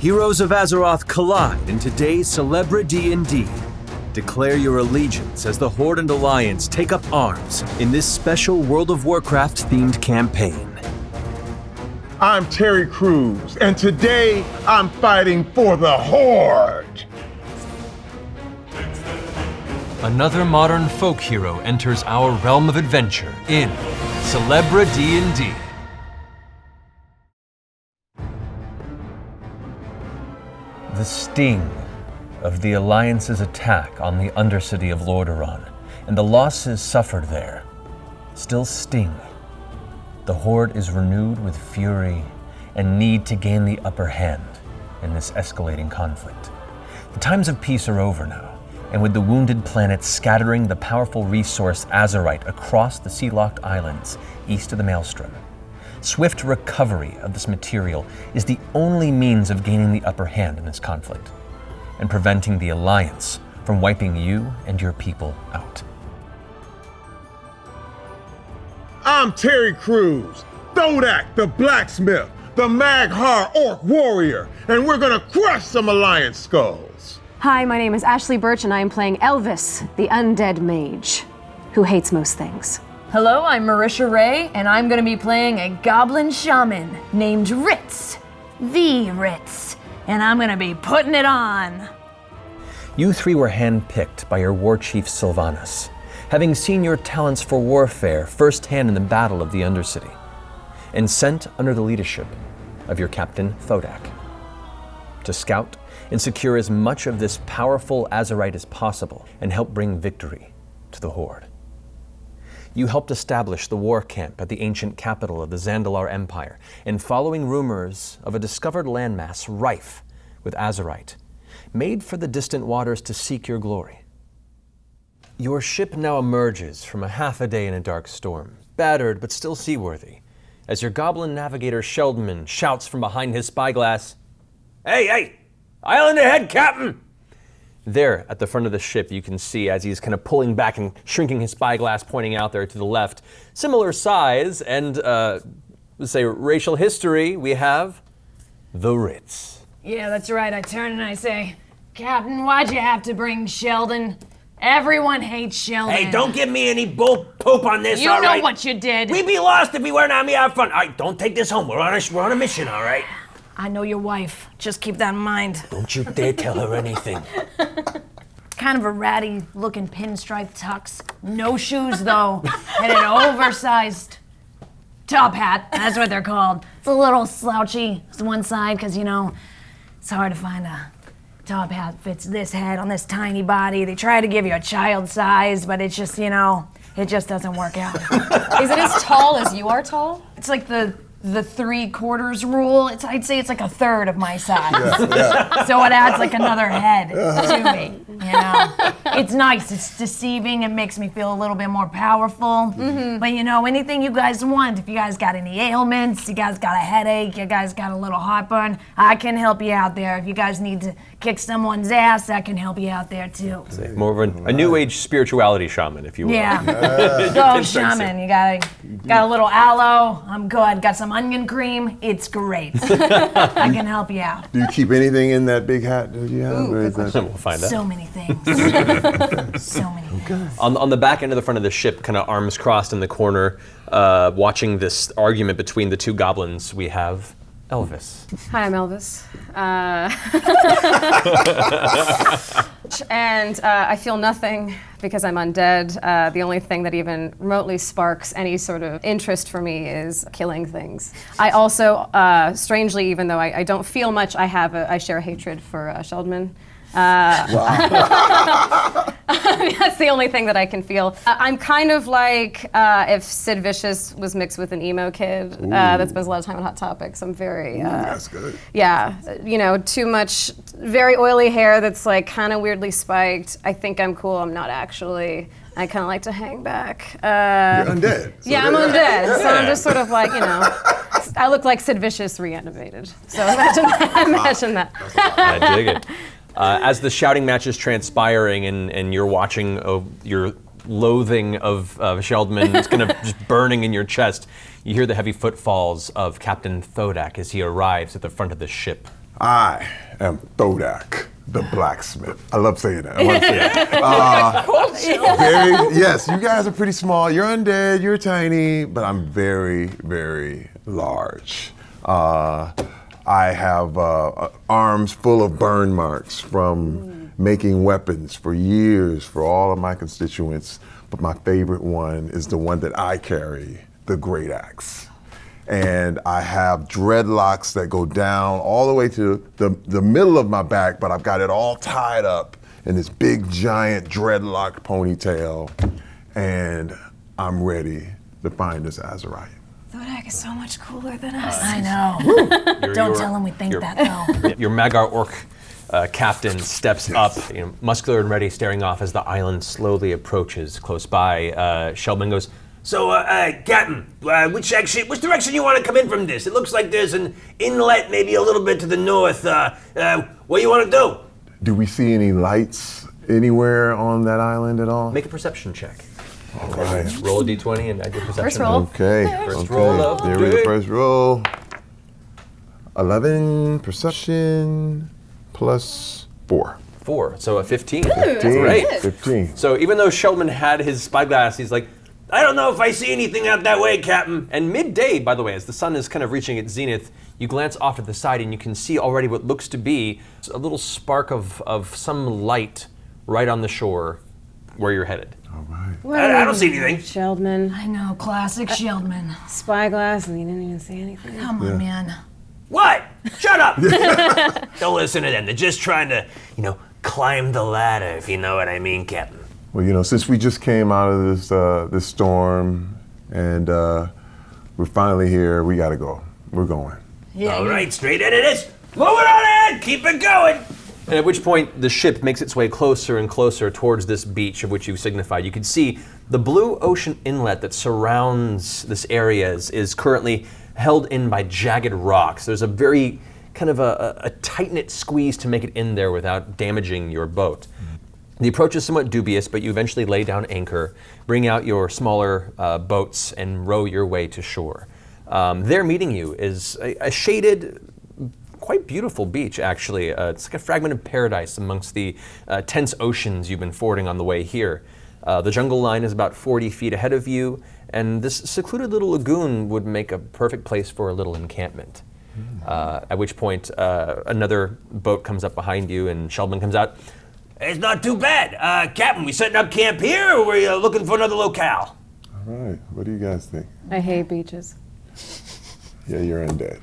Heroes of Azeroth collide in today's CelebriD&D. Declare your allegiance as the Horde and Alliance take up arms in this special World of Warcraft themed campaign. I'm Terry Crews, and today I'm fighting for the Horde! Another modern folk hero enters our realm of adventure in CelebriD&D. The sting of the Alliance's attack on the Undercity of Lordaeron and the losses suffered there still sting. The Horde is renewed with fury and need to gain the upper hand in this escalating conflict. The times of peace are over now, and with the wounded planet scattering the powerful resource Azerite across the sea-locked islands east of the Maelstrom, swift recovery of this material is the only means of gaining the upper hand in this conflict and preventing the Alliance from wiping you and your people out. I'm Terry Crews, Thodak the Blacksmith, the Mag'har Orc Warrior, and we're gonna crush some Alliance skulls. Hi, my name is Ashley Burch, and I am playing Elvis, the undead mage, who hates most things. Hello, I'm Marisha Ray, and I'm gonna be playing a goblin shaman named Ritz, the Ritz, and I'm gonna be putting it on. You three were handpicked by your war chief Sylvanas, having seen your talents for warfare firsthand in the Battle of the Undercity, and sent under the leadership of your captain Thodak to scout and secure as much of this powerful Azerite as possible and help bring victory to the Horde. You helped establish the war camp at the ancient capital of the Zandalar Empire, and following rumors of a discovered landmass rife with Azerite, made for the distant waters to seek your glory. Your ship now emerges from a half a day in a dark storm, battered but still seaworthy, as your goblin navigator Sheldman shouts from behind his spyglass, Hey, island ahead, Captain! There, at the front of the ship, you can see as he's kind of pulling back and shrinking his spyglass, pointing out there to the left. Similar size and, let's say, racial history, we have the Ritz. Yeah, that's right. I turn and I say, Captain, why'd you have to bring Sheldon? Everyone hates Sheldon. Hey, don't give me any bull poop on this, all right? You know what you did. We'd be lost if we weren't on me out front. All right, don't take this home. We're on a mission, all right? I know your wife. Just keep that in mind. Don't you dare tell her anything. Kind of a ratty-looking pinstripe tux. No shoes, though. And an oversized top hat. That's what they're called. It's a little slouchy to one side, because, it's hard to find a top hat that fits this head on this tiny body. They try to give you a child size, but it's just, it just doesn't work out. Is it as tall as you are tall? It's like the 3/4 rule. I'd say it's like a third of my size. Yeah. So it adds like another head to me. It's nice. It's deceiving. It makes me feel a little bit more powerful. Mm-hmm. But anything you guys want, if you guys got any ailments, you guys got a headache, you guys got a little heartburn, I can help you out there. If you guys need to kick someone's ass, I can help you out there too. More of a new age spirituality shaman, if you will. Yeah. Go shaman. You got a little aloe. I'm good. Got some onion cream. It's great. I can help you out. Do you keep anything in that big hat that you have? We'll find out. So many things. So many things. On the back end of the front of the ship, kind of arms crossed in the corner, watching this argument between the two goblins, we have Elvis. Hi, I'm Elvis. And I feel nothing because I'm undead. The only thing that even remotely sparks any sort of interest for me is killing things. I also, strangely, even though I don't feel much, I share a hatred for Sheldman. That's the only thing that I can feel. I'm kind of like if Sid Vicious was mixed with an emo kid that spends a lot of time on Hot Topics. I'm very, that's good. Yeah, too much, very oily hair that's like kind of weirdly spiked. I think I'm cool, I'm not actually. I kind of like to hang back. You're undead. So yeah, I'm undead, so I'm just sort of like, I look like Sid Vicious reanimated. So imagine that. I dig it. As the shouting match is transpiring and you're watching your loathing of Sheldman is kind of just burning in your chest, you hear the heavy footfalls of Captain Thodak as he arrives at the front of the ship I am Thodak the Blacksmith. I love saying that. I love saying that. Yes, you guys are pretty small. You're undead, you're tiny, but I'm very, very large. I have arms full of burn marks from making weapons for years for all of my constituents, but my favorite one is the one that I carry, the Great Axe. And I have dreadlocks that go down all the way to the middle of my back, but I've got it all tied up in this big, giant dreadlocked ponytail, and I'm ready to find this Azerite. Thodak is so much cooler than us. I know. Don't tell him we think that, though. Your Magyar orc captain steps up, muscular and ready, staring off as the island slowly approaches close by. Sheldon goes, So, Captain, which direction you want to come in from this? It looks like there's an inlet maybe a little bit to the north. What do you want to do? Do we see any lights anywhere on that island at all? make a perception check. All right. Roll a d20 and add your perception. First roll. Okay. First roll of There we go. First roll. 11 perception plus 4. 4, so a 15. 15. Great. 15. So even though Sheldon had his spyglass, he's like, I don't know if I see anything out that way, Captain. and midday, by the way, as the sun is kind of reaching its zenith, you glance off to the side and you can see already what looks to be a little spark of some light right on the shore where you're headed. All right. I don't see anything. Sheldman, I know, classic Sheldman. spyglass, and you didn't even see anything. Come on, man. What? Shut up! Don't listen to them. They're just trying to, climb the ladder, if you know what I mean, Captain. Well, since we just came out of this storm and we're finally here, we gotta go. We're going. Yeah. All right, straight into this. Move it on ahead. Keep it going. And at which point the ship makes its way closer and closer towards this beach of which you signified. You can see the blue ocean inlet that surrounds this area is currently held in by jagged rocks. There's a very kind of a tight-knit squeeze to make it in there without damaging your boat. The approach is somewhat dubious, but you eventually lay down anchor, bring out your smaller boats, and row your way to shore. There meeting you is a shaded, quite beautiful beach, actually. It's like a fragment of paradise amongst the tense oceans you've been fording on the way here. The jungle line is about 40 feet ahead of you, and this secluded little lagoon would make a perfect place for a little encampment. At which point, another boat comes up behind you, and Sheldon comes out. It's not too bad. Captain, we setting up camp here, or we looking for another locale? All right. What do you guys think? I hate beaches. Yeah, you're undead.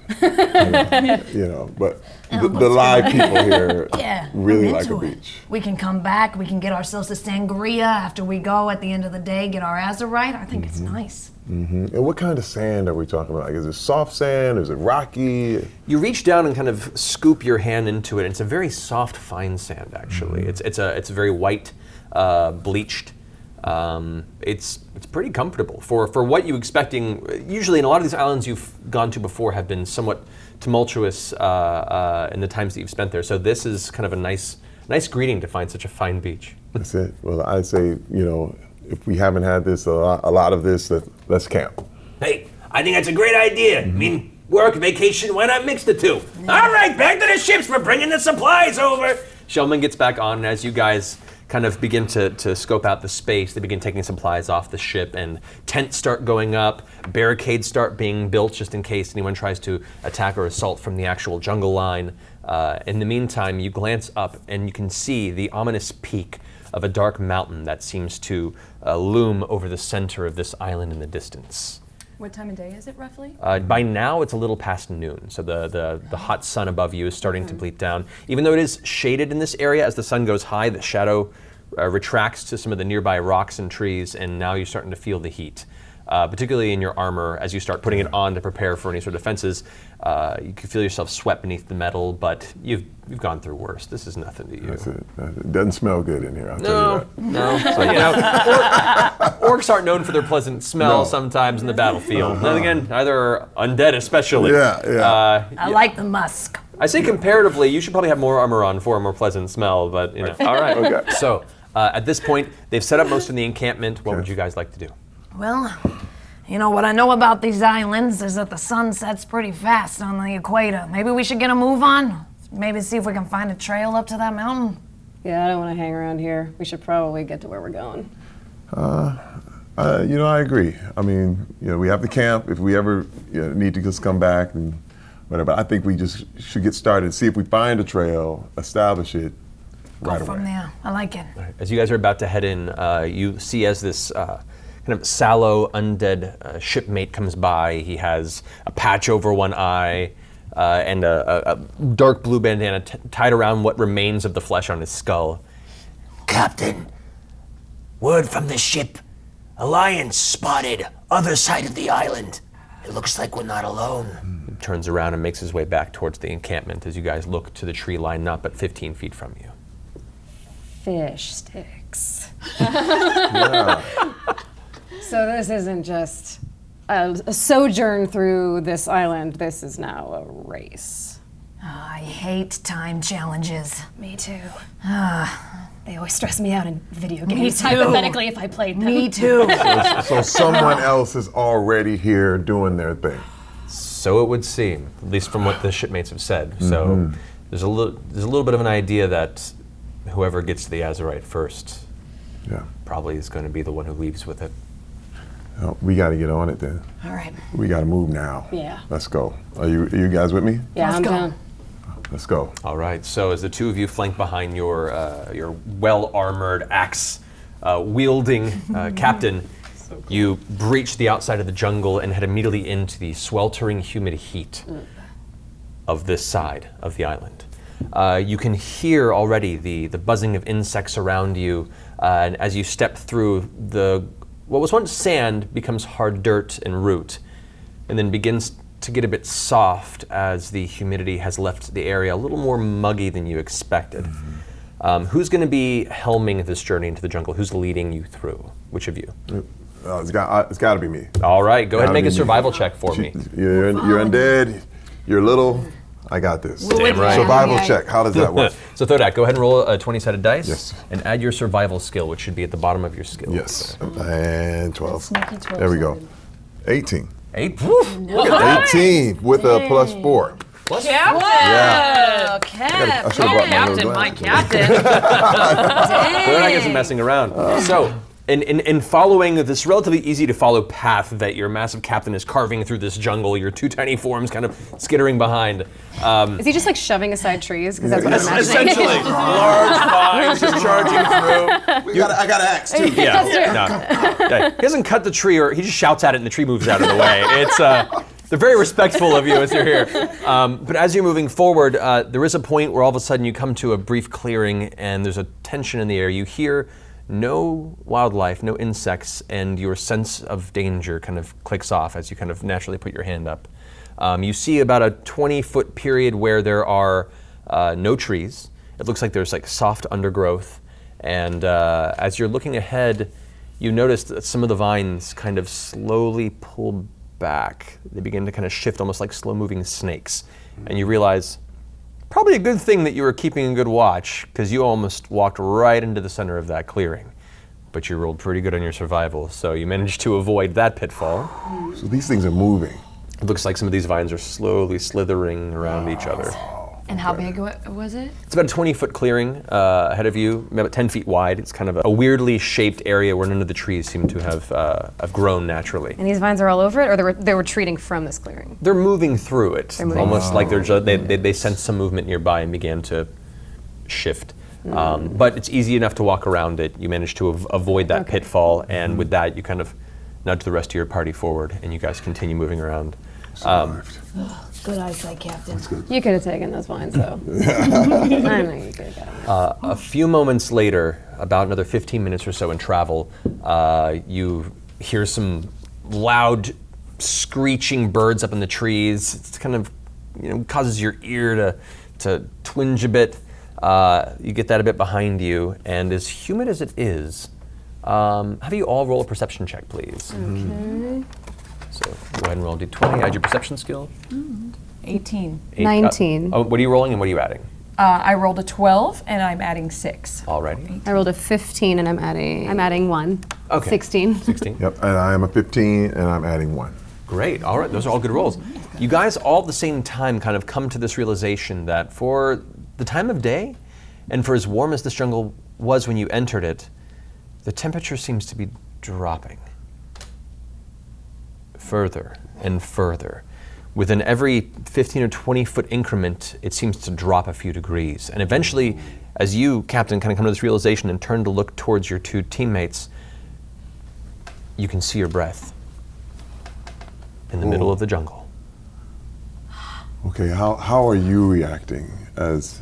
But the live people here really I'm like a into it. beach. We can come back, we can get ourselves a sangria after we go at the end of the day, get our Azerite. I think it's nice. And what kind of sand are we talking about? Like, is it soft sand? Is it rocky? You reach down and kind of scoop your hand into it. It's a very soft, fine sand, actually. It's very white, bleached. It's pretty comfortable for what you're expecting. Usually, in a lot of these islands you've gone to before have been somewhat tumultuous in the times that you've spent there. So this is kind of a nice greeting to find such a fine beach. That's it. Well, I'd say, if we haven't had this, a lot of this, let's camp. Hey, I think that's a great idea. I mean, work, vacation, why not mix the two? All right, back to the ships. We're bringing the supplies over. Sheldon gets back on, and as you guys kind of begin to scope out the space, they begin taking supplies off the ship, and tents start going up, barricades start being built just in case anyone tries to attack or assault from the actual jungle line. In the meantime, you glance up and you can see the ominous peak of a dark mountain that seems to loom over the center of this island in the distance. What time of day is it roughly? By now, it's a little past noon, so the hot sun above you is starting to bleed down. Even though it is shaded in this area, as the sun goes high, the shadow retracts to some of the nearby rocks and trees, and now you're starting to feel the heat. Particularly in your armor, as you start putting it on to prepare for any sort of defenses, you can feel yourself sweat beneath the metal, but you've gone through worse. This is nothing to you. That's it. It doesn't smell good in here, I'll tell you that. No. So, orcs aren't known for their pleasant smell sometimes in the battlefield. Then again, neither are undead especially. Yeah. I like the musk. I say comparatively, you should probably have more armor on for a more pleasant smell, but All right. Okay. So at this point, they've set up most of the encampment. What would you guys like to do? Well, what I know about these islands is that the sun sets pretty fast on the equator. Maybe we should get a move on? maybe see if we can find a trail up to that mountain? Yeah, I don't want to hang around here. We should probably get to where we're going. I agree. I mean, we have the camp. If we ever need to just come back and whatever, I think we just should get started. See if we find a trail, establish it right away. Go from there. I like it. As you guys are about to head in, you see as this kind of sallow, undead shipmate comes by. He has a patch over one eye and a dark blue bandana tied around what remains of the flesh on his skull. Captain, word from the ship. Alliance spotted other side of the island. It looks like we're not alone. He turns around and makes his way back towards the encampment as you guys look to the tree line not but 15 feet from you. Fish sticks. Yeah. So this isn't just a sojourn through this island. This is now a race. I hate time challenges. Me too. They always stress me out in video Me games, too. hypothetically, if I played them. Me too. So someone else is already here doing their thing. So it would seem, at least from what the shipmates have said. So there's a little bit of an idea that whoever gets to the Azurite first probably is going to be the one who leaves with it. Oh, we got to get on it then. All right. We got to move now. Yeah. Let's go. Are you guys with me? Yeah, Let's I'm go. down. Let's go. All right, so as the two of you flank behind your well-armored, axe-wielding captain, you breach the outside of the jungle and head immediately into the sweltering, humid heat of this side of the island. You can hear already the buzzing of insects around you, and as you step through, what was once sand becomes hard dirt and root, and then begins to get a bit soft as the humidity has left the area a little more muggy than you expected. Who's going to be helming this journey into the jungle? Who's leading you through? Which of you? It's got to be me. All right, go ahead and make a Gotta be me. survival check for me. You're undead. You're little. I got this. Damn right. Survival check. How does that work? So Thodak, go ahead and roll a 20-sided dice. Yes. And add your survival skill, which should be at the bottom of your skill. Yes. And 12. Sneaky 12. There we go. 18. 8. Woof. Look at 18 with a +4. Plus Captain! Yeah. Captain! I should've brought my little Captain, my glasses. captain! Thodak isn't messing around. So, in following this relatively easy to follow path that your massive captain is carving through this jungle, your two tiny forms kind of skittering behind. Is he just like shoving aside trees? Because that's what I'm imagining. Essentially, large vines just charging through. I got an axe too. Yeah, no. He doesn't cut the tree, or he just shouts at it and the tree moves out of the way. It's they're very respectful of you as you're here. But as you're moving forward, there is a point where all of a sudden you come to a brief clearing and there's a tension in the air. You hear no wildlife, no insects, and your sense of danger kind of clicks off as you kind of naturally put your hand up. You see about a 20-foot period where there are no trees. It looks like there's like soft undergrowth. And as you're looking ahead, you notice that some of the vines kind of slowly pull back. They begin to kind of shift almost like slow-moving snakes. And you realize, probably a good thing that you were keeping a good watch, because you almost walked right into the center of that clearing. But you rolled pretty good on your survival, so you managed to avoid that pitfall. So these things are moving. It looks like some of these vines are slowly slithering around each other. And how big was it? It's about a 20-foot clearing ahead of you, about 10 feet wide. It's kind of a weirdly shaped area where none of the trees seem to have grown naturally. And these vines are all over it, or they're retreating from this clearing? They're moving through it, moving almost like they sense some movement nearby and began to shift. But it's easy enough to walk around it. You manage to avoid that pitfall, and with that, you kind of nudge the rest of your party forward, and you guys continue moving around. Good eyesight, Captain. You could have taken those vines, though. I know you could have gotten them. A few moments later, about another 15 minutes or so in travel, you hear some loud screeching birds up in the trees. It's kind of, causes your ear to twinge a bit. You get that a bit behind you, and as humid as it is, have you all roll a perception check, please? Okay. So go ahead and roll a d20, add your perception skill. 18. 19. What are you rolling and what are you adding? I rolled a 12 and I'm adding 6. Alrighty. I rolled a 15 and I'm adding 1. Okay. 16. 16. Yep, and I am a 15 and I'm adding 1. Great, all right, those are all good rolls. You guys all at the same time kind of come to this realization that for the time of day, and for as warm as this jungle was when you entered it, the temperature seems to be dropping. Further and further. Within every 15 or 20 foot increment, it seems to drop a few degrees. And eventually, as you, Captain, kind of come to this realization and turn to look towards your two teammates, you can see your breath in the middle of the jungle. Okay, how are you reacting as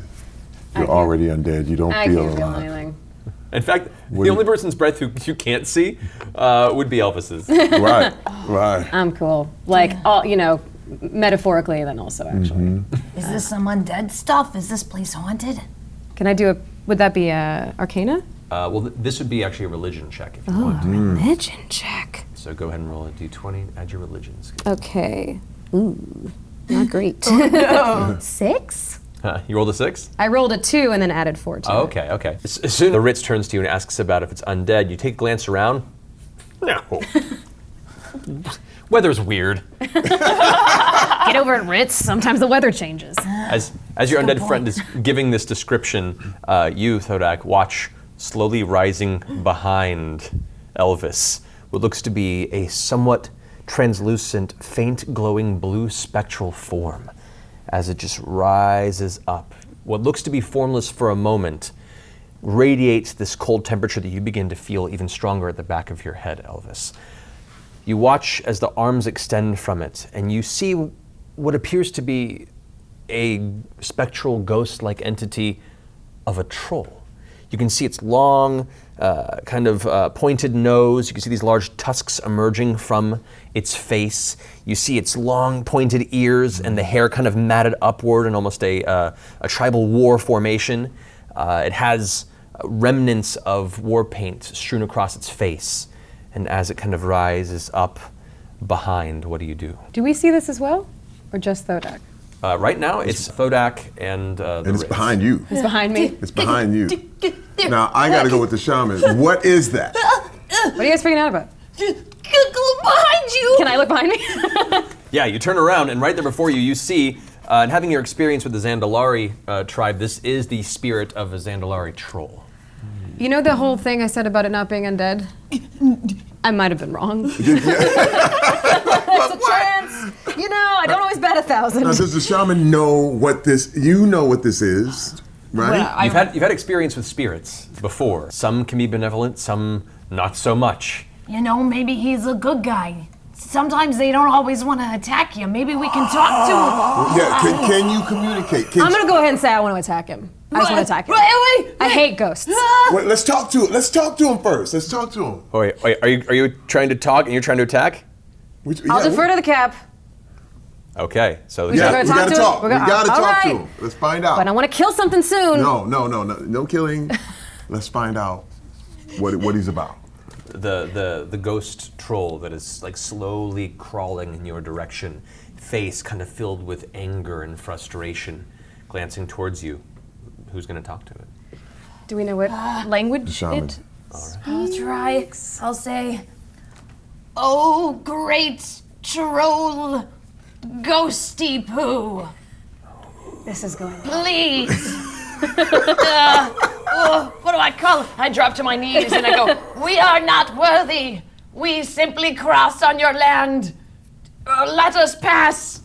you're already undead? You don't I feel can't feel alive. anything. In fact, the only person's breath who you can't see would be Elvis's. Right, right. I'm cool. Like, all, you know, metaphorically, then also actually. Is this some undead stuff? Is this place haunted? Can I do would that be Arcana? Well, this would be actually a religion check if you want. Religion check. So go ahead and roll a d20, add your religion skill. Okay. Ooh, not great. 6? You rolled a 6? I rolled a 2 and then added 4 to it. Okay, okay. As soon as the Ritz turns to you and asks about if it's undead, you take a glance around. No. Weather's weird. Get over it, Ritz. Sometimes the weather changes. As your undead friend is giving this description, you, Thodak, watch slowly rising behind Elvis what looks to be a somewhat translucent, faint glowing blue spectral form as it just rises up. What looks to be formless for a moment radiates this cold temperature that you begin to feel even stronger at the back of your head, Elvis. You watch as the arms extend from it, and you see what appears to be a spectral ghost-like entity of a troll. You can see its long, pointed nose. You can see these large tusks emerging from its face. You see its long, pointed ears and the hair kind of matted upward in almost a tribal war formation. It has remnants of war paint strewn across its face. And as it kind of rises up behind, what do you do? Do we see this as well? Or just Thodak? Right now, it's Thodak and the And it's Ritz. behind you. It's behind me. It's behind you. Now, I gotta go with the shaman. What is that? What are you guys freaking out about? Look behind you! Can I look behind me? Yeah, you turn around, and right there before you, you see, and having your experience with the Zandalari tribe, this is the spirit of a Zandalari troll. You know the whole thing I said about it not being undead? I might have been wrong. It's a chance. You know, I don't always bet 1,000. Now, does the shaman know what this? You know what this is, right? You've had experience with spirits before. Some can be benevolent, some not so much. You know, maybe he's a good guy. Sometimes they don't always want to attack you. Maybe we can talk to him. Yeah. Can you communicate? I'm gonna go ahead and say I want to attack him. I just want to attack him. Wait. I hate ghosts. Wait, let's talk to it. Let's talk to him first. Let's talk to him. Oh, wait, are you trying to talk and you're trying to attack? I'll defer to the cap. Okay, so We gotta talk to him? We gotta All talk to right. him. Let's find out. But I want to kill something soon. No killing. Let's find out what he's about. The ghost troll that is like slowly crawling in your direction, face kind of filled with anger and frustration, glancing towards you. Who's going to talk to it? Do we know what language shaman. it? I'll try. I'll say, "Oh, great troll, ghosty poo, This is going. please." What do I call it? I drop to my knees and I go, "We are not worthy. We simply crossed on your land. Let us pass.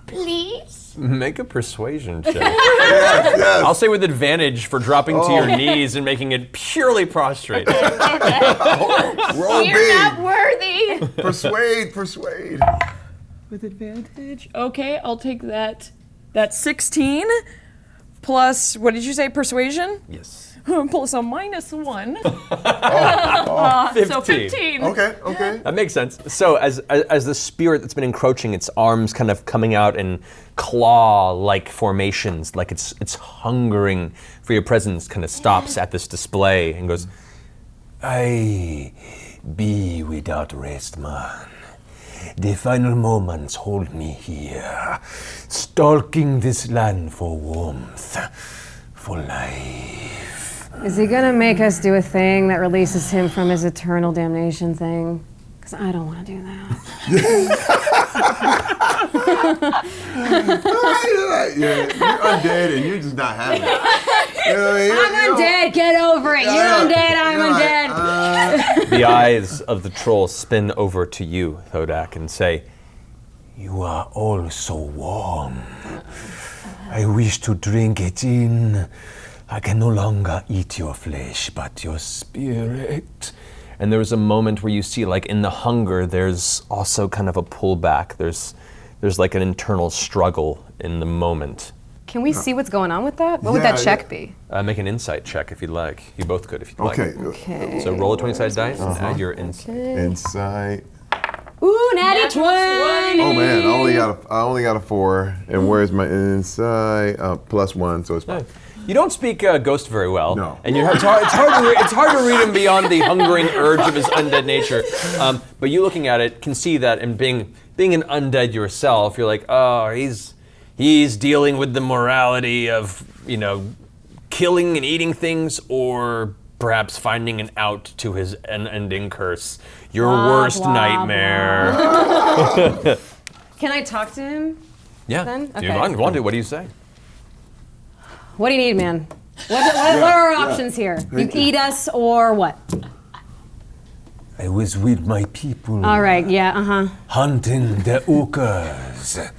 Please?" Make a persuasion check. Yes. I'll say with advantage for dropping to your knees and making it purely prostrate. Roll You're big. not worthy. Persuade. With advantage. Okay, I'll take that. That's 16 plus, what did you say, persuasion? Yes. Plus a -1. 15. So 15. Okay. That makes sense. So as the spirit that's been encroaching, its arms kind of coming out in claw-like formations, like it's hungering for your presence, kind of stops at this display and goes, I be without rest, man. The final moments hold me here, stalking this land for warmth, for life. Is he gonna make us do a thing that releases him from his eternal damnation thing? Because I don't want to do that. You're undead and you're just not having it. You know what I mean? I'm undead, get over it. You're undead, I'm undead. The eyes of the troll spin over to you, Thodak, and say, You are all so warm. I wish to drink it in. I can no longer eat your flesh, but your spirit. and there's a moment where you see, like in the hunger, there's also kind of a pullback. There's like an internal struggle in the moment. Can we see what's going on with that? What would that check be? Make an insight check if you'd like. You both could if you'd like. Okay. So roll a 20-sided dice and add your insight. Insight. Ooh, natty 20! Oh man, I only got a 4. And where's my insight? +1, so it's 5. You don't speak Ghost very well. No. And it's hard to read him beyond the hungering urge of his undead nature. But you looking at it can see that, and being an undead yourself, you're like, oh, he's dealing with the morality of, killing and eating things, or perhaps finding an out to his unending curse. Your worst nightmare. Can I talk to him? Yeah. Then? Do you Okay. want to? What do you say? What do you need, man? What are our options here? You eat us or what? I was with my people. All right, yeah, Hunting the Ukas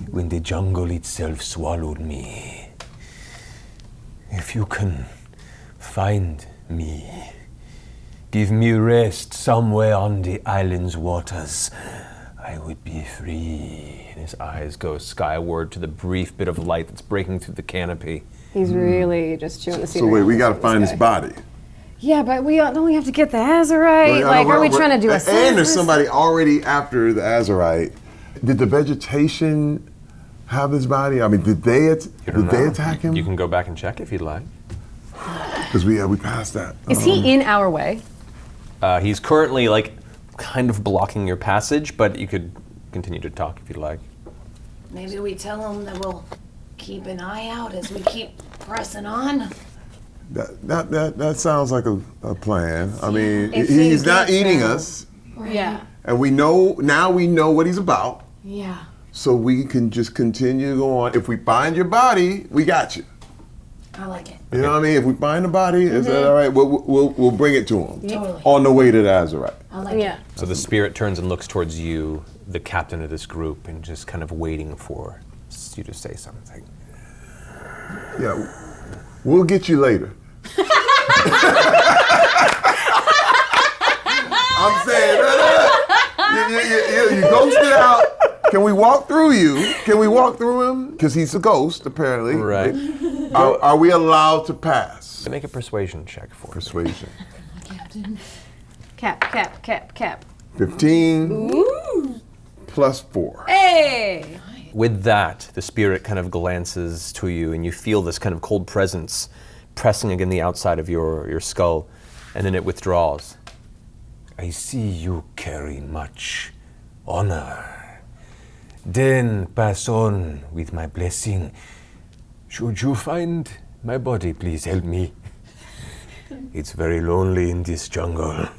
when the jungle itself swallowed me. If you can find me, give me rest somewhere on the island's waters, I would be free. And his eyes go skyward to the brief bit of light that's breaking through the canopy. He's really just chewing the scenery. So wait, we gotta find this body. Yeah, but don't we have to get the Azurite? Are we trying to do a And there's somebody already after the Azurite. Did the vegetation have this body? I mean, did they attack him? You can go back and check if you'd like. Because we passed that. Is he in our way? He's currently kind of blocking your passage, but you could continue to talk if you'd like. Maybe we tell him that we'll keep an eye out as we keep pressing on. That sounds like a plan. I mean, If he's he not gets eating him. us, Yeah. and we know what he's about. Yeah. So we can just continue to go on. If we find your body, we got you. I like it. You know what I mean? If we find the body, is that all right? We'll bring it to him. Totally. On the way to the Azurite. I like it. So the spirit turns and looks towards you, the captain of this group, and just kind of waiting for you to say something. Yeah, we'll get you later. I'm saying, you ghosted out. Can we walk through you? Can we walk through him? Because he's a ghost, apparently. Right. Are we allowed to pass? Make a persuasion check for me. Persuasion. Cap. 15 plus 4. Hey! With that, the spirit kind of glances to you, and you feel this kind of cold presence pressing against the outside of your skull, and then it withdraws. I see you carry much honor. Then pass on with my blessing. Should you find my body, please help me. It's very lonely in this jungle. And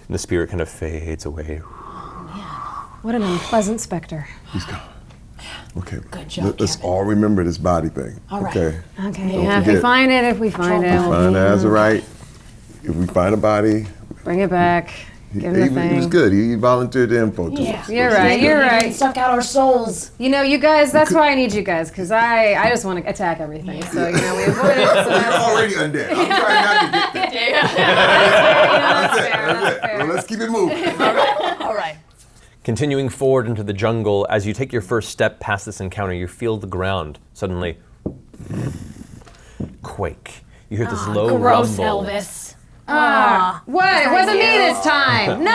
the spirit kind of fades away. What an unpleasant specter. He's gone. Okay. Good job, Let's Captain. all remember this body thing. All right. Okay. Okay, Don't yeah, if we forget. find it, we'll Find Azurite. If we find a body, bring it back. Give him the he thing. was good. He volunteered the info to us. You're right. Suck out our souls. You guys, that's why I need you guys, because I just want to attack everything. So, we avoid it. So You're that's already undead. I'm trying not to get there. that's fair. That's it. Well, let's keep it moving. All right. Continuing forward into the jungle, as you take your first step past this encounter, you feel the ground suddenly quake. You hear this low Gross, rumble. Elvis. What? It wasn't me this time. No,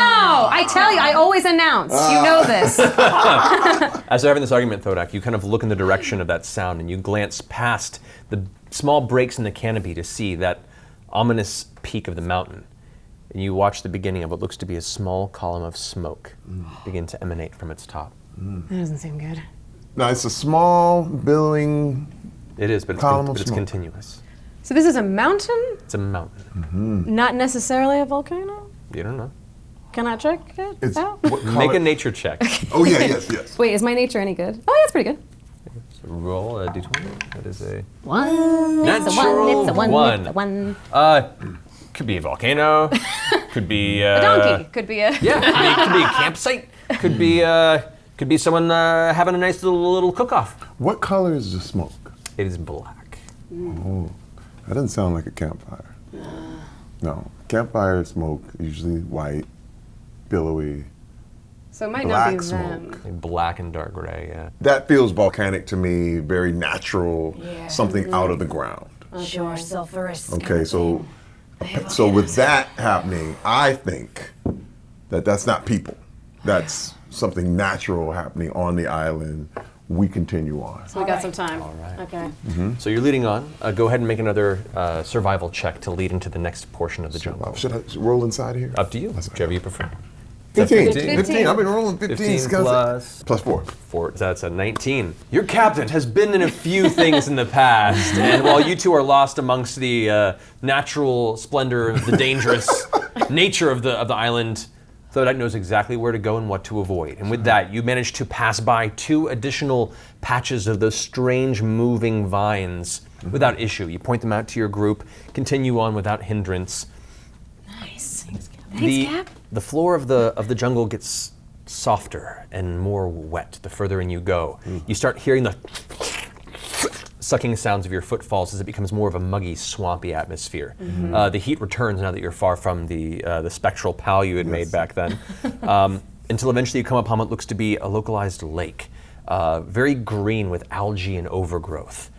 I tell you, I always announce. You know this. As they're having this argument, Thodak, you kind of look in the direction of that sound, and you glance past the small breaks in the canopy to see that ominous peak of the mountain. And you watch the beginning of what looks to be a small column of smoke begin to emanate from its top. That doesn't seem good. Now, it's a small billowing. It is, but Column of it's smoke. continuous. So this is a mountain? It's a mountain. Not necessarily a volcano? You don't know. Can I check it It's out? what color? Make a nature check. Oh yeah, yes. Wait, is my nature any good? Oh, yeah, it's pretty good. So roll a d20. That is a One. natural It's a one. It's a one. Could be a volcano. Could be A donkey. Could be a. Yeah, could be a campsite. Could be someone having a nice little cook-off. What color is the smoke? It is black. Oh, that doesn't sound like a campfire. No, campfire smoke usually white, billowy. So it might Black not be smoke. them. Black and dark gray. Yeah. That feels volcanic to me, very natural, something out of the ground. Sure, sulfurous. Okay, so with that happening, I think that that's not people. That's something natural happening on the island. We continue on. So we got some time. All right. Okay. So you're leading on. Go ahead and make another survival check to lead into the next portion of the jungle. Should I roll inside here? Up to you, whichever you prefer. 15. 15. I've been rolling 15. 15 plus Plus 4. That's a 19. Your captain has been in a few things in the past, and while you two are lost amongst the natural splendor, the dangerous nature of the island, Thodak knows exactly where to go and what to avoid. And with that, you manage to pass by 2 additional patches of those strange moving vines without issue. You point them out to your group, continue on without hindrance. Nice. The floor of the jungle gets softer and more wet the further in you go. You start hearing the sucking sounds of your footfalls as it becomes more of a muggy, swampy atmosphere. The heat returns now that you're far from the spectral pal you had made back then, until eventually you come upon what looks to be a localized lake, very green with algae and overgrowth,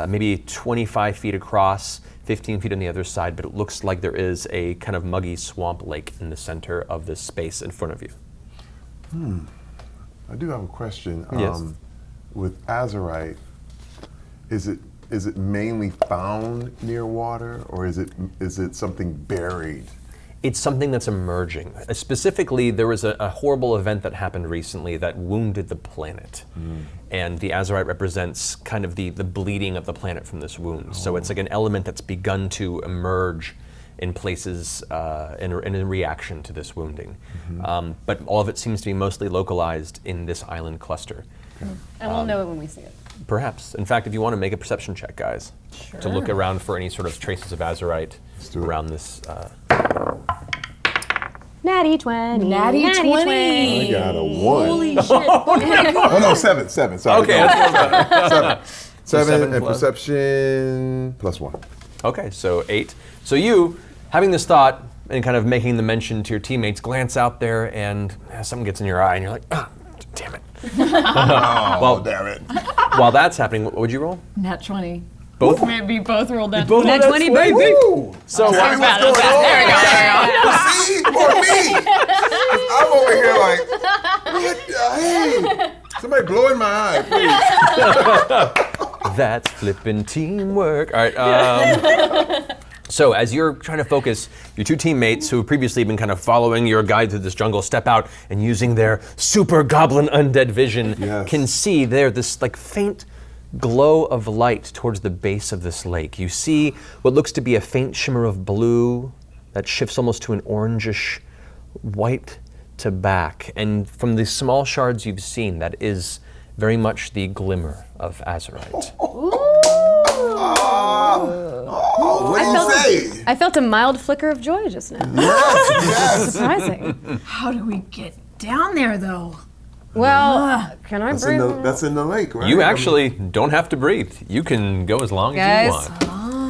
maybe 25 feet across, 15 feet on the other side, but it looks like there is a kind of muggy swamp lake in the center of this space in front of you. I do have a question. Yes. With azurite, is it mainly found near water, or is it something buried? It's something that's emerging. Specifically, there was a horrible event that happened recently that wounded the planet. And the azurite represents kind of the bleeding of the planet from this wound. So it's like an element that's begun to emerge in places in a reaction to this wounding. But all of it seems to be mostly localized in this island cluster. And we'll know it when we see it. Perhaps. In fact, if you want to make a perception check, guys, to look around for any sort of traces of azurite around this. Natty 20. Natty 20. I got a 1. Holy shit. Oh no, 7. Sorry. Okay, that's 7 and plus- perception plus 1. Okay, so 8. So you, having this thought and kind of making the mention to your teammates, glance out there and something gets in your eye and you're like, damn it. Oh, damn it. While that's happening, what would you roll? Nat 20. Both? Maybe both rolled that. Nat 20, baby. Woo! So Tell me what's going on. There we go. For me. I'm over here like, what the hey? Somebody blow in my eye, please. that's flippin' teamwork. All right. So as you're trying to focus, your 2 teammates who have previously been kind of following your guide through this jungle step out and using their super goblin undead vision can see there this like faint glow of light towards the base of this lake. You see what looks to be a faint shimmer of blue that shifts almost to an orangish white to back. And from the small shards you've seen, that is very much the glimmer of azurite. What do you say? I felt a mild flicker of joy just now. Yes. Surprising. How do we get down there, though? Well, can I breathe? That's in the lake, right? You actually don't have to breathe. You can go as long as you Guys, want.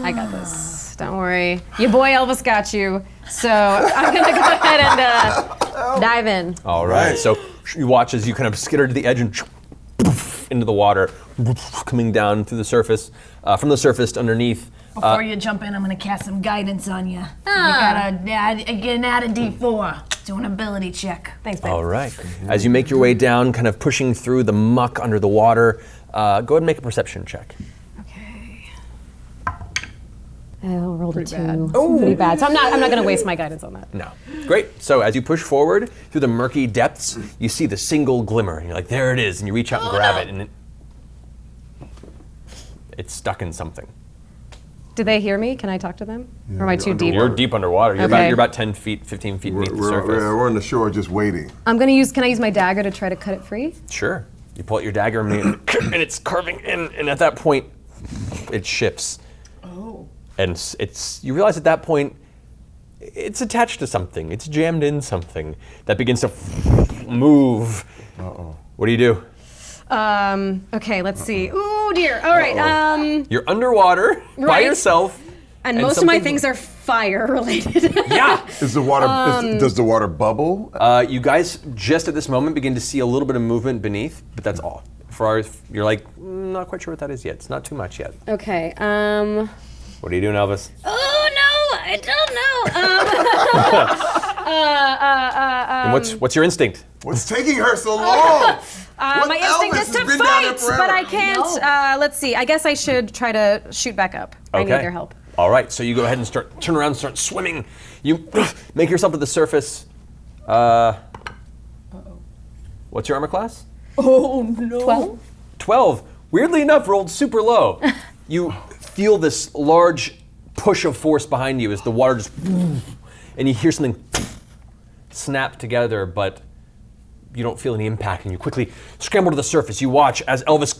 I got this. Don't worry. Your boy Elvis got you. So I'm gonna go ahead and dive in. All right. So you watch as you kind of skitter to the edge and into the water, coming down through the surface, from the surface to underneath. Before you jump in, I'm gonna cast some guidance on you. You gotta add a D4. Do an ability check. Thanks, babe. All right. As you make your way down, kind of pushing through the muck under the water, go ahead and make a perception check. Okay. I rolled a 2. Pretty bad. So I'm not gonna waste my guidance on that. No. Great. So as you push forward through the murky depths, you see the single glimmer, and you're like, there it is, and you reach out and grab it, and it's stuck in something. Do they hear me? Can I talk to them? Or am I too deep? You're deep underwater. You're, Okay. you're about 10 feet, 15 feet beneath the surface. We're on the shore just waiting. Can I use my dagger to try to cut it free? Sure. You pull out your dagger and it's carving in, and at that point, it shifts. Oh. And you realize at that point, it's attached to something. It's jammed in something that begins to move. Uh-oh. What do you do? Okay, let's see. Ooh, dear. All right. You're underwater by Right. yourself. And most of my things are fire related. Yeah. Is the water? Does the water bubble? You guys just at this moment begin to see a little bit of movement beneath, but that's all. You're like, not quite sure what that is yet. It's not too much yet. Okay. What are you doing, Elvis? Oh no, I don't know. And what's your instinct? What's taking her so long? My instinct Elvis is has to been down there fight, forever. but I can't. Let's see. I guess I should try to shoot back up. I need their help. All right, so you go ahead and turn around and start swimming. You make yourself to the surface. What's your armor class? Oh no. 12? 12. Weirdly enough, rolled super low. You feel this large push of force behind you as the water just, and you hear something snap together, but you don't feel any impact, and you quickly scramble to the surface. You watch as Elvis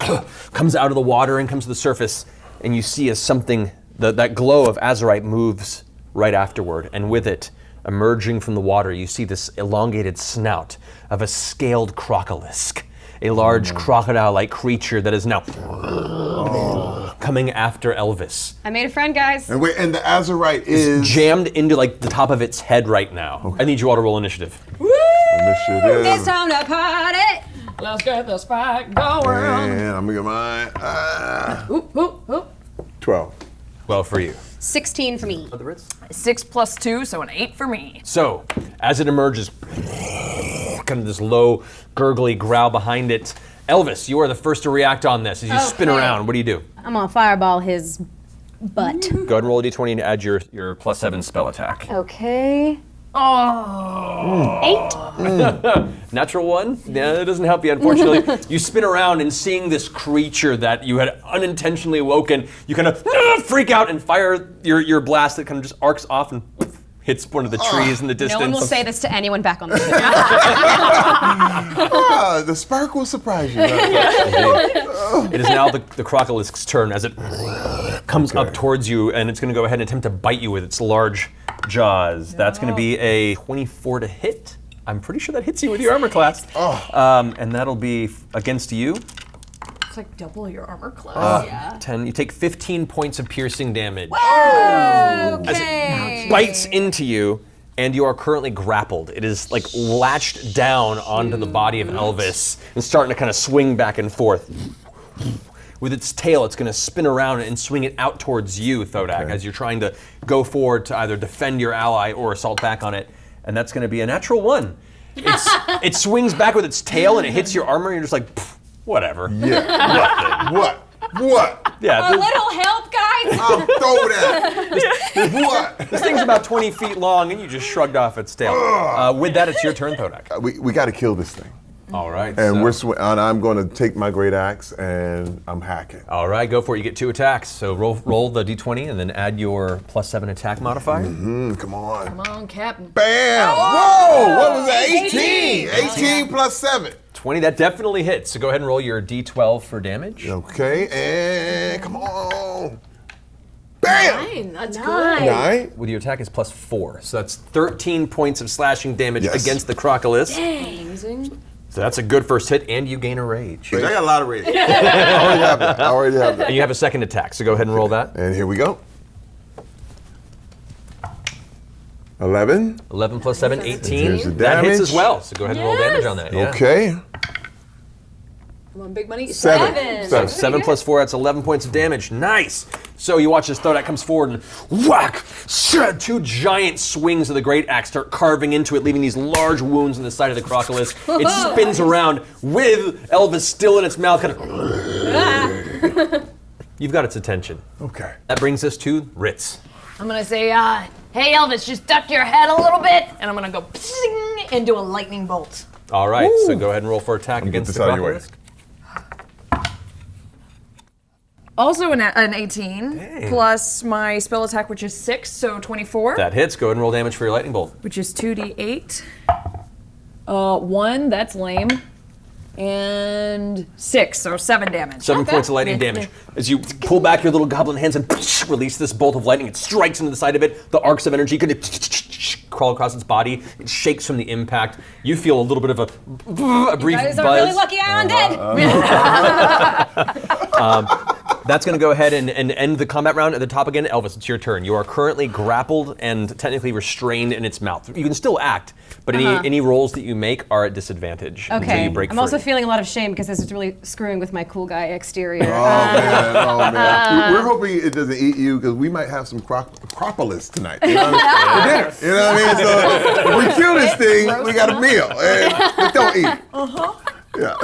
comes out of the water and comes to the surface, and you see as something, that glow of azurite moves right afterward, and with it, emerging from the water, you see this elongated snout of a scaled crocolisk, a large crocodile-like creature that is now coming after Elvis. I made a friend, guys. And wait, and the azurite is Jammed into like the top of its head right now. Okay. I need you all to roll initiative. initiative. It's time to party. Let's get this fight going. And I'm gonna get mine. Oop, oop, oop. 12. Well, for you. 16 for me. 6 plus 2, so an 8 for me. So, as it emerges, kind of this low, gurgly growl behind it. Elvis, you are the first to react on this. As you spin Okay. around, what do you do? I'm gonna fireball his butt. Go ahead and roll a d20 and add your +7 spell attack. Okay. Oh. 8. Natural 1? Yeah, that doesn't help you, unfortunately. You spin around and seeing this creature that you had unintentionally awoken, you kind of freak out and fire your blast that kind of just arcs off and hits one of the trees in the distance. No one will say this to anyone back on the ship. The spark will surprise you. It is now the crocolisk's turn as it comes up towards you, and it's going to go ahead and attempt to bite you with its large jaws. That's going to be a 24 to hit. I'm pretty sure that hits you with your armor class. And that'll be against you. It's like double your armor class. 10. You take 15 points of piercing damage. Okay. As it bites into you, and you are currently grappled. It is like latched down onto the body of Elvis and starting to kind of swing back and forth. With its tail, it's going to spin around and swing it out towards you, Thodak, as you're trying to go forward to either defend your ally or assault back on it. And that's going to be a natural 1. It swings back with its tail and it hits your armor, and you're just like, whatever. Yeah. What? Yeah, A little help, guys. I'll throw that. What? this thing's about 20 feet long, and you just shrugged off its tail. With that, it's your turn, Thodak. We got to kill this thing. All right. And so- and I'm going to take my great axe and I'm hacking. All right, go for it. You get 2 attacks. So roll the d20 and then add your +7 attack modifier. Come on. Come on, Captain. Bam! Whoa! What was that? 18. 18 plus 7. 20, that definitely hits. So go ahead and roll your d12 for damage. Okay, and come on. Bam! 9, that's good. 9. With your attack is +4. So that's 13 points of slashing damage Yes. against the crocolisk. Amazing. So that's a good first hit, and you gain a rage. I got a lot of rage. I already have that. And you have a second attack, so go ahead and roll that. And here we go. 11. 11 plus 7, 18. Here's the That hits damage. as well, so go ahead and roll damage on that. Yeah. Okay. Come on, big money. 7. So 7 plus 4, that's 11 points of damage. Nice! So you watch this Thodak comes forward and whack! Shred! 2 giant swings of the great axe start carving into it, leaving these large wounds in the side of the crocolisk. It spins around with Elvis still in its mouth, kind of. You've got its attention. Okay. That brings us to Ritz. I'm gonna say, hey Elvis, just duck your head a little bit, and I'm gonna go psing and do a lightning bolt. All right, so go ahead and roll for attack against this the out of your way. crocolisk. Also an 18, plus my spell attack, which is 6, so 24. That hits. Go ahead and roll damage for your lightning bolt. Which is 2d8. 1, that's lame. And 6, so 7 damage. 7 points of lightning damage. As you pull back your little goblin hands and release this bolt of lightning, it strikes into the side of it. The arcs of energy kind of crawl across its body. It shakes from the impact. You feel a little bit of a brief You guys buzz. are really lucky I'm undead. That's going to go ahead and end the combat round. At the top again, Elvis, it's your turn. You are currently grappled and technically restrained in its mouth. You can still act, but any rolls that you make are at disadvantage until you break I'm free. also feeling a lot of shame because this is really screwing with my cool guy exterior. Oh man. We're hoping it doesn't eat you because we might have some cropolis tonight. You know what I mean? For dinner. You know what I mean? So if we kill this thing, we got a meal. But don't eat it. Yeah.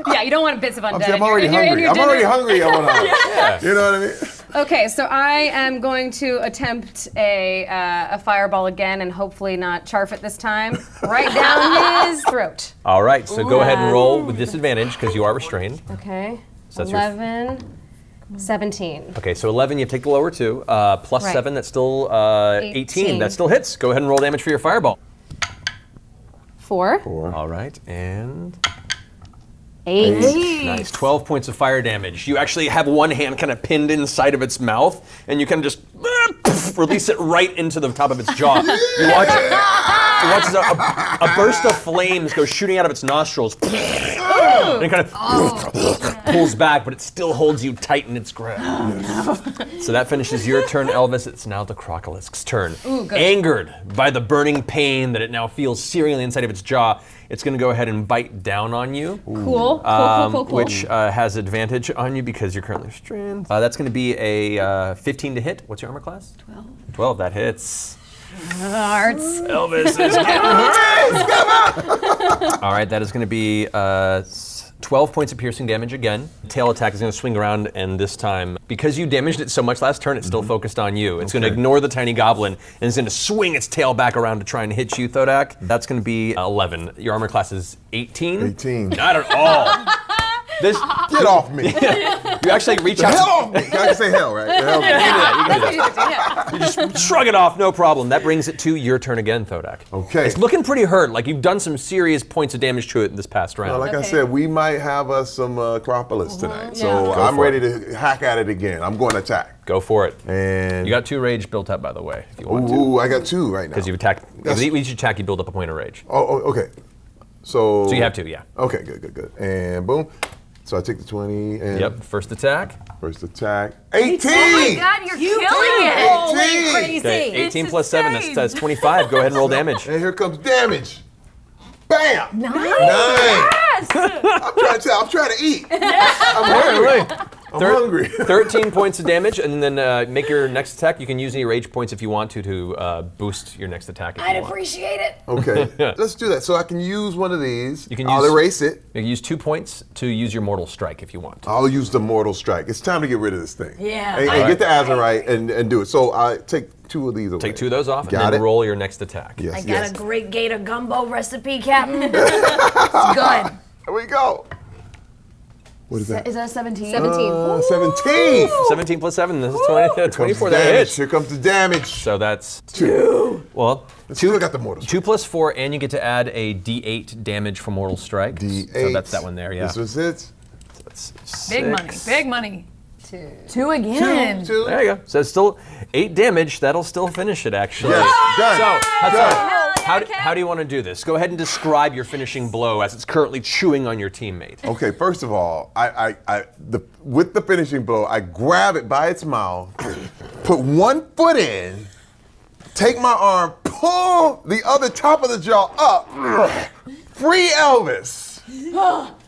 Yeah, you don't want bits of undead. I'm already hungry. I'm already hungry. I want to. You know what I mean? Okay, so I am going to attempt a fireball again and hopefully not charf it this time. Right down his throat. All right, so go ahead and roll with disadvantage because you are restrained. Okay. So that's 11, 17. Okay, so 11, you take the lower 2. Plus Right. 7, that's still 18. That still hits. Go ahead and roll damage for your fireball. 4. All right, and 8. nice. 12 points of fire damage. You actually have one hand kind of pinned inside of its mouth, and you kind of just release it right into the top of its jaw. You watch as a burst of flames go shooting out of its nostrils. And it kind of pulls back, but it still holds you tight in its grip. So that finishes your turn, Elvis. It's now the crocolisk's turn. Angered by the burning pain that it now feels searing on the inside of its jaw, it's going to go ahead and bite down on you. Cool. Which has advantage on you because you're currently restrained. That's going to be a 15 to hit. What's your armor class? 12. 12, that hits. Hearts. Elvis is getting hurt. All right, that is going to be 12 points of piercing damage again. Tail attack is going to swing around, and this time, because you damaged it so much last turn, it's still focused on you. It's going to ignore the tiny goblin, and it's going to swing its tail back around to try and hit you, Thodak. That's going to be 11. Your armor class is 18? 18. Not at all. Get off me. You actually reach out. Hell off me. I can say hell, right? The hell You can do that. You just shrug it off, no problem. That brings it to your turn again, Thodak. Okay. It's looking pretty hurt. Like you've done some serious points of damage to it in this past round. Well, like I said, we might have us some Acropolis tonight. So Go I'm for ready to hack at it again. I'm going to attack. Go for it. And you got 2 rage built up, by the way, if you want to. Ooh, I got 2 right now. Because you've attacked. With each attack, you build up a point of rage. Oh, okay. So you have 2, yeah. Okay, good. And boom. So I take the 20 and Yep, first attack. 18! Oh my God, you're killing it! Holy crazy. Okay, 18 plus 7, that's 25. Go ahead and roll damage. And here comes damage. Bam! 9! 9! Yes! I'm trying to eat. I'm hungry. I'm hungry. 13 points of damage, and then make your next attack. You can use any rage points if you want to boost your next attack. If I'd you want. appreciate it. Okay, let's do that. So I can use one of these. You can I'll use- erase it. You can use 2 points to use your mortal strike if you want. I'll use the Mortal Strike. It's time to get rid of this thing. Yeah. And get the Azurite and do it. So I take 2 of these away. Take 2 of those off, Got and then it. roll your next attack. Yes, I got yes. a great gator gumbo recipe, Captain. It's good. Here we go. What is that? Is that 17? 17. 17. 17 plus 7, this is 20, 24, that Damage. hits. Here comes the damage. So that's 2. well, Still got the Mortal Strike. 2 plus 4, and you get to add a D8 damage for mortal strike. D8. So that's that one there, yeah. This was it. That's Big money, 6. big money. 2 again. 2. There you go. So it's still 8 damage. That'll still finish it, actually. Yes, done. So, Done. how do you want to do this? Go ahead and describe your finishing blow as it's currently chewing on your teammate. Okay, first of all, with the finishing blow, I grab it by its mouth, put one foot in, take my arm, pull the other top of the jaw up, free Elvis,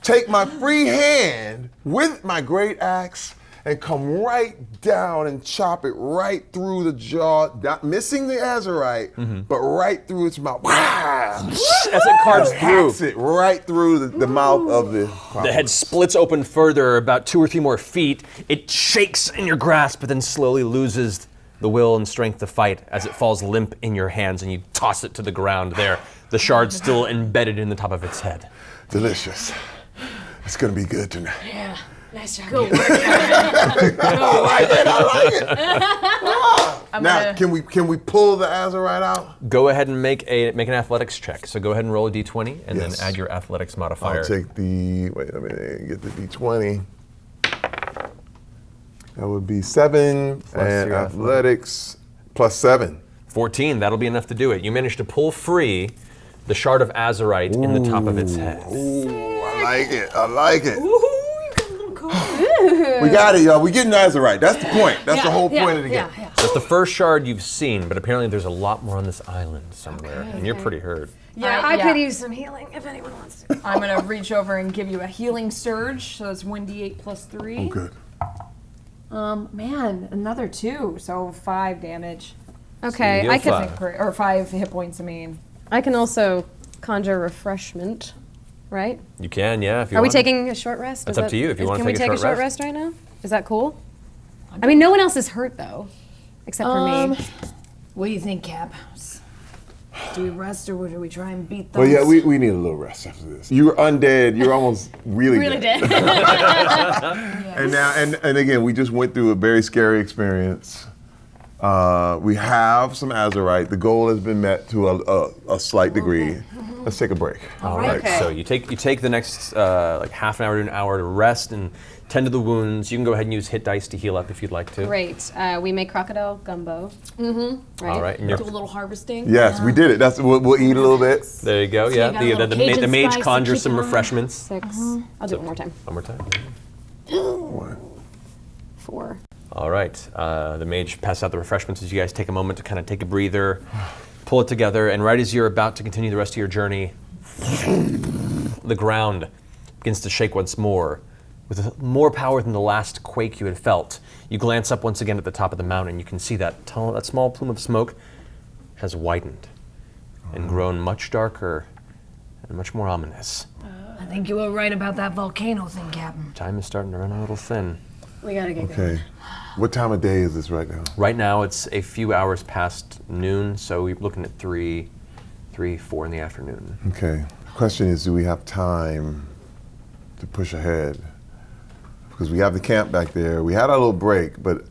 take my free hand with my great axe, and come right down and chop it right through the jaw, not missing the Azurite, but right through its mouth. As it carves through, Hacks it right through the mouth of the the head splits open further, about 2 or 3 more feet. It shakes in your grasp, but then slowly loses the will and strength to fight as it falls limp in your hands, and you toss it to the ground there, the shard still embedded in the top of its head. Delicious. It's gonna be good tonight. Yeah. Nice job. Good work. I like it. Now, can we pull the Azurite out? Go ahead and make an athletics check. So go ahead and roll a d20 and then add your athletics modifier. I'll take the, wait, let me get the d20. That would be 7 and your athletics plus 7. 14, that'll be enough to do it. You managed to pull free the shard of Azurite in the top of its head. Ooh, I like it. I like it. Ooh, you got a little cold. We got it, y'all. We getting Azurite. That's the point. That's the whole point of the game. That's the first shard you've seen, but apparently there's a lot more on this island somewhere, and you're pretty hurt. Yeah, I could use some healing if anyone wants to. I'm gonna reach over and give you a healing surge. So that's 1d8 plus 3. Oh, good. Man, another 2, so 5 damage. Okay, heal I could. five. Or 5 hit points. I mean. I can also conjure refreshment, right? You can, yeah, if you Are we want. taking a short rest? That's up to you if you want to Can we take a short rest right now? Is that cool? I mean, no one else is hurt though, except for me. What do you think, Cap? Do we rest or do we try and beat those? Well, yeah, we need a little rest after this. You were undead. You're almost really dead. And now, and again, we just went through a very scary experience. We have some Azurite. The goal has been met to a slight degree. Let's take a break. All right. Okay. So you take the next like half an hour to an hour to rest and tend to the wounds. You can go ahead and use hit dice to heal up if you'd like to. Great. We make crocodile gumbo. Mm-hmm. Right. All right. And Do a little harvesting. Yes, we did it. That's we'll eat a little bit. there you go. Yeah. got a little Cajun The mage spice to conjures keep some it on. refreshments. 6. I'll do it one more time. One more time. 4. All right. The mage passes out the refreshments as you guys take a moment to kind of take a breather, pull it together, and right as you're about to continue the rest of your journey, the ground begins to shake once more. With more power than the last quake you had felt, you glance up once again at the top of the mountain. You can see that small plume of smoke has widened and grown much darker and much more ominous. I think you were right about that volcano thing, Captain. Time is starting to run a little thin. We gotta get going. Okay. What time of day is this right now? Right now, it's a few hours past noon, so we're looking at 3, 4 in the afternoon. Okay. Question is, do we have time to push ahead? Because we have the camp back there. We had a little break, but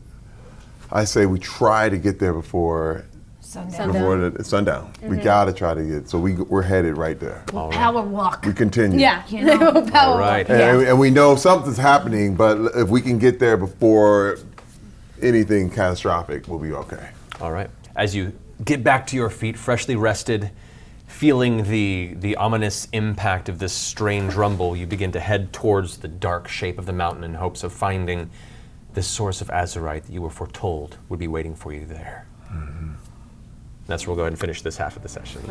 I say we try to get there before sundown. We gotta try to get. So we're headed right there. Power walk. We continue. Yeah. You know? All right. And we know something's happening, but if we can get there before anything catastrophic, we'll be okay. All right. As you get back to your feet, freshly rested, feeling the ominous impact of this strange rumble, you begin to head towards the dark shape of the mountain in hopes of finding this source of Azurite that you were foretold would be waiting for you there. Mm-hmm. That's where we'll go ahead and finish this half of the session.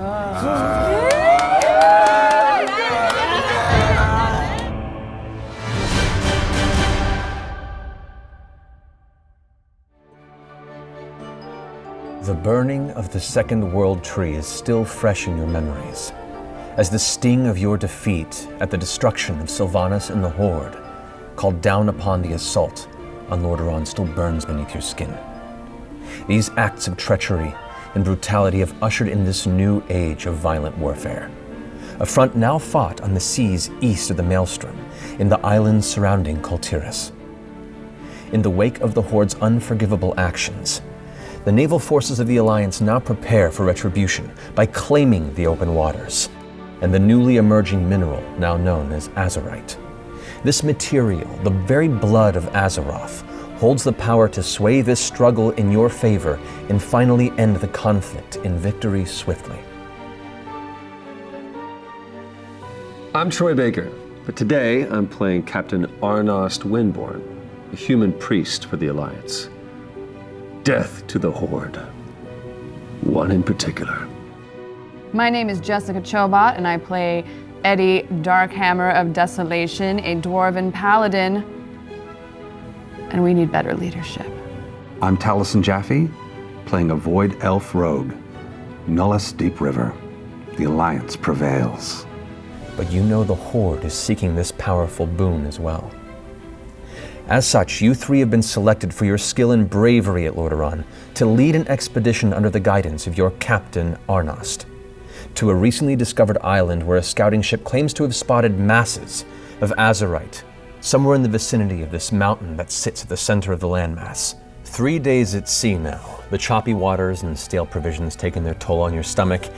The burning of the Second World Tree is still fresh in your memories, as the sting of your defeat at the destruction of Sylvanas and the Horde called down upon the assault on Lordaeron still burns beneath your skin. These acts of treachery and brutality have ushered in this new age of violent warfare, a front now fought on the seas east of the Maelstrom, in the islands surrounding Kultiris. In the wake of the Horde's unforgivable actions, the naval forces of the Alliance now prepare for retribution by claiming the open waters and the newly emerging mineral now known as Azurite. This material, the very blood of Azeroth, holds the power to sway this struggle in your favor and finally end the conflict in victory swiftly. I'm Troy Baker, but today I'm playing Captain Arnost Windborn, a human priest for the Alliance. Death to the Horde. One in particular. My name is Jessica Chobot, and I play Eddie Darkhammer of Desolation, a dwarven paladin. And we need better leadership. I'm Taliesin Jaffe, playing a void elf rogue. Nullas Deep River. The Alliance prevails. But you know the Horde is seeking this powerful boon as well. As such, you three have been selected for your skill and bravery at Lordaeron to lead an expedition under the guidance of your captain, Arnost, to a recently discovered island where a scouting ship claims to have spotted masses of Azurite somewhere in the vicinity of this mountain that sits at the center of the landmass. 3 days at sea now, the choppy waters and stale provisions taking their toll on your stomach.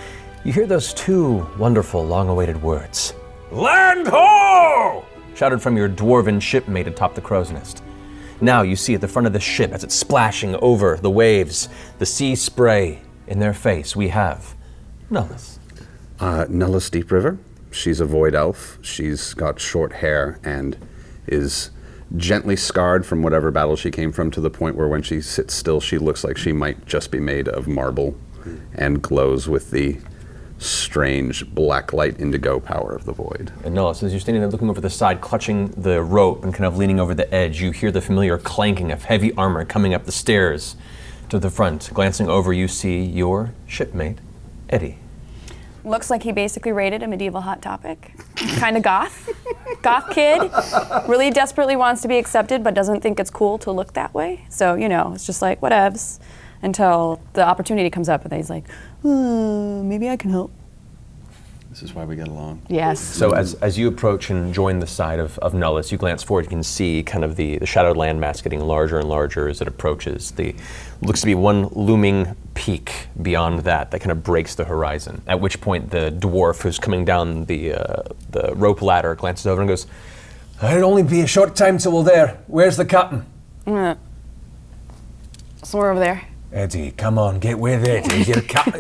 You hear those two wonderful, long-awaited words. Land ho! Shouted from your dwarven shipmate atop the crow's nest. Now you see at the front of the ship as it's splashing over the waves, the sea spray in their face, we have Nullas. Nullas Deep River. She's a void elf. She's got short hair and is gently scarred from whatever battle she came from, to the point where when she sits still, she looks like she might just be made of marble and glows with the strange black light indigo power of the void. And Nullas, as you're standing there looking over the side, clutching the rope and kind of leaning over the edge, you hear the familiar clanking of heavy armor coming up the stairs to the front. Glancing over, you see your shipmate, Eddie. Looks like he basically rated a medieval hot topic. Kind of goth. Goth kid. Really desperately wants to be accepted, but doesn't think it's cool to look that way. So, it's just like, whatevs. Until the opportunity comes up and he's like, maybe I can help. This is why we get along. Yes. So as you approach and join the side of Nullas, you glance forward, you can see kind of the shadowed landmass getting larger and larger as it approaches. Looks to be one looming peak beyond that kind of breaks the horizon. At which point the dwarf who's coming down the rope ladder glances over and goes, "It'll only be a short time till we're there. Where's the captain?" Somewhere over there. Eddie, come on, get with it.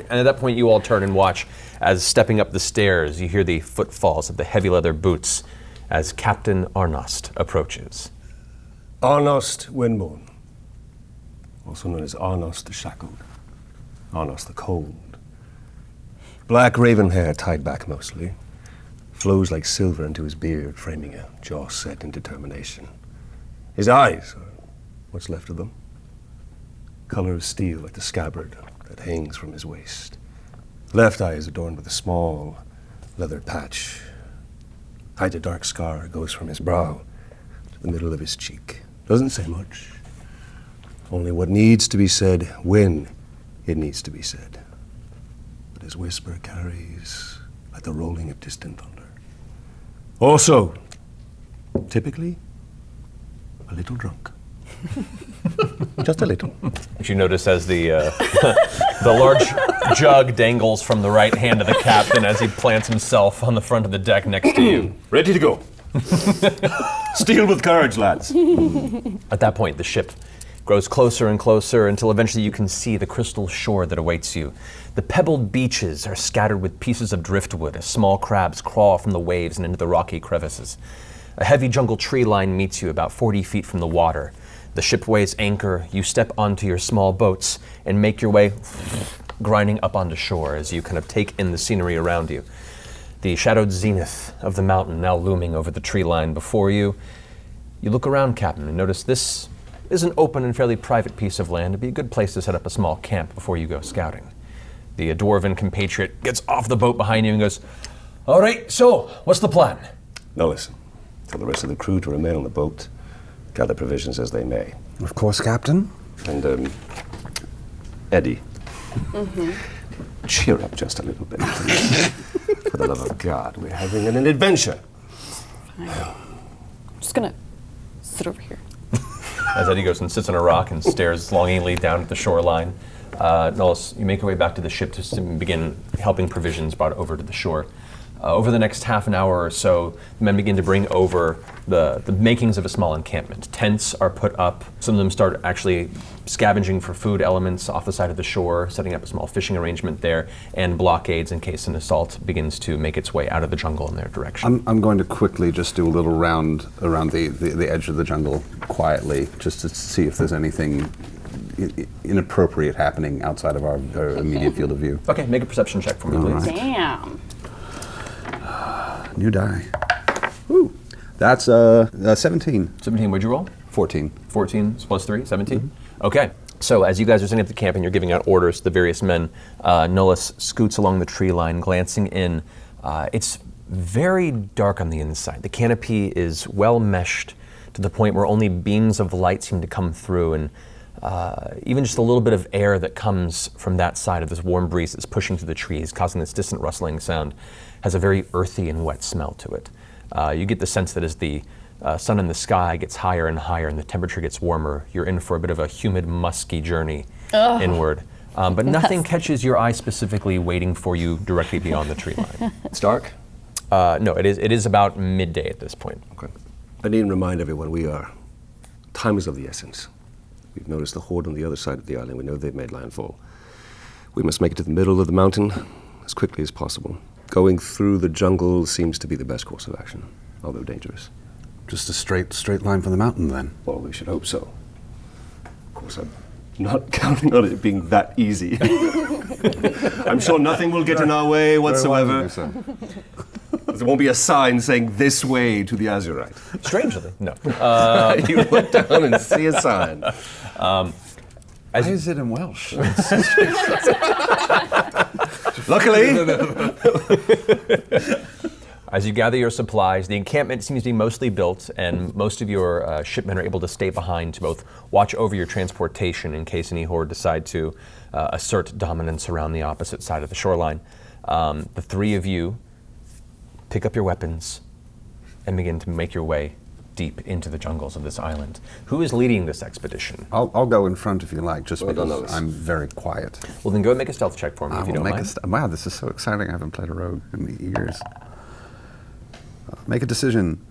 And at that point, you all turn and watch as stepping up the stairs, you hear the footfalls of the heavy leather boots as Captain Arnost approaches. Arnost Windborn, also known as Arnost the Shackled, Arnost the Cold. Black raven hair tied back mostly, flows like silver into his beard, framing a jaw set in determination. His eyes, or what's left of them, color of steel like the scabbard that hangs from his waist. Left eye is adorned with a small leather patch. Hide a dark scar goes from his brow to the middle of his cheek. Doesn't say much. Only what needs to be said when it needs to be said. But his whisper carries like the rolling of distant thunder. Also, typically, a little drunk. Just a little. Which you notice as the large jug dangles from the right hand of the captain as he plants himself on the front of the deck next to you. Ready to go. Steel with courage, lads. At that point, the ship grows closer and closer until eventually you can see the crystal shore that awaits you. The pebbled beaches are scattered with pieces of driftwood as small crabs crawl from the waves and into the rocky crevices. A heavy jungle tree line meets you about 40 feet from the water. The ship weighs anchor, you step onto your small boats and make your way grinding up onto shore as you kind of take in the scenery around you. The shadowed zenith of the mountain now looming over the tree line before you. You look around, Captain, and notice this is an open and fairly private piece of land. It'd be a good place to set up a small camp before you go scouting. The dwarven compatriot gets off the boat behind you and goes, "All right, so what's the plan?" Now listen, tell the rest of the crew to remain on the boat, gather provisions as they may. Of course, Captain. And, Eddie, cheer up just a little bit. For the love of God, we're having an adventure. I'm just gonna sit over here. As Eddie goes and sits on a rock and stares longingly down at the shoreline. Nullas, you make your way back to the ship to begin helping provisions brought over to the shore. Over the next half an hour or so, the men begin to bring over the makings of a small encampment. Tents are put up. Some of them start actually scavenging for food elements off the side of the shore, setting up a small fishing arrangement there, and blockades in case an assault begins to make its way out of the jungle in their direction. I'm going to quickly just do a little round around the edge of the jungle quietly, just to see if there's anything inappropriate happening outside of our immediate field of view. Okay, make a perception check for me, please. Right. Damn. New die. Ooh, that's 17. 17, what'd you roll? 14. 14 plus 3, 17? Okay. So as you guys are setting up the camp and you're giving out orders to the various men, Nullas scoots along the tree line, glancing in. It's very dark on the inside. The canopy is well meshed to the point where only beams of light seem to come through, and even just a little bit of air that comes from that side of this warm breeze that's pushing through the trees, causing this distant rustling sound, has a very earthy and wet smell to it. You get the sense that as the sun in the sky gets higher and higher and the temperature gets warmer. You're in for a bit of a humid, musky journey inward. But nothing catches your eye specifically waiting for you directly beyond the tree line. It's dark? No, it is about midday at this point. Okay. I need to remind everyone time is of the essence. We've noticed the horde on the other side of the island. We know they've made landfall. We must make it to the middle of the mountain as quickly as possible. Going through the jungle seems to be the best course of action, although dangerous. Just a straight line for the mountain, then? Well, we should hope so. Of course, I'm not counting on it being that easy. I'm sure nothing will get in our way whatsoever. There won't be a sign saying this way to the Azurite. Strangely, no. You look down and see a sign. Why is it in Welsh? Luckily. As you gather your supplies, the encampment seems to be mostly built, and most of your shipmen are able to stay behind to both watch over your transportation in case any horde decide to assert dominance around the opposite side of the shoreline. The three of you pick up your weapons and begin to make your way deep into the jungles of this island. Who is leading this expedition? I'll go in front if you like, just Well done, because Elvis. I'm very quiet. Well, then go and make a stealth check for me if you don't mind. Wow, this is so exciting. I haven't played a rogue in years. Make a decision.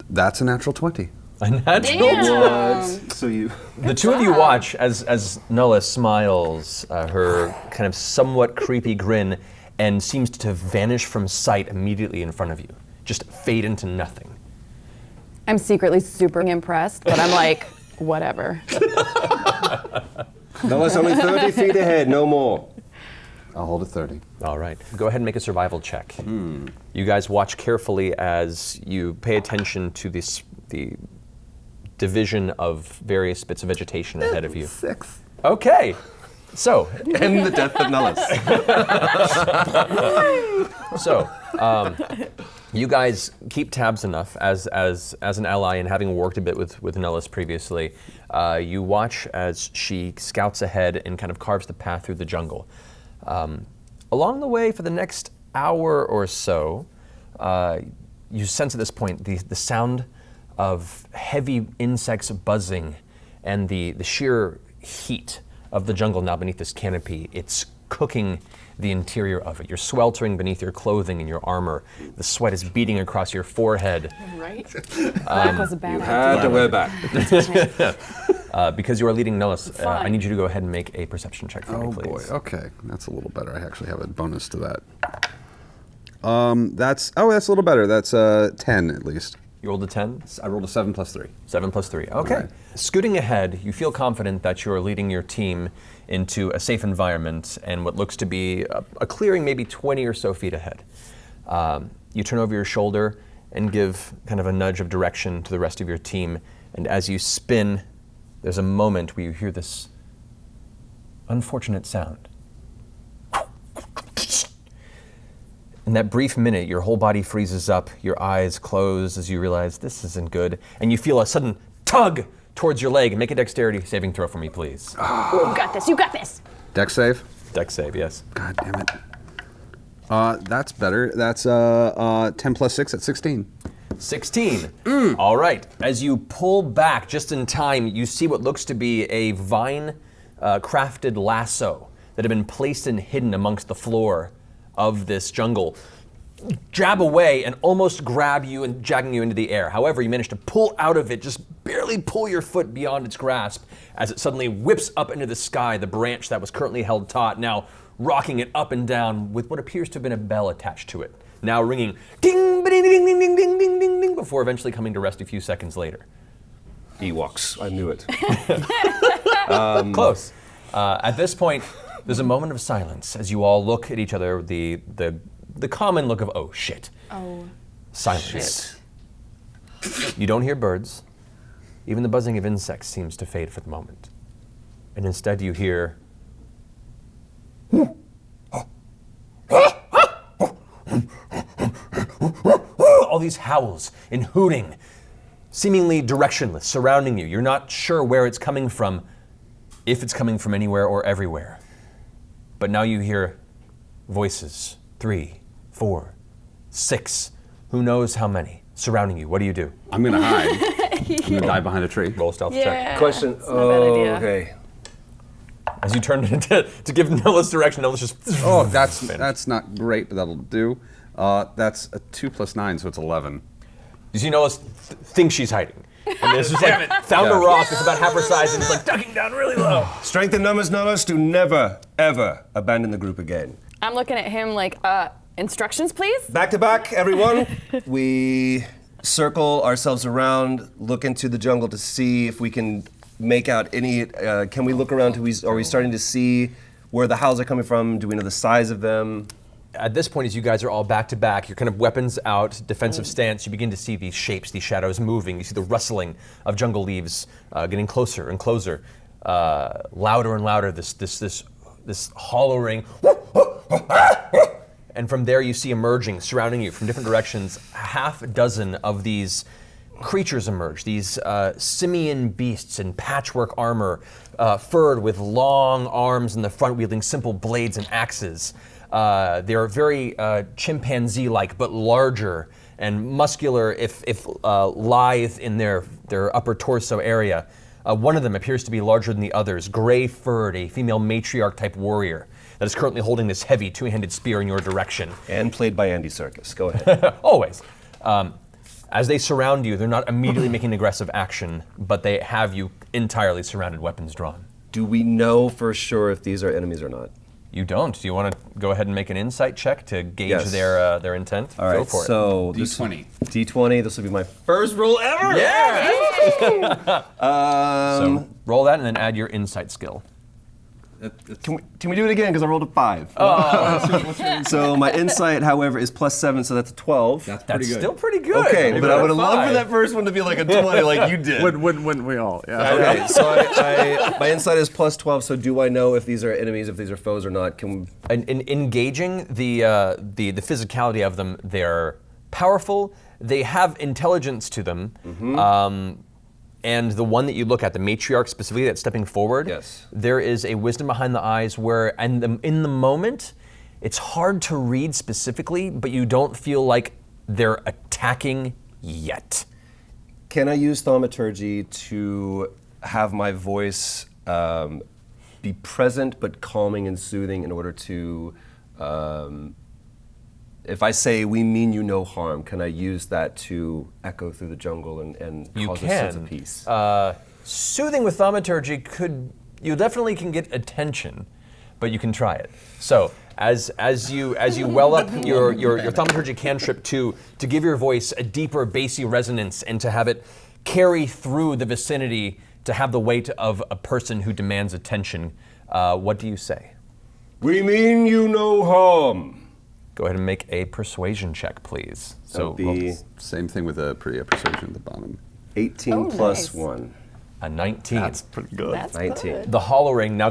That's a natural 20. A natural So you. The two of you watch as Nullas smiles, her kind of somewhat creepy grin, and seems to vanish from sight immediately in front of you. Just fade into nothing. I'm secretly super impressed, but I'm like, whatever. No, it's only 30 feet ahead, no more. I'll hold it 30. All right, go ahead and make a survival check. You guys watch carefully as you pay attention to the division of various bits of vegetation ahead of you. 6. Okay, so. And the death of Nullas. So, you guys keep tabs enough as an ally and having worked a bit with Nullas previously. You watch as she scouts ahead and kind of carves the path through the jungle. Along the way, for the next hour or so, you sense at this point the sound of heavy insects buzzing and the sheer heat of the jungle now beneath this canopy. It's cooking the interior of it. You're sweltering beneath your clothing and your armor. The sweat is beating across your forehead. Right? Black was a bad idea. Had to wear back. Because you are leading Nullas, I need you to go ahead and make a perception check for me, please. Oh boy, okay. That's a little better. I actually have a bonus to that. That's a little better. That's 10 at least. You rolled a 10? I rolled a 7 plus 3. 7 plus 3, okay. Right. Scooting ahead, you feel confident that you're leading your team into a safe environment and what looks to be a clearing maybe 20 or so feet ahead. You turn over your shoulder and give kind of a nudge of direction to the rest of your team, and as you spin, there's a moment where you hear this unfortunate sound. In that brief minute, your whole body freezes up, your eyes close as you realize this isn't good, and you feel a sudden tug towards your leg. Make a dexterity saving throw for me, please. You got this, you got this. Dex save? Dex save, yes. God damn it. That's better. That's 10 plus 6 at 16. 16. All right. As you pull back just in time, you see what looks to be a vine-crafted lasso that had been placed and hidden amongst the floor of this jungle jab away and almost grab you and dragging you into the air. However, you manage to pull out of it, just barely pull your foot beyond its grasp as it suddenly whips up into the sky, the branch that was currently held taut, now rocking it up and down with what appears to have been a bell attached to it, now ringing ding, ding, ding, ding, ding, ding, ding, ding, ding, before eventually coming to rest a few seconds later. Ewoks, I knew it. Close. At this point, there's a moment of silence as you all look at each other, the common look of, oh shit. Oh. Silence. Shit. You don't hear birds. Even the buzzing of insects seems to fade for the moment. And instead you hear all these howls and hooting, seemingly directionless, surrounding you. You're not sure where it's coming from, if it's coming from anywhere or everywhere. But now you hear voices, 3, 4, 6, who knows how many, surrounding you. What do you do? I'm gonna hide. I'm gonna dive behind a tree. Roll a stealth check. Question. not a bad idea. Okay. As you turn to give Nullas direction, Nullas just. Oh, that's not great, but that'll do. That's a 2 + 9, so it's 11. You see Nullas thinks she's hiding. And it's just like found a rock that's about half her size and it's like ducking down really low. Strength in numbers, Nullas. Do never, ever abandon the group again. I'm looking at him like, instructions, please? Back to back, everyone. We circle ourselves around, look into the jungle to see if we can make out any. Can we look around? Are we starting to see where the howls are coming from? Do we know the size of them? At this point, as you guys are all back to back, your kind of weapons out, defensive stance, you begin to see these shapes, these shadows moving. You see the rustling of jungle leaves getting closer and closer, louder and louder. This hollowing. And from there, you see emerging, surrounding you from different directions, half a dozen of these creatures emerge. These simian beasts in patchwork armor, furred with long arms in the front, wielding simple blades and axes. They're very chimpanzee-like, but larger and muscular, if lithe in their upper torso area. One of them appears to be larger than the others, gray-furred, a female matriarch-type warrior that is currently holding this heavy two-handed spear in your direction. And played by Andy Serkis. Go ahead. Always. As they surround you, they're not immediately making aggressive action, but they have you entirely surrounded, weapons drawn. Do we know for sure if these are enemies or not? You don't. Do you want to go ahead and make an insight check to gauge Yes. their intent? All right, Go for it. so D20. D20, this will be my first roll ever! Yeah! So roll that and then add your insight skill. Can we do it again? Because I rolled a 5. Oh. So my insight, however, is +7, so that's a 12. That's That's pretty good. still pretty good. Okay, Maybe but I would have a loved for five. that first one to be like a 20 like you did. Wouldn't we all? Yeah. Okay, so my insight is +12, so do I know if these are enemies, if these are foes or not? In engaging the physicality of them, they're powerful. They have intelligence to them. And the one that you look at, the matriarch specifically that's stepping forward, Yes. there is a wisdom behind the eyes where, and in the moment, it's hard to read specifically, but you don't feel like they're attacking yet. Can I use thaumaturgy to have my voice be present but calming and soothing in order to, if I say we mean you no harm, can I use that to echo through the jungle and You cause can. a sense of peace? Soothing with thaumaturgy you definitely can get attention, but you can try it. So as you well up your thaumaturgy cantrip to give your voice a deeper bassy resonance and to have it carry through the vicinity to have the weight of a person who demands attention, what do you say? We mean you no harm. Go ahead and make a persuasion check, please. So be Same thing with a persuasion at the bottom. 18 plus 1. A 19. That's pretty good. That's 19. good. The hollowing now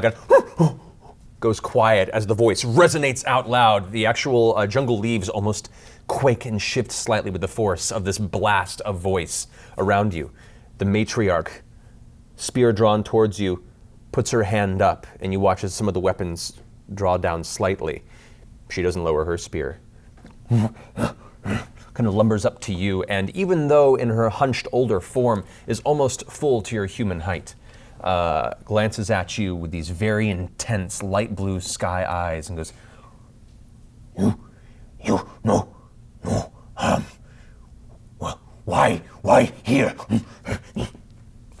goes quiet as the voice resonates out loud. The actual jungle leaves almost quake and shift slightly with the force of this blast of voice around you. The matriarch, spear drawn towards you, puts her hand up, and you watch as some of the weapons draw down slightly. She doesn't lower her spear. Kind of lumbers up to you, and even though in her hunched older form is almost full to your human height, glances at you with these very intense light blue sky eyes and goes, You no, well, why here?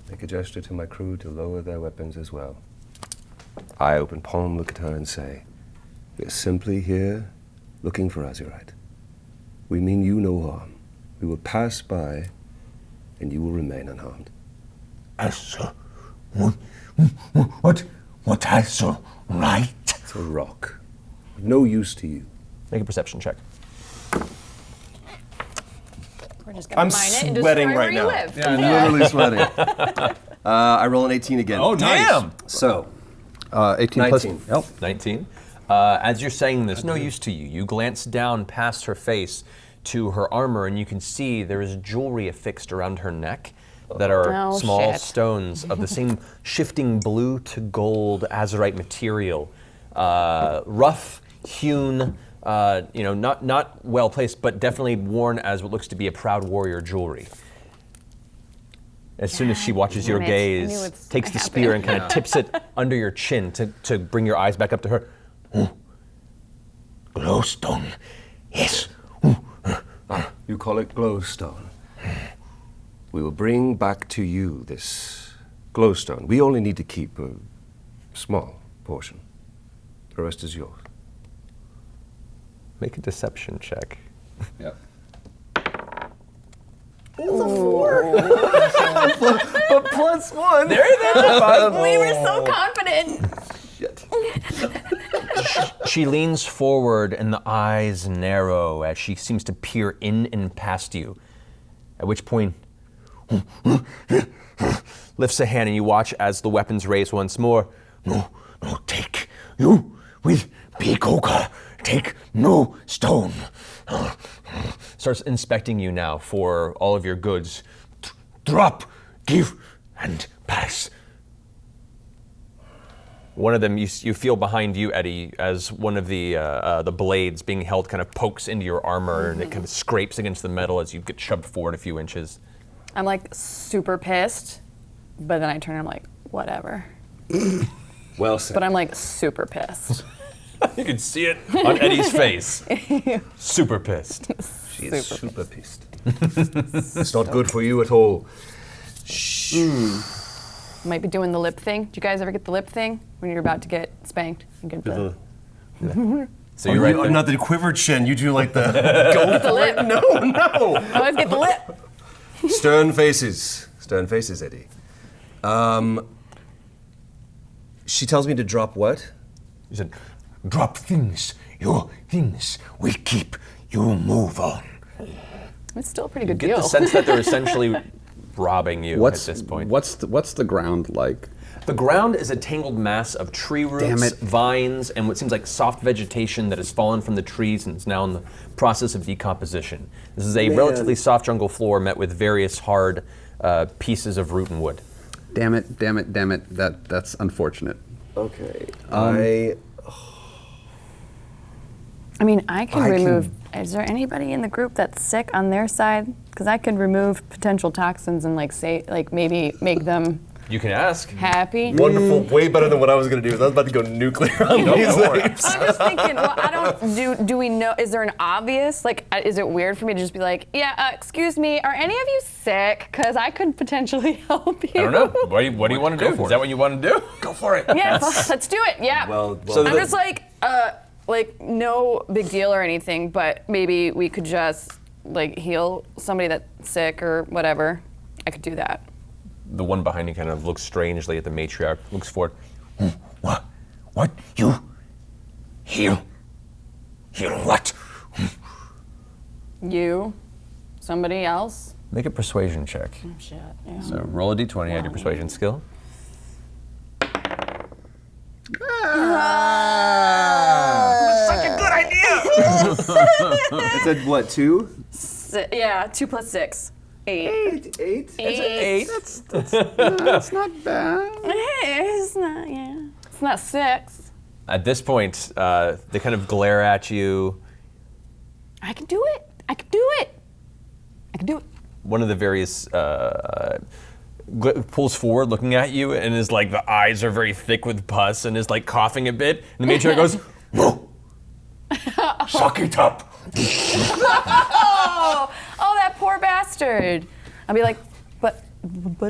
Make a gesture to my crew to lower their weapons as well. I open palm, look at her and say, we're simply here looking for Azurite. We mean you no harm. We will pass by and you will remain unharmed. What Azurite? It's a rock. No use to you. Make a perception check. We're just gonna I'm mine it and sweating destroy right where now. you live. Yeah, I'm literally sweating. I roll an 18 again. Oh, nice. Damn! So, 18 19. plus. 19. As you're saying this, no use to you. You glance down past her face to her armor, and you can see there is jewelry affixed around her neck that are Oh, small shit. stones of the same shifting blue to gold azurite material. Rough hewn not well placed, but definitely worn as what looks to be a proud warrior jewelry. As soon as she watches your gaze, takes the spear and kind of tips it under your chin to bring your eyes back up to her. Glowstone. Yes. You call it glowstone. We will bring back to you this glowstone. We only need to keep a small portion. The rest is yours. Make a deception check. Yep. It's a 4. But +1. There We were so confident. She leans forward and the eyes narrow as she seems to peer in and past you. At which point, lifts a hand and you watch as the weapons raise once more. No, take you with big ogre. Take no stone. Starts inspecting you now for all of your goods. Drop, give, and pass. One of them, you feel behind you, Eddie, as one of the blades being held kind of pokes into your armor and it kind of scrapes against the metal as you get shoved forward a few inches. I'm like super pissed, but then I turn and I'm like, whatever. Well said. But I'm like super pissed. You can see it on Eddie's face. Super pissed. She is super pissed. It's not good for you at all. Might be doing the lip thing. Do you guys ever get the lip thing when you're about to get spanked? You get the. So you're right there. Not the quivered chin. You do like the. Get the lip. No. I always get the lip. Stern faces, Eddie. She tells me to drop what? You said, drop things. Your things. We keep. You move on. It's still a pretty good get deal. the sense that they're essentially robbing you at this point. What's the ground like? The ground is a tangled mass of tree roots, vines, and what seems like soft vegetation that has fallen from the trees and is now in the process of decomposition. This is a relatively soft jungle floor met with various hard pieces of root and wood. Damn it. That's unfortunate. Okay. I mean, I can remove. Is there anybody in the group that's sick on their side? Because I could remove potential toxins and maybe make them. You can ask. Happy. Wonderful. Way better than what I was going to do. I was about to go nuclear on these things. I'm just thinking. Well, I don't. Do we know? Is there an obvious? Is it weird for me to just be like, yeah, excuse me, are any of you sick? Because I could potentially help you. I don't know. What do you want to do? Is that what you want to do? Go for it. Yeah, let's do it. Yeah. Well, So I'm just like no big deal or anything, but maybe we could just heal somebody that's sick or whatever. I could do that. The one behind you kind of looks strangely at the matriarch, looks forward. What? You? Heal? Heal what? You? Somebody else? Make a persuasion check. Oh, shit. Yeah. So roll a d20, add your persuasion skill. Such a good idea. It's a what? 2? 2 plus 6. 8. 8. Eight. That's not bad. It's not. Yeah. It's not 6. At this point, they kind of glare at you. I can do it. I can do it. One of the various pulls forward looking at you and is like, the eyes are very thick with pus and is like coughing a bit. And the matriarch goes, No. Suck it up. Oh, that poor bastard. I'll be like, but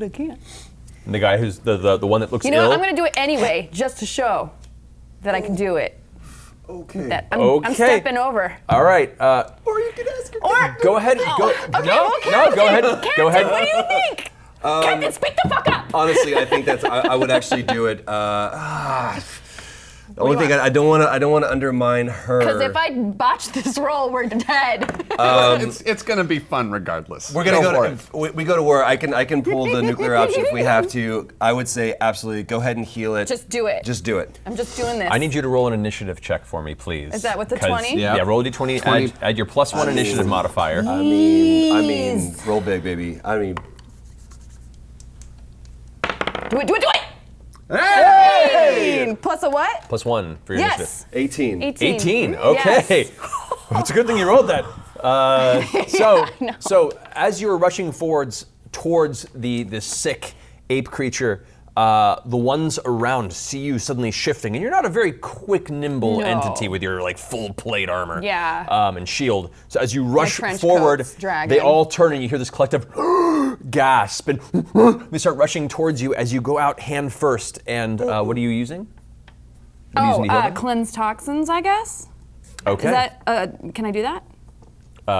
I can't. and the guy who's the one that looks You know ill. what? I'm gonna do it anyway, just to show that I can do it. Okay. That I'm Okay. stepping over. All right. Or you could ask her. Or Go ahead. Go. okay, No, well, no. Go ahead. Captain, Go ahead. What do you think? Captain, speak the fuck up. Honestly, I think I would actually do it. The only thing I don't want to undermine her. Because if I botch this roll, we're dead. It's gonna be fun regardless. We're gonna we go to war. I can pull the nuclear option if we have to. I would say absolutely go ahead and heal it. Just do it. Just do it. I'm just doing this. I need you to roll an initiative check for me, please. Is that with the 'Cause- 20? Yeah, roll a d20, add your +1 initiative modifier. I mean, roll big, baby. I mean, Do it. Hey! Plus a what? +1 for your Yes. initiative. 18. 18. Okay. Yes. It's a good thing you rolled that. So as you were rushing forwards towards the sick ape creature, the ones around see you suddenly shifting, and you're not a very quick, nimble entity with your like full plate armor and shield. So as you rush trench forward, coat's dragging. they all turn and you hear this collective gasp, and they start rushing towards you as you go out hand first. And what are you using? What are you using to heal them? Cleanse toxins, I guess. Okay. Is that, can I do that?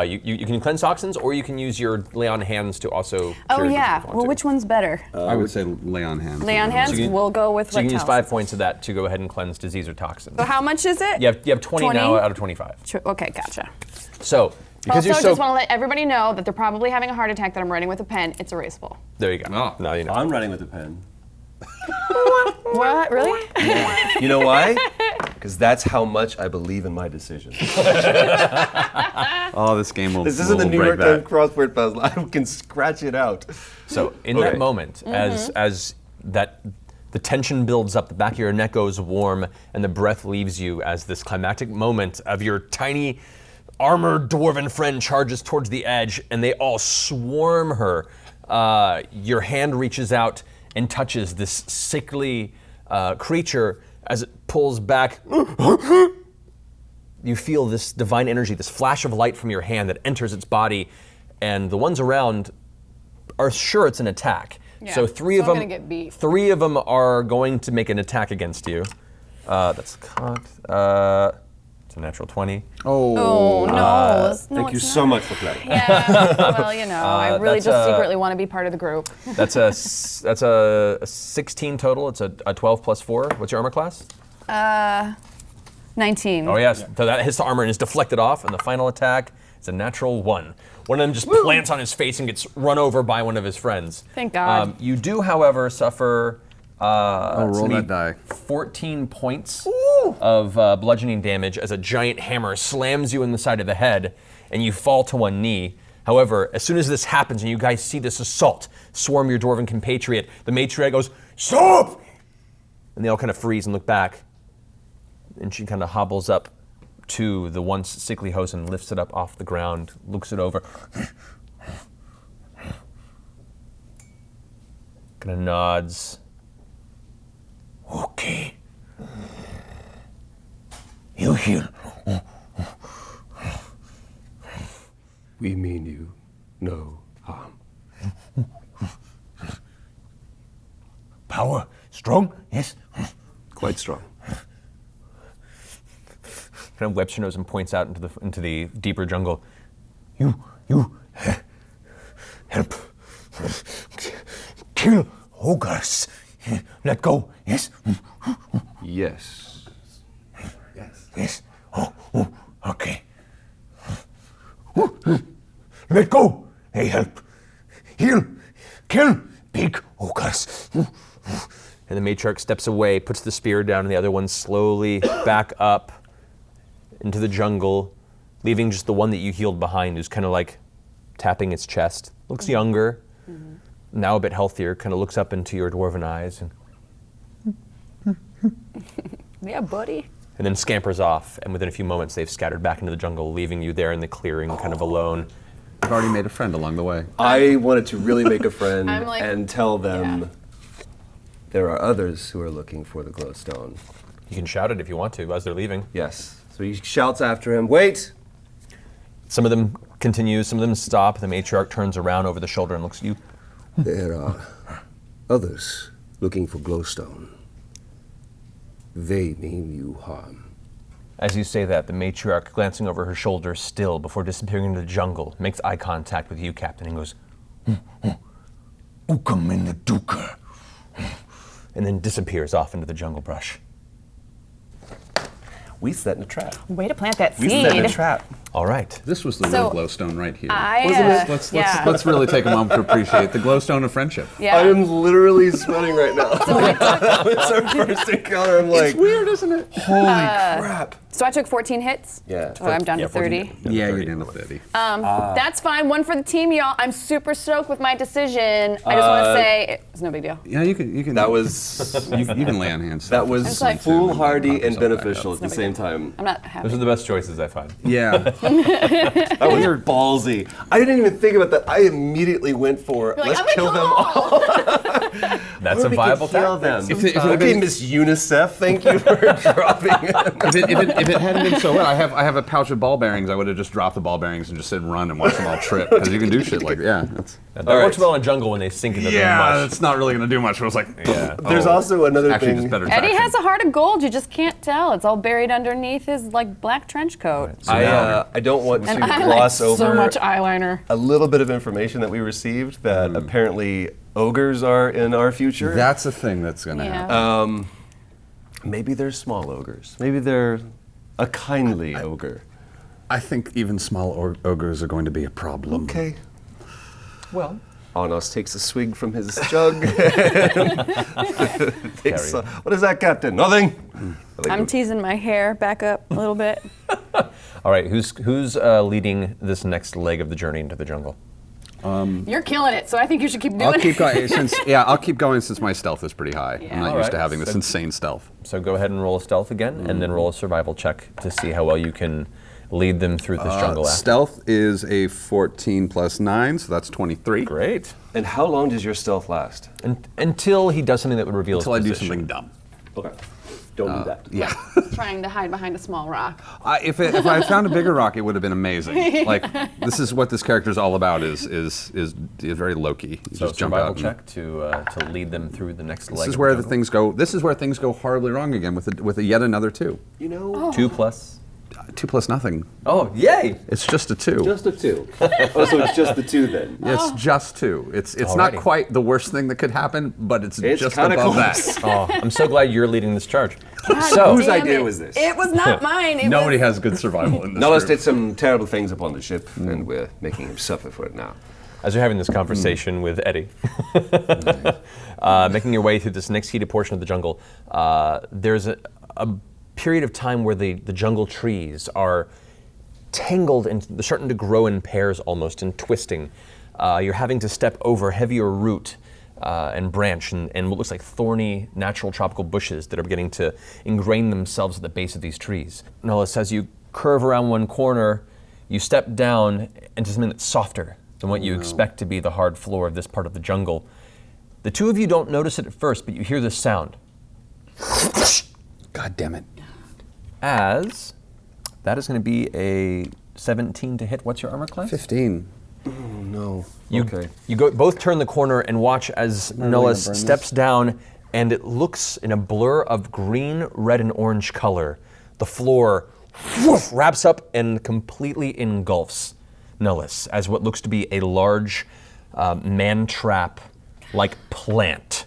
You can cleanse toxins, or you can use your lay on hands to also. Oh cure yeah. if you want Well, to. which one's better? I would say lay on hands. Lay on hands. We'll go with So you what can use tells. 5 points of that to go ahead and cleanse disease or toxin. So how much is it? You have 20 now out of 25. Okay, gotcha. So because Also, you're so just want to let everybody know that they're probably having a heart attack that I'm writing with a pen. It's erasable. there you go. Oh, Now you know. I'm running with a pen. What? Really? You know why? Because that's how much I believe in my decisions. Oh, this game will. This isn't the will New break York that. Times crossword puzzle. I can scratch it out. So in Okay. that moment, as that the tension builds up, the back of your neck goes warm, and the breath leaves you as this climactic moment of your tiny armored dwarven friend charges towards the edge, and they all swarm her. Your hand reaches out and touches this sickly creature as it pulls back. You feel this divine energy, this flash of light from your hand that enters its body, and the ones around are sure it's an attack. So three of I'm them, gonna get beat. 3 of them are going to make an attack against you. That's cocked. It's a natural 20. Oh no. Thank you so much for playing. Yeah. Well, you know, I really that's, just secretly want to be part of the group. That's a 16 total. It's a 12 plus 4. What's your armor class? 19. Oh yes, so that hits the armor and is deflected off, and the final attack is a natural 1. One of them just plants on his face and gets run over by one of his friends. Thank God. You do, however, suffer roll that die. 14 points of bludgeoning damage as a giant hammer slams you in the side of the head, and you fall to one knee. However, as soon as this happens and you guys see this assault swarm your dwarven compatriot, the matriarch goes, "Stop!" And they all kind of freeze and look back. And she kind of hobbles up to the once sickly host and lifts it up off the ground, looks it over. Kind of nods. Okay. You heal. We mean you no harm. Power strong? Yes. Quite strong. Kind of webs her nose and points out into the deeper jungle. You help kill ogres. Let go. Yes. Yes. Yes. Oh, okay. Let go. Hey, help. Heal. Kill big ogres. And the matriarch steps away, puts the spear down, and the other one slowly back up into the jungle, leaving just the one that you healed behind, who's kind of like tapping its chest. Looks younger, now a bit healthier, kind of looks up into your dwarven eyes, and Yeah, buddy. then scampers off. And within a few moments, they've scattered back into the jungle, leaving you there in the clearing, kind of alone. I've already made a friend along the way. I wanted to really make a friend I'm like- and tell them there are others who are looking for the glowstone. You can shout it if you want to as they're leaving. Yes. So he shouts after him, "Wait!" Some of them continue, some of them stop. The matriarch turns around over the shoulder and looks at you. There are others looking for glowstone. They mean you harm. As you say that, the matriarch, glancing over her shoulder still before disappearing into the jungle, makes eye contact with you, Captain, and goes, Ukam in the duka. and then disappears off into the jungle brush. We set in a trap. Way to plant that We seed. set in a trap. All right. This was the So, real glowstone right here. Let's really take a moment to appreciate the glowstone of friendship. Yeah. I am literally sweating right now. It's our first encounter. I'm like, It's weird, isn't it? holy crap. So I took 14 hits. Yeah. So I'm down to 30. Yeah, you're down to 30. That's fine. One for the team, y'all. I'm super stoked with my decision. I just want to say it's no big deal. Yeah, you can. That was You can lay on hands. that was like- foolhardy and Pop yourself back beneficial up. at the same time. I'm not happy. Those are the best choices I find. Yeah. That was ballsy. I didn't even think about that. I immediately went for like, let's I'm gonna kill go them all. That's a We viable could kill tactic. them. If it had Okay, been- Miss UNICEF, thank you for dropping it. if it hadn't been so well, I have a pouch of ball bearings. I would have just dropped the ball bearings and just said run and watch them all trip because you can do shit like That's That works well in jungle when they sink into the mush. it's not really gonna do much. But I was like, Yeah. There's also another actually thing. just better. Eddie traction. has a heart of gold. You just can't tell. It's all buried underneath his like black trench coat. I don't want to And I gloss like over so much eyeliner. a little bit of information that we received that apparently ogres are in our future. That's a thing that's gonna happen. Maybe they're small ogres. Maybe they're a kindly ogre. I think even small ogres are going to be a problem. Okay. Well, Arnost takes a swig from his jug. What is that, Captain? Nothing. I'm teasing my hair back up a little bit. all right. Who's leading this next leg of the journey into the jungle? You're killing it, so I think you should keep doing I'll it. keep going I'll keep going since my stealth is pretty high. I'm not All used to right. having this So- insane stealth. So go ahead and roll a stealth again, and then roll a survival check to see how well you can lead them through this jungle. Stealth is a 14 plus 9, so that's 23. Great. And how long does your stealth last? Until he does something that would reveal Until I his do position. something dumb. Okay. Don't do that. Yeah. Trying to hide behind a small rock. If I had found a bigger rock, it would have been amazing. Like this is what this character is all about. Is very low-key. You So just jump out. survival and- check to lead them through the next leg. This is of where the the jungle. things go. This is where things go horribly wrong again with a yet another 2. You know, 2 plus. 2 plus nothing. Oh, yay! It's just a 2. just a 2. Oh, so it's just the 2 then. It's just 2. It's not Alrighty. quite the worst thing that could happen, but it's just kinda above close. that. Oh, I'm so glad you're leading this charge. So, Whose Damn idea it. was this? It was not mine. It Nobody was, has good survival in this Nullas group. did some terrible things upon the ship, and we're making him suffer for it now. as you're having this conversation with Eddie, making your way through this next heated portion of the jungle, there's a period of time where the jungle trees are tangled and they're starting to grow in pairs almost and twisting. You're having to step over heavier root and branch and what looks like thorny natural tropical bushes that are beginning to ingrain themselves at the base of these trees. Nullas, as you curve around one corner, you step down into something that's softer than what you expect to be the hard floor of this part of the jungle. The two of you don't notice it at first, but you hear this sound. God damn it. As that is going to be a 17 to hit. What's your armor class? 15. You both turn the corner and watch as Nullas steps down, and it looks in a blur of green, red, and orange color. The floor wraps up and completely engulfs Nullas as what looks to be a large man-trap-like plant.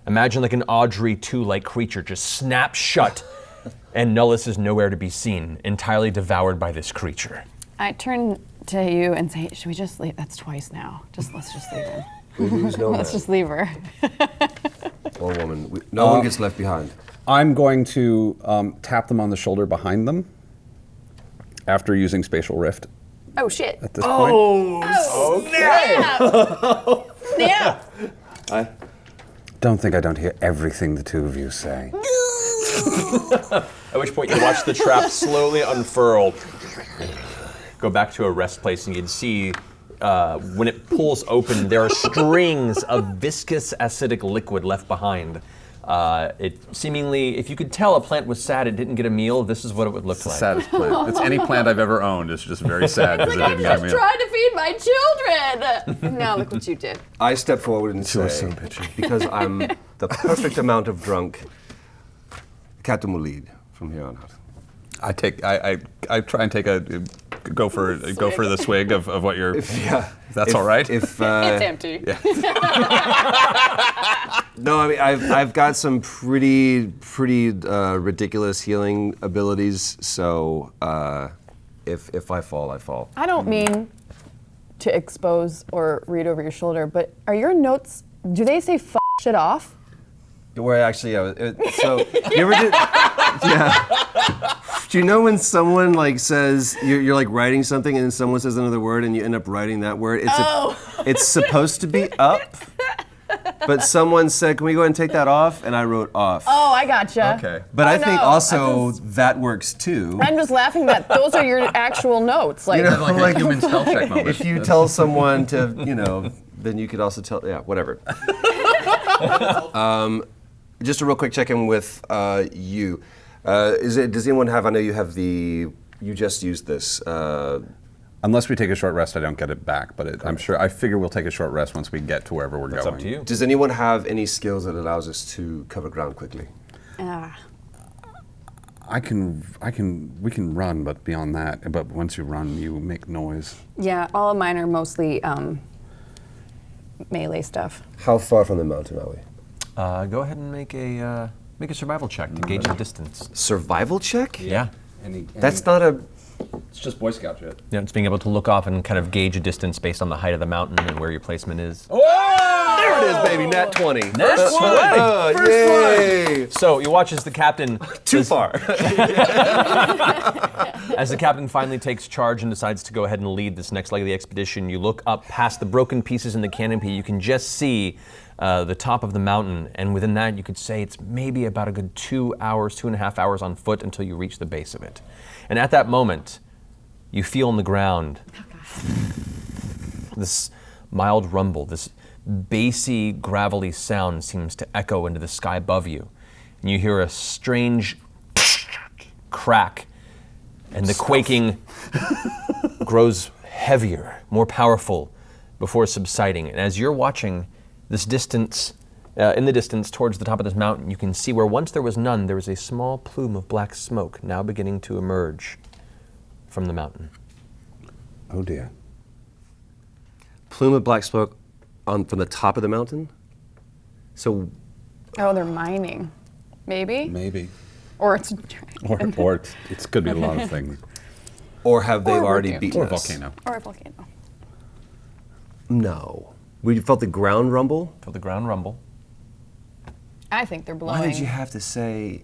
Imagine like an Audrey 2-like creature just snaps shut, and Nullas is nowhere to be seen, entirely devoured by this creature. I turn to you and say, should we just leave? That's twice now. Let's just leave her. We lose no man Let's just leave her. or woman. No one gets left behind. I'm going to tap them on the shoulder behind them after using Spatial Rift Oh shit. at this point. Yeah. I Don't think I don't hear everything the two of you say. At which point you watch the trap slowly unfurl, go back to a rest place, and you can see when it pulls open, there are strings of viscous acidic liquid left behind. It seemingly, if you could tell a plant was sad it didn't get a meal, this is what it would look like. Saddest plant. It's any plant I've ever owned. It's just very sad because it I'm didn't get just me. trying to feed my children. Now look what you did. I step forward and You are say, so bitchy. because I'm the perfect amount of drunk, Captain will lead from here on out. I try and take go for the swig of what you're. Yeah, That's all right. If It's empty. no, I mean I've got some pretty ridiculous healing abilities, so if I fall, I fall. I don't mean to expose or read over your shoulder, but are your notes, do they say shit off? Where actually, so you ever did? Yeah. Do you know when someone like says you're like writing something and then someone says another word and you end up writing that word? It's supposed to be up, but someone said, "Can we go ahead and take that off?" And I wrote off. Oh, I gotcha. Okay. But I think also that works too. I'm just laughing that those are your actual notes. Like, You know, Like a human spell check moment. if you tell someone to, then you could also tell, whatever. Just a real quick check-in with you. Does anyone have, I know you have you just used this. Unless we take a short rest, I don't get it back, but I figure we'll take a short rest once we get to wherever we're going. It's up to you. Does anyone have any skills that allows us to cover ground quickly? we can run, but beyond that, but once you run, you make noise. Yeah, all of mine are mostly melee stuff. How far from the mountain are we? Go ahead and make a survival check to gauge the distance. Survival check? Yeah. That's not a... It's just Boy Scout shit. Yeah, it's being able to look off and kind of gauge a distance based on the height of the mountain and where your placement is. Oh! There it is, baby, nat 20. Nat 20! First yay! One! So you watch as the captain... Too far. As the captain finally takes charge and decides to go ahead and lead this next leg of the expedition, you look up past the broken pieces in the canopy. You can just see the top of the mountain, and within that you could say it's maybe about a good 2 hours, 2.5 hours on foot until you reach the base of it. And at that moment, you feel on the ground this mild rumble, this bassy, gravelly sound seems to echo into the sky above you. And you hear a strange crack, and the quaking grows heavier, more powerful before subsiding. And as you're watching this distance, in the distance towards the top of this mountain, you can see where once there was none, there was a small plume of black smoke now beginning to emerge from the mountain. Oh dear. Plume of black smoke from the top of the mountain? So... Oh, they're mining. Maybe? Maybe. Or it's... Or it could be a lot of things. Or have they already beaten us? Or volcano. Or a volcano. No. We felt the ground rumble? Felt the ground rumble. I think they're blowing. Why did you have to say...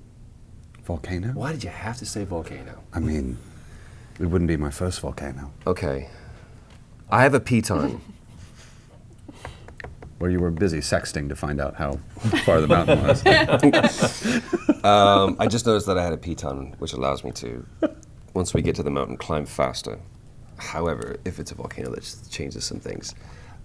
Volcano? Why did you have to say volcano? I mean, it wouldn't be my first volcano. Okay. I have a piton. Where you were busy sexting to find out how far the mountain was. I just noticed that I had a piton, which allows me to, once we get to the mountain, climb faster. However, if it's a volcano, that just changes some things.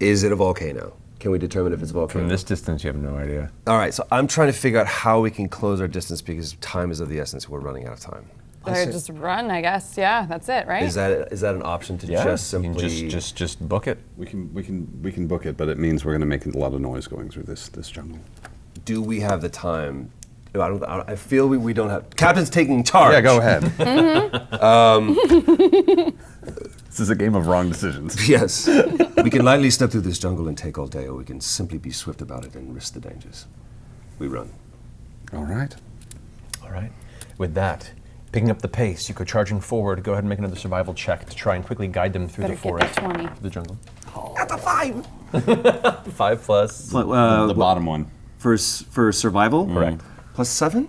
Is it a volcano? Can we determine if it's a volcano? From this distance, you have no idea. All right, so I'm trying to figure out how we can close our distance because time is of the essence. We're running out of time. Or just run, I guess. Yeah, that's it, right? Is that an option to just simply... You can just book it. We can book it, but it means we're going to make a lot of noise going through this jungle. Do we have the time? I feel we don't have... Captain's taking charge. Yeah, go ahead. This is a game of wrong decisions. Yes. We can lightly step through this jungle and take all day, or we can simply be swift about it and risk the dangers. We run. All right. All right. With that, picking up the pace, you go charging forward. Go ahead and make another survival check to try and quickly guide them through Better the get forest, that 20. the jungle. Got the 5! 5 plus. The bottom one. For survival? Correct. Plus 7?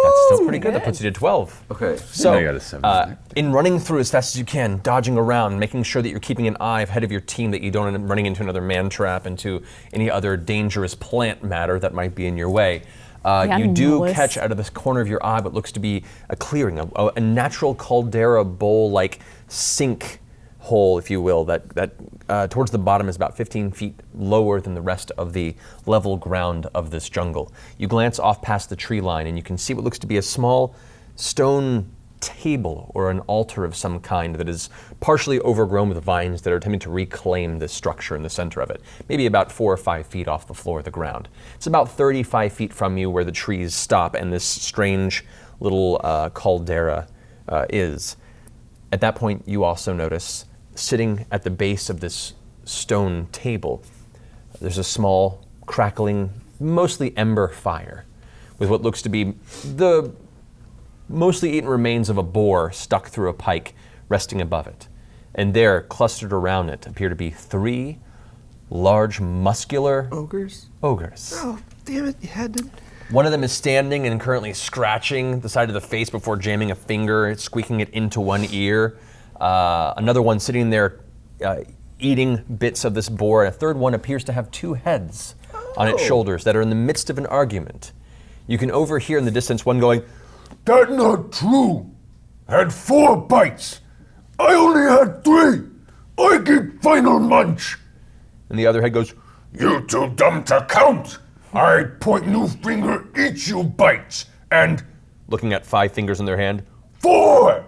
That's still pretty good. That puts you to 12. Okay. So, I got a 7. in running through as fast as you can, dodging around, making sure that you're keeping an eye ahead of your team, that you don't end up running into another man trap, into any other dangerous plant matter that might be in your way. You do catch out of this corner of your eye what looks to be a clearing, a natural caldera bowl-like sink hole, if you will, that towards the bottom is about 15 feet lower than the rest of the level ground of this jungle. You glance off past the tree line and you can see what looks to be a small stone table or an altar of some kind that is partially overgrown with vines that are attempting to reclaim this structure in the center of it, maybe about 4 or 5 feet off the floor of the ground. It's about 35 feet from you where the trees stop and this strange little caldera is. At that point, you also notice, sitting at the base of this stone table, there's a small, crackling, mostly ember fire with what looks to be the mostly eaten remains of a boar stuck through a pike, resting above it. And there, clustered around it, appear to be 3 large, muscular Ogres? ogres. Oh, damn it, you had to. One of them is standing and currently scratching the side of the face before jamming a finger, squeaking it into one ear. Another one sitting there eating bits of this boar. And a third one appears to have 2 heads on its shoulders that are in the midst of an argument. You can overhear in the distance one going, "That's not true. Had 4 bites. I only had 3. I get final munch." and the other head goes, "You too dumb to count. I point new finger each you bites. And looking at 5 fingers in their hand, 4.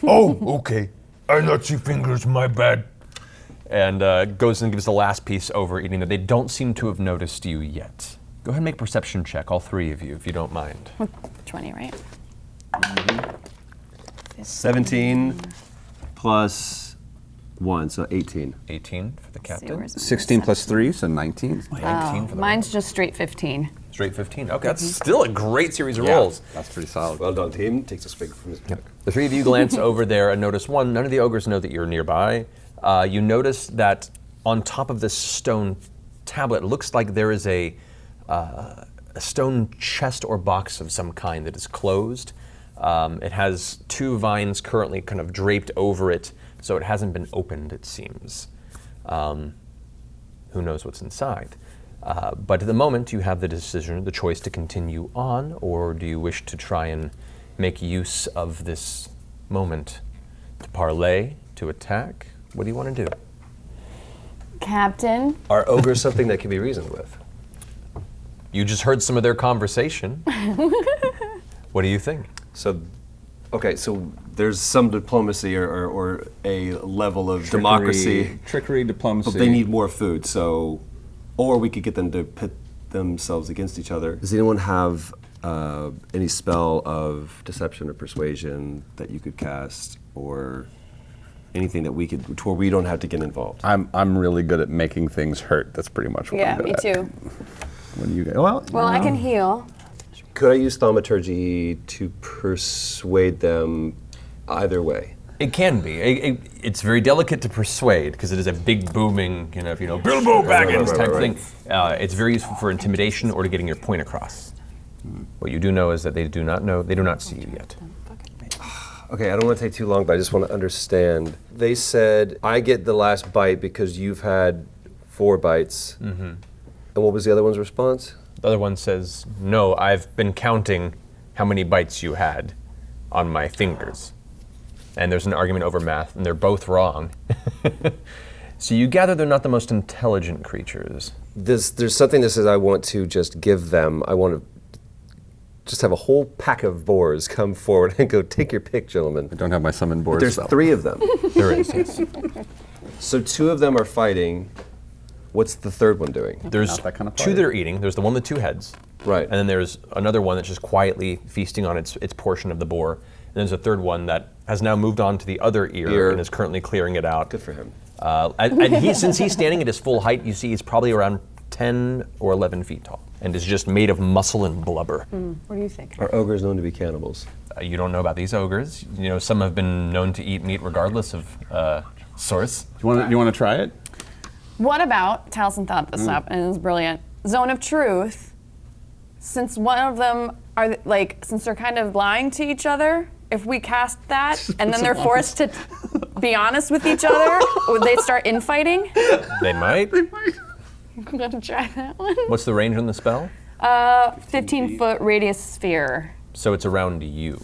Oh, okay. I not see fingers, my bad. and goes and gives the last piece over, eating that. They don't seem to have noticed you yet. Go ahead and make a perception check, all 3 of you, if you don't mind. 20, right? 17 plus 1, so 18. 18 for the captain. 16 plus 3, so 19. 19 for the Mine's just straight 15. straight 15. Okay, that's still a great series of Yeah, rolls. that's pretty solid. Well done, team. Takes a swig from his book. The 3 of you glance over there and notice one, none of the ogres know that you're nearby. You notice that on top of this stone tablet, it looks like there is a stone chest or box of some kind that is closed. It has 2 vines currently kind of draped over it, so it hasn't been opened, it seems. Who knows what's inside? But at the moment, you have the decision, the choice to continue on, or do you wish to try and make use of this moment to parlay, to attack? What do you want to do? Captain? Are ogres something that can be reasoned with? You just heard some of their conversation. What do you think? So, okay, so there's some diplomacy or a level of democracy. Trickery, diplomacy. But they need more food, so, or we could get them to pit themselves against each other. Does anyone have any spell of deception or persuasion that you could cast, or anything that we could, to where we don't have to get involved? I'm really good at making things hurt. That's pretty much what Yeah, I'm good me at. too. When you go, well, I can heal. Could I use thaumaturgy to persuade them either way? It can be. It's very delicate to persuade because it is a big booming, Bilbo Baggins type thing. It's very useful for intimidation or to getting your point across. What you do know is that they do not see you yet. Okay, I don't want to take too long, but I just want to understand. They said, I get the last bite because you've had 4 bites. Mm-hmm. And what was the other one's response? The other one says, no, I've been counting how many bites you had on my fingers. And there's an argument over math, and they're both wrong. So you gather they're not the most intelligent creatures. There's something that says I want to just give them, I want to just have a whole pack of boars come forward and go, take your pick, gentlemen. I don't have my summon boars. There's 3 of them. There is, yes. So 2 of them are fighting. What's the third one doing? There's that kind of 2 that are eating. There's the one with 2 heads. Right. And then there's another one that's just quietly feasting on its portion of the boar. And there's a third one that has now moved on to the other ear and is currently clearing it out. Good for him. And since he's standing at his full height, you see he's probably around 10 or 11 feet tall and is just made of muscle and blubber. What do you think? Are ogres known to be cannibals? You don't know about these ogres. Some have been known to eat meat regardless of source. You want to try it? What about, Taliesin thought this up, and it was brilliant, Zone of Truth, since one of them are, since they're kind of lying to each other, if we cast that, and then they're forced to be honest with each other, would they start infighting? They might. I'm gonna try that one. What's the range on the spell? 15-foot radius sphere. So it's around you.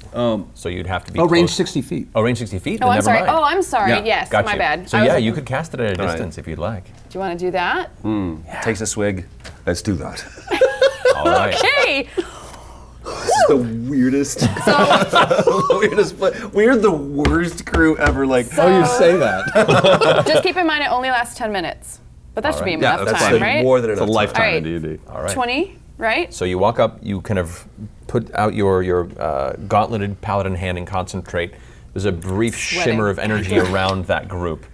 So you'd have to be range close. 60 feet. Oh, range 60 feet? Oh, Then I'm never sorry. mind. Oh, I'm sorry. Yeah. Yes, Gotcha. my bad. So I was yeah, like, you could cast it at a distance if you'd like. Do you want to do that? Takes a swig. Let's do that. All right. Okay. This is the weirdest. We're the worst crew ever. You say that. Just keep in mind it only lasts 10 minutes. But that should be enough that's time, like right? more than It's enough a lifetime All right. in D&D. All right. 20, right? So you walk up, you kind of put out your gauntleted paladin hand and concentrate. There's a brief shimmer of energy around that group.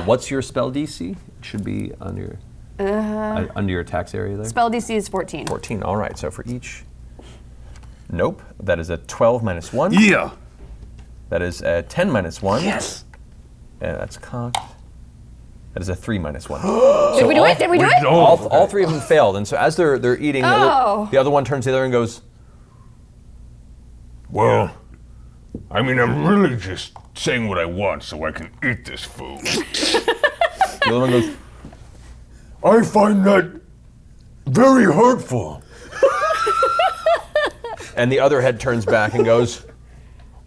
What's your spell DC? It should be under your attacks area there. Spell DC is 14. 14. All right. So for each, nope. That is a 12 minus 1. Yeah. That is a 10 minus 1. Yes. And that's cocked. That is a 3 minus 1. Did we do it? Did we do it? All three of them failed, and so as they're eating, Oh. the other one turns to the other and goes, Well, I mean, I'm really just saying what I want so I can eat this food. the other one goes, I find that very hurtful. and the other head turns back and goes,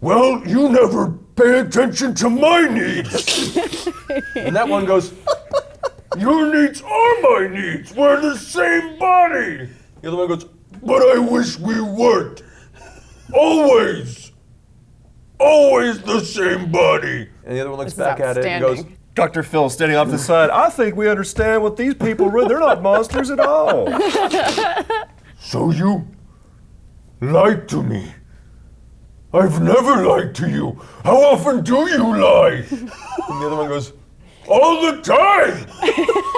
Well, you never pay attention to my needs. and that one goes, Your needs are my needs. We're the same body. the other one goes, But I wish we weren't. Always. Always the same body. and the other one looks This is back at it and goes, outstanding. Dr. Phil standing off the side. I think we understand what these people read. They're not monsters at all. So you lied to me. I've never lied to you. How often do you lie? and the other one goes, All the time.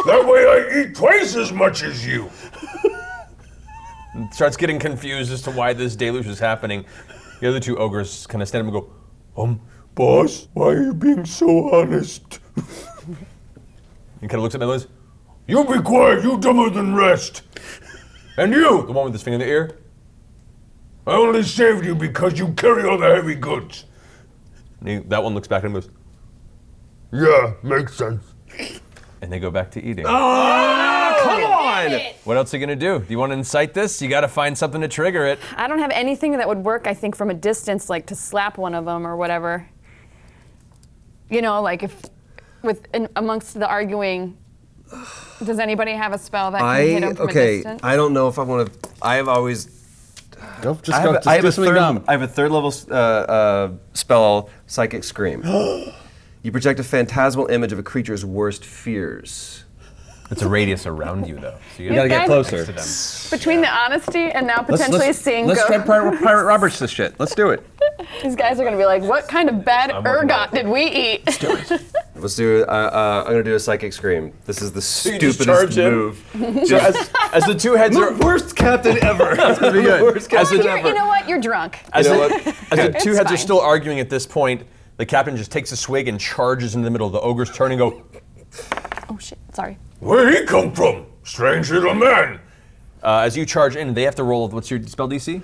That way I eat twice as much as you. and starts getting confused as to why this deluge is happening. The other two ogres kind of stand up and go, Boss, why are you being so honest? and kind of looks at me and goes, You be quiet, you dumber than rest. And you, the one with his finger in the ear, I only saved you because you carry all the heavy goods. and that one looks back at him and goes, Yeah, makes sense. and they go back to eating. Come on! What else are you gonna do? Do you want to incite this? You gotta find something to trigger it. I don't have anything that would work, I think, from a distance, like to slap one of them or whatever. You know, like if, amongst the arguing, does anybody have a spell that can hit him from a distance? I don't know if I want to. I have always. Go, just I go. have, Just I have do a something third. dumb. I have a third level spell, Psychic Scream. You project a phantasmal image of a creature's worst fears. It's a radius around you, though. So you gotta get Guys- closer. next to them. Between the honesty and now potentially seeing Let's try ghosts, Pirate Roberts this shit. Let's do it. these guys are gonna be like, what kind of bad ergot did we eat? Let's do. I'm gonna do a Psychic Scream. This is the you just charge stupidest in? move. So as the two heads are Worst captain ever. That's gonna be good. Worst as captain the, You know what? You're drunk. as You know the, as the two heads are fine. still arguing at this point, the captain just takes a swig and charges in the middle. The ogres turn and go, Oh shit, sorry. Where'd he come from? Strange little man. as you charge in, they have to roll. What's your spell DC?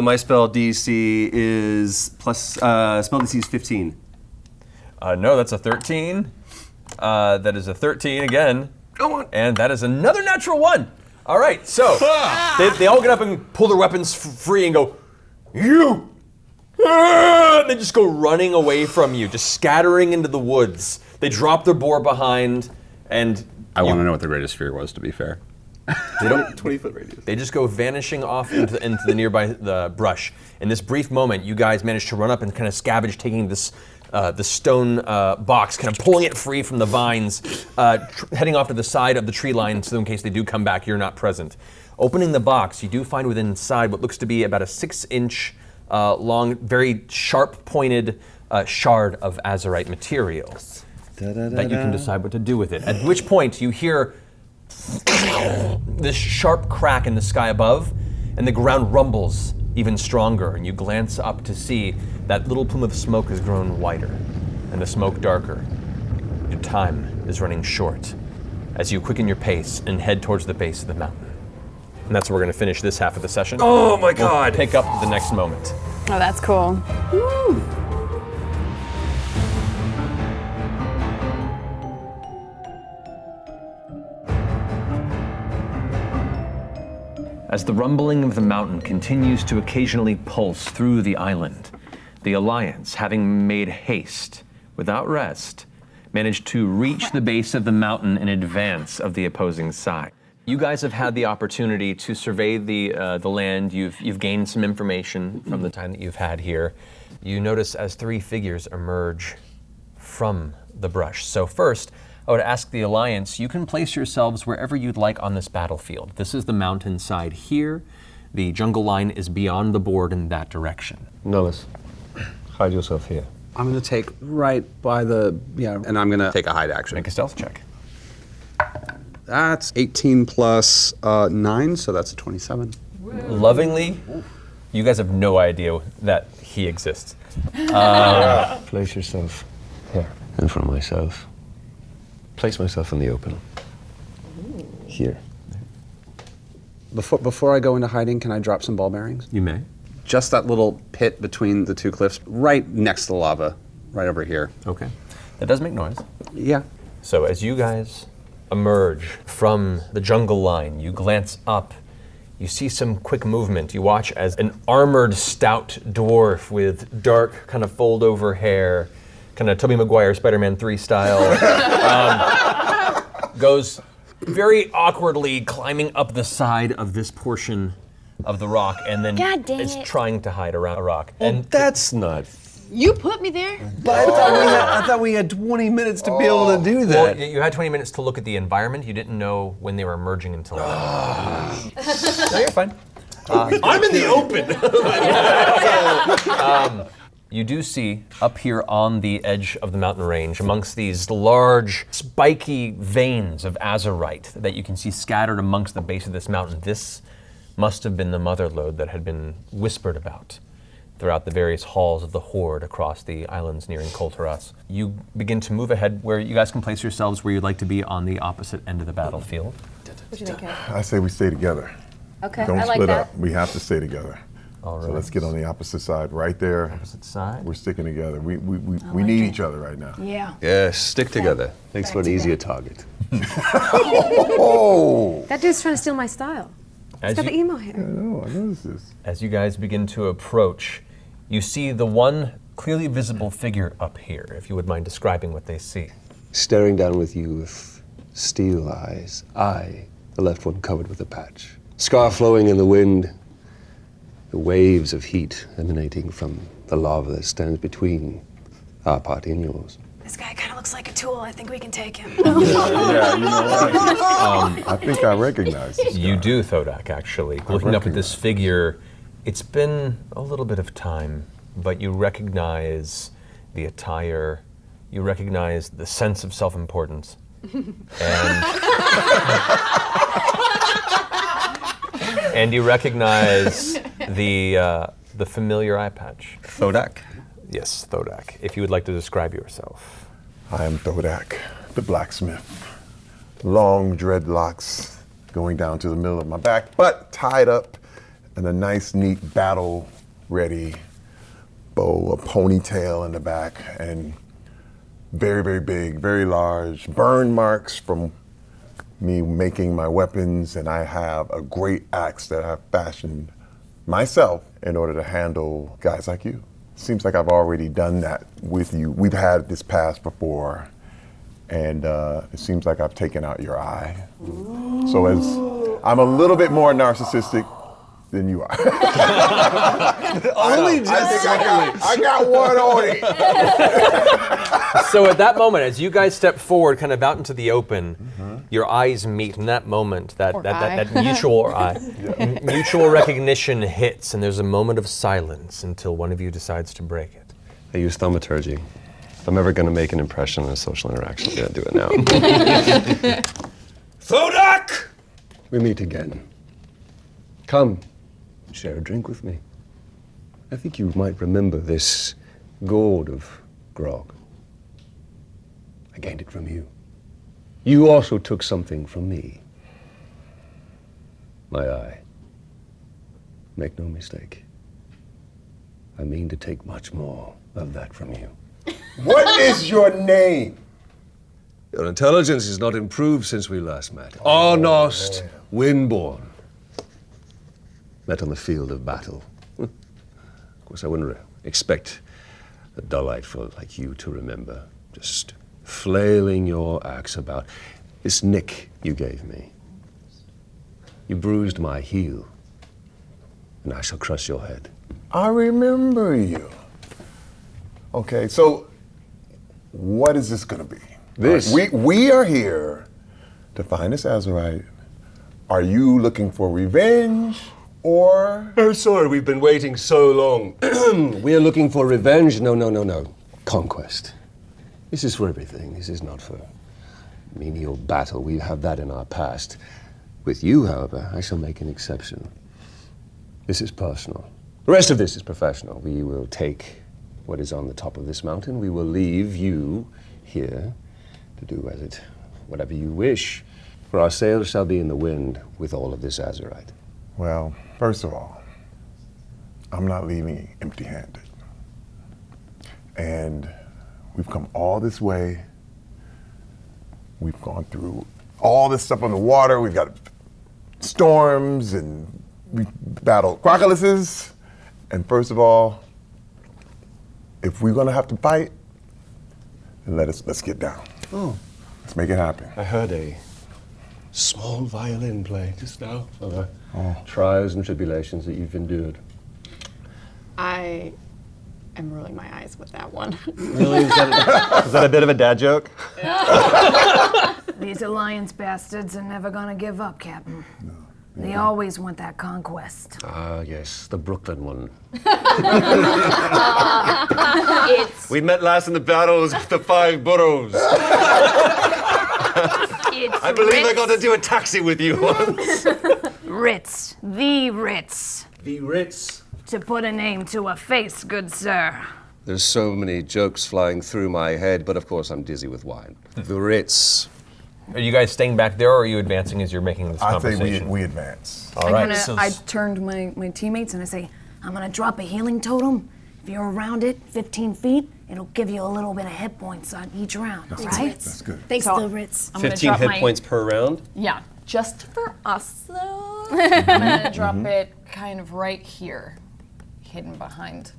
My spell DC is plus. Spell DC is 15. No, that's a 13. That is a 13 again. Go on. And that is another natural 1. All right, so they all get up and pull their weapons free and go, You. and they just go running away from you, just scattering into the woods. They drop their boar behind, and I want to know what the greatest fear was, to be fair. they don't. 20-foot radius. They just go vanishing off into the nearby the brush. In this brief moment, you guys manage to run up and kind of scavenge, taking this the stone box, kind of pulling it free from the vines, heading off to the side of the tree line, so in case they do come back, you're not present. Opening the box, you do find within inside what looks to be about a 6-inch long, very sharp-pointed shard of azurite material that you can decide what to do with it. At which point you hear this sharp crack in the sky above, and the ground rumbles even stronger, and you glance up to see that little plume of smoke has grown wider, and the smoke darker. Your time is running short as you quicken your pace and head towards the base of the mountain. And that's where we're going to finish this half of the session. Oh my God. We'll pick up the next moment. Oh, that's cool. As the rumbling of the mountain continues to occasionally pulse through the island, the Alliance, having made haste without rest, managed to reach the base of the mountain in advance of the opposing side. You guys have had the opportunity to survey the land. You've gained some information from the time that you've had here. You notice as 3 figures emerge from the brush. So first, I would ask the Alliance, you can place yourselves wherever you'd like on this battlefield. This is the mountainside here. The jungle line is beyond the board in that direction. Nullas, hide yourself here. I'm gonna take right by the, and I'm gonna take a hide action. Make a stealth check. That's 18 plus 9, so that's a 27. Lovingly, You guys have no idea that he exists. Place yourself here. And for myself, place myself in the open. Here. Before I go into hiding, can I drop some ball bearings? You may. Just that little pit between the two cliffs, right next to the lava, right over here. Okay. That does make noise. Yeah. So as you guys emerge from the jungle line, you glance up, you see some quick movement. You watch as an armored, stout dwarf with dark, kind of fold-over hair, kind of Tobey Maguire Spider-Man 3 style, goes very awkwardly climbing up the side of this portion of the rock, and then is trying to hide around a rock. And that's not. You put me there. But I thought we had 20 minutes to be able to do that. Well, you had 20 minutes to look at the environment. You didn't know when they were emerging until now. No, you're fine. I'm in the open. You do see up here on the edge of the mountain range, amongst these large, spiky veins of azurite that you can see scattered amongst the base of this mountain. This must have been the mother lode that had been whispered about throughout the various halls of the Horde across the islands nearing Kol Taras. You begin to move ahead where you guys can place yourselves where you'd like to be on the opposite end of the battlefield. What do you think, Ken? I say we stay together. Okay, Don't I like split that. up. We have to stay together. All right. So let's get on the opposite side right there. Opposite side. We're sticking together. We need each other right now. Yeah. Yes, stick together. Makes for an easier target. Oh! That dude's trying to steal my style. He's got the emo hair. I noticed this. As you guys begin to approach, you see the one clearly visible figure up here, if you would mind describing what they see. Staring down with you with steel eyes. I, the left one covered with a patch. Scar flowing in the wind. The waves of heat emanating from the lava that stands between our party and yours. This guy kind of looks like a tool. I think we can take him. Yeah, you know what? I think I recognize this guy. You do, Thodak, actually. Looking up at this figure, it's been a little bit of time, but you recognize the attire, you recognize the sense of self-importance. And you recognize the familiar eye patch. Thodak? Yes, Thodak. If you would like to describe yourself. I am Thodak the Blacksmith. Long dreadlocks going down to the middle of my back, but tied up in a nice, neat, battle-ready bow, a ponytail in the back, and very, very big, very large burn marks from me making my weapons, and I have a great axe that I've fashioned myself in order to handle guys like you. Seems like I've already done that with you. We've had this pass before, and it seems like I've taken out your eye. Ooh. So as I'm a little bit more narcissistic than you are. Only just I got one on it. So at that moment, as you guys step forward, kind of out into the open, your eyes meet. In that moment, that mutual recognition hits, and there's a moment of silence until one of you decides to break it. I use thaumaturgy. If I'm ever going to make an impression in a social interaction, I'm going to do it now. Thodak! We meet again. Come, share a drink with me. I think you might remember this gourd of grog. I gained it from you. You also took something from me. My eye. Make no mistake. I mean to take much more of that from you. What is your name? Your intelligence has not improved since we last met. Arnost Windborn. Met on the field of battle. Of course, I wouldn't expect a delightful like you to remember. Just flailing your axe about. This nick you gave me. You bruised my heel, and I shall crush your head. I remember you. Okay, so what is this gonna be? This? We are here to find this Azurite. Are you looking for revenge, or? Oh, sorry, we've been waiting so long. We're looking for revenge? No. Conquest. This is for everything. This is not for menial battle. We have that in our past. With you, however, I shall make an exception. This is personal. The rest of this is professional. We will take what is on the top of this mountain. We will leave you here to do whatever you wish. For our sails shall be in the wind with all of this azurite. Well, first of all, I'm not leaving empty-handed. And we've come all this way. We've gone through all this stuff on the water. We've got storms and we've battled crocodiles. And first of all, if we're gonna have to fight, then let's get down. Oh. Let's make it happen. I heard a small violin play just now of the trials and tribulations that you've endured. I am rolling my eyes with that one. Really? Is that a bit of a dad joke? These Alliance bastards are never gonna give up, Captain. No. They always want that conquest. Ah, yes, the Brooklyn one. It's We met last in the battles of the 5 boroughs. I believe I got to do a taxi with you once. Ritz. The Ritz. The Ritz. To put a name to a face, good sir. There's so many jokes flying through my head, but of course I'm dizzy with wine. The Ritz. Are you guys staying back there, or are you advancing as you're making this I conversation? think we advance. All right. I turned my teammates and I say, I'm gonna drop a healing totem. If you're around it 15 feet, it'll give you a little bit of hit points on each round, right? That's good. Thanks, the Ritz. I'm gonna 15 drop hit my- points per round? Yeah, just for us though. I'm gonna drop it kind of right here, hidden behind.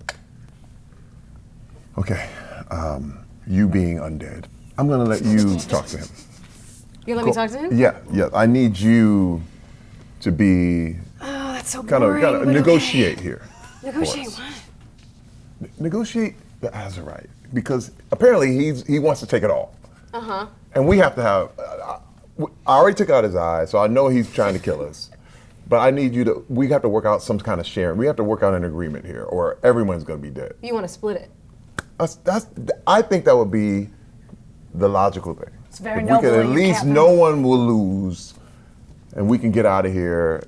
Okay, you being undead, I'm gonna let you talk to him. You let me talk to him? Yeah. I need you to be Oh, that's so kind boring. of but negotiate okay. here. Negotiate for us. what? Negotiate the azurite because apparently he wants to take it all, and we have to have. I already took out his eye, so I know he's trying to kill us. But I need you to. We have to work out some kind of sharing. We have to work out an agreement here, or everyone's going to be dead. You want to split it? I think that would be the logical thing. It's very If we noble could at of you, least Captain. no one will lose, and we can get out of here.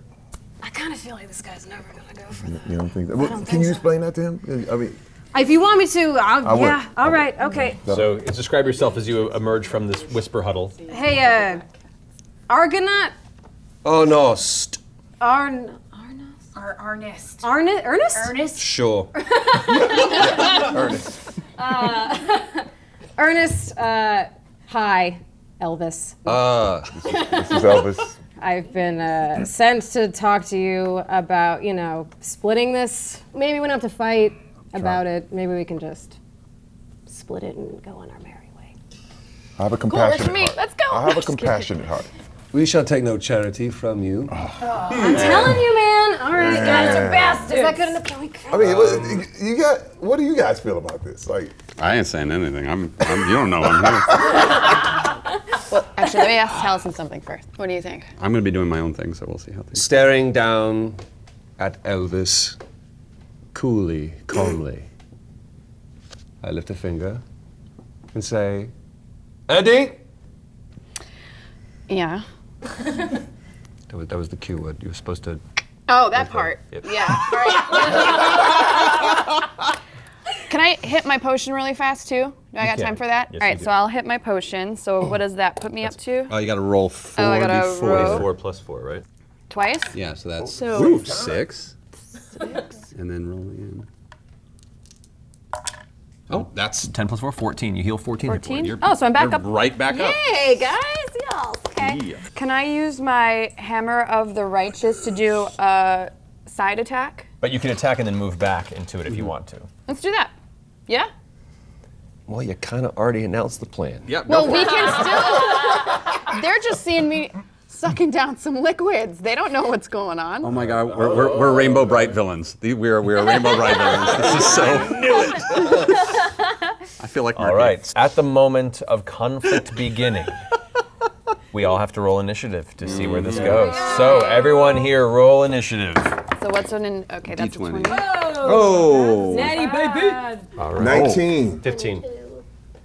I kind of feel like this guy's never gonna go for that. You don't think that? don't Well, think can you so. explain that to him? I mean, If you want me to, I would. yeah. All right. Okay. So describe yourself as you emerge from this whisper huddle. Hey, Argonaut. Arnost. Arnost. Ernest? Ernest? Sure. Ernest. Ernest, hi, Elvis. This is Elvis. I've been sent to talk to you about, splitting this. Maybe we don't have to fight about it. Maybe we can just split it and go on our merry way. I have a compassionate for me. heart. Let's go. I have a compassionate heart. We shall take no charity from you. I'm telling you, man. All right, guys are bastards. Is that good enough? Can we I mean, what do you guys feel about this? Like, I ain't saying anything. You don't know I'm here. Well, actually, let me ask Taliesin something first. What do you think? I'm going to be doing my own thing, so we'll see how things. Staring down at Elvis, coolly, calmly, I lift a finger and say, Eddie! Yeah. That was the cue word. You were supposed to. Oh, that part. Yep. Yeah. All right. Can I hit my potion really fast too? Do I got can. time for that? Yes, All you right, do. so I'll hit my potion. So what does that put me up to? Oh, you gotta roll 4 Oh, I gotta d4. roll. 4 plus 4, right? Twice? Yeah, so that's So- 6. And then roll again. Oh, that's 10 plus 4, 14. You heal 14 hit 14? points. You're- Oh, so I'm back you're up. right back up. Hey, guys. Y'all. Okay. Yeah. Can I use my Hammer of the Righteous to do a side attack? But you can attack and then move back into it if you want to. Let's do that. Yeah? Well, you kind of already announced the plan. Yep. Well, we can still. They're just seeing me sucking down some liquids. They don't know what's going on. Oh my God, we're Rainbow Bright villains. We are Rainbow Bright villains. This is so. I knew it. I feel like. All right. At the moment of conflict beginning, we all have to roll initiative to see where this goes. So everyone here, roll initiative. So what's an okay? That's D20. a 20. Oh! Natty, baby! All right. 19. 15.